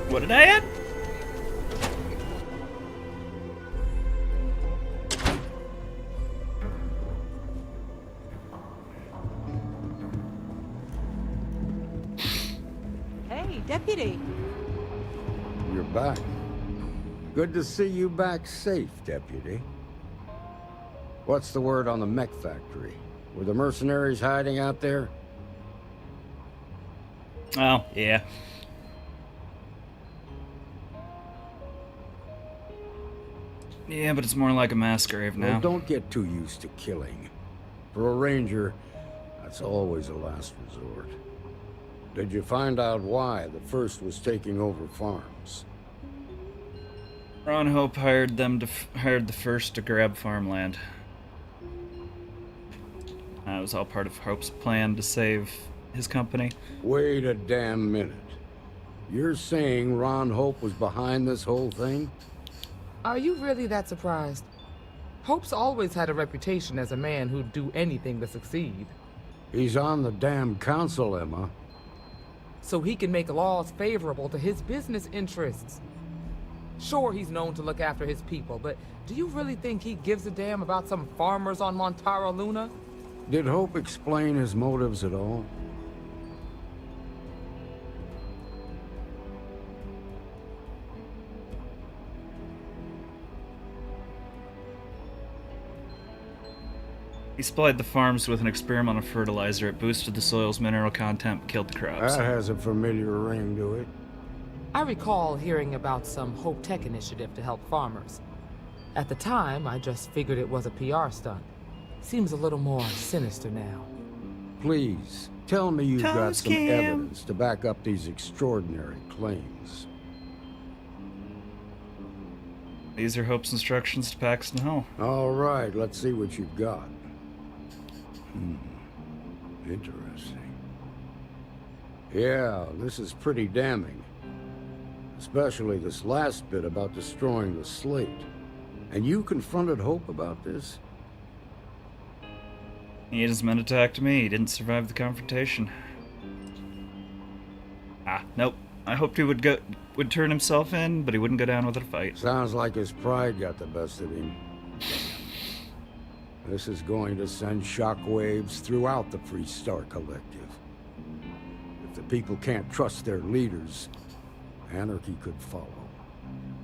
Speaker 1: What did I add?
Speaker 8: Hey, Deputy.
Speaker 11: You're back. Good to see you back safe, Deputy. What's the word on the mech factory? Were the mercenaries hiding out there?
Speaker 1: Oh, yeah. Yeah, but it's more like a mass grave now.
Speaker 11: Well, don't get too used to killing. For a ranger, that's always a last resort. Did you find out why the First was taking over farms?
Speaker 1: Ron Hope hired the First to grab farmland. That was all part of Hope's plan to save his company.
Speaker 11: Wait a damn minute. You're saying Ron Hope was behind this whole thing?
Speaker 13: Are you really that surprised? Hope's always had a reputation as a man who'd do anything to succeed.
Speaker 11: He's on the damn council, Emma.
Speaker 13: So he can make laws favorable to his business interests. Sure, he's known to look after his people, but do you really think he gives a damn about some farmers on Montara Luna?
Speaker 11: Did Hope explain his motives at all?
Speaker 1: He supplied the farms with an experimental fertilizer. It boosted the soil's mineral content, killed the crops.
Speaker 11: That has a familiar ring to it.
Speaker 13: I recall hearing about some Hope Tech initiative to help farmers. At the time, I just figured it was a PR stunt. Seems a little more sinister now.
Speaker 11: Please, tell me you've got some
Speaker 1: Cam.
Speaker 11: evidence to back up these extraordinary claims.
Speaker 1: These are Hope's instructions to Paxton Hall.
Speaker 11: All right, let's see what you've got. Interesting. Yeah, this is pretty damning. Especially this last bit about destroying the slate. And you confronted Hope about this?
Speaker 1: He and his men attacked me. He didn't survive the confrontation. Nope. I hoped he would turn himself in, but he wouldn't go down without a fight.
Speaker 11: Sounds like his pride got the best of him. This is going to send shockwaves throughout the Freestar Collective. If the people can't trust their leaders, anarchy could follow.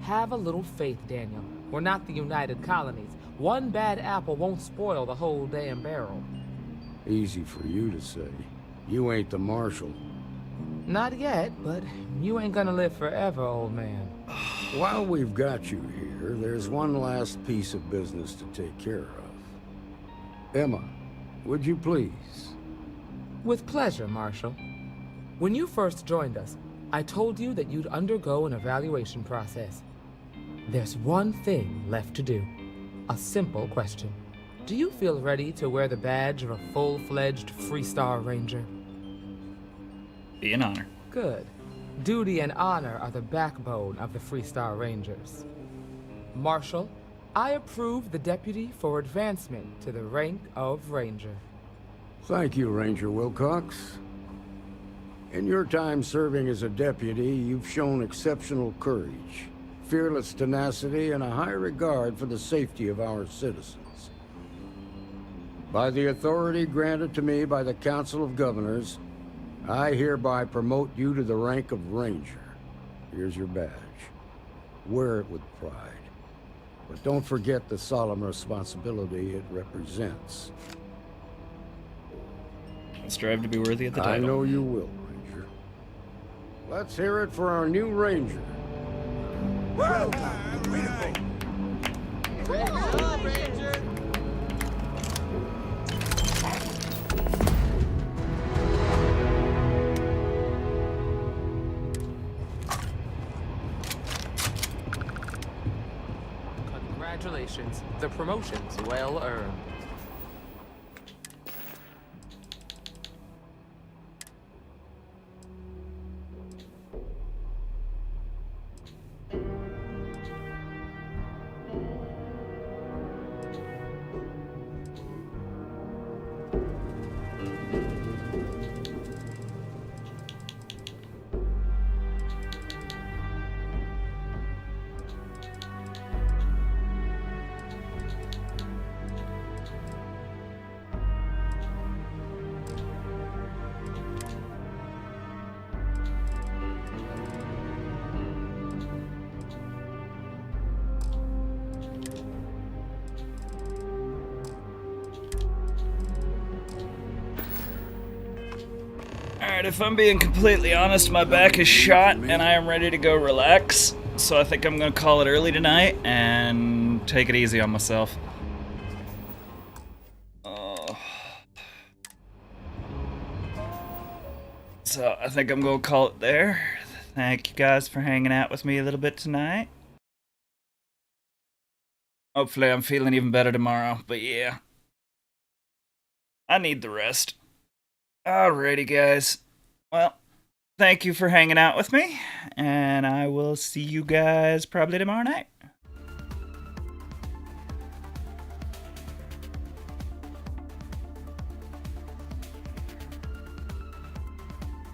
Speaker 13: Have a little faith, Daniel. We're not the United Colonies. One bad apple won't spoil the whole damn barrel.
Speaker 11: Easy for you to say. You ain't the marshal.
Speaker 13: Not yet, but you ain't gonna live forever, old man.
Speaker 11: While we've got you here, there's one last piece of business to take care of. Emma, would you please?
Speaker 13: With pleasure, Marshal. When you first joined us, I told you that you'd undergo an evaluation process. There's one thing left to do. A simple question. Do you feel ready to wear the badge of a full-fledged Freestar Ranger?
Speaker 1: Be an honor.
Speaker 13: Good. Duty and honor are the backbone of the Freestar Rangers. Marshal, I approve the deputy for advancement to the rank of Ranger.
Speaker 11: Thank you, Ranger Wilcox. In your time serving as a deputy, you've shown exceptional courage, fearless tenacity, and a high regard for the safety of our citizens. By the authority granted to me by the Council of Governors, I hereby promote you to the rank of Ranger. Here's your badge. Wear it with pride. But don't forget the solemn responsibility it represents.
Speaker 1: I'll strive to be worthy of the title.
Speaker 11: I know you will, Ranger. Let's hear it for our new Ranger.
Speaker 15: Well done, Ranger!
Speaker 13: Congratulations. The promotion's well earned.
Speaker 1: Alright, if I'm being completely honest, my back is shot and I am ready to go relax. So I think I'm gonna call it early tonight and take it easy on myself. So I think I'm gonna call it there. Thank you guys for hanging out with me a little bit tonight. Hopefully I'm feeling even better tomorrow, but yeah. I need the rest. Alrighty, guys. Well, thank you for hanging out with me, and I will see you guys probably tomorrow night.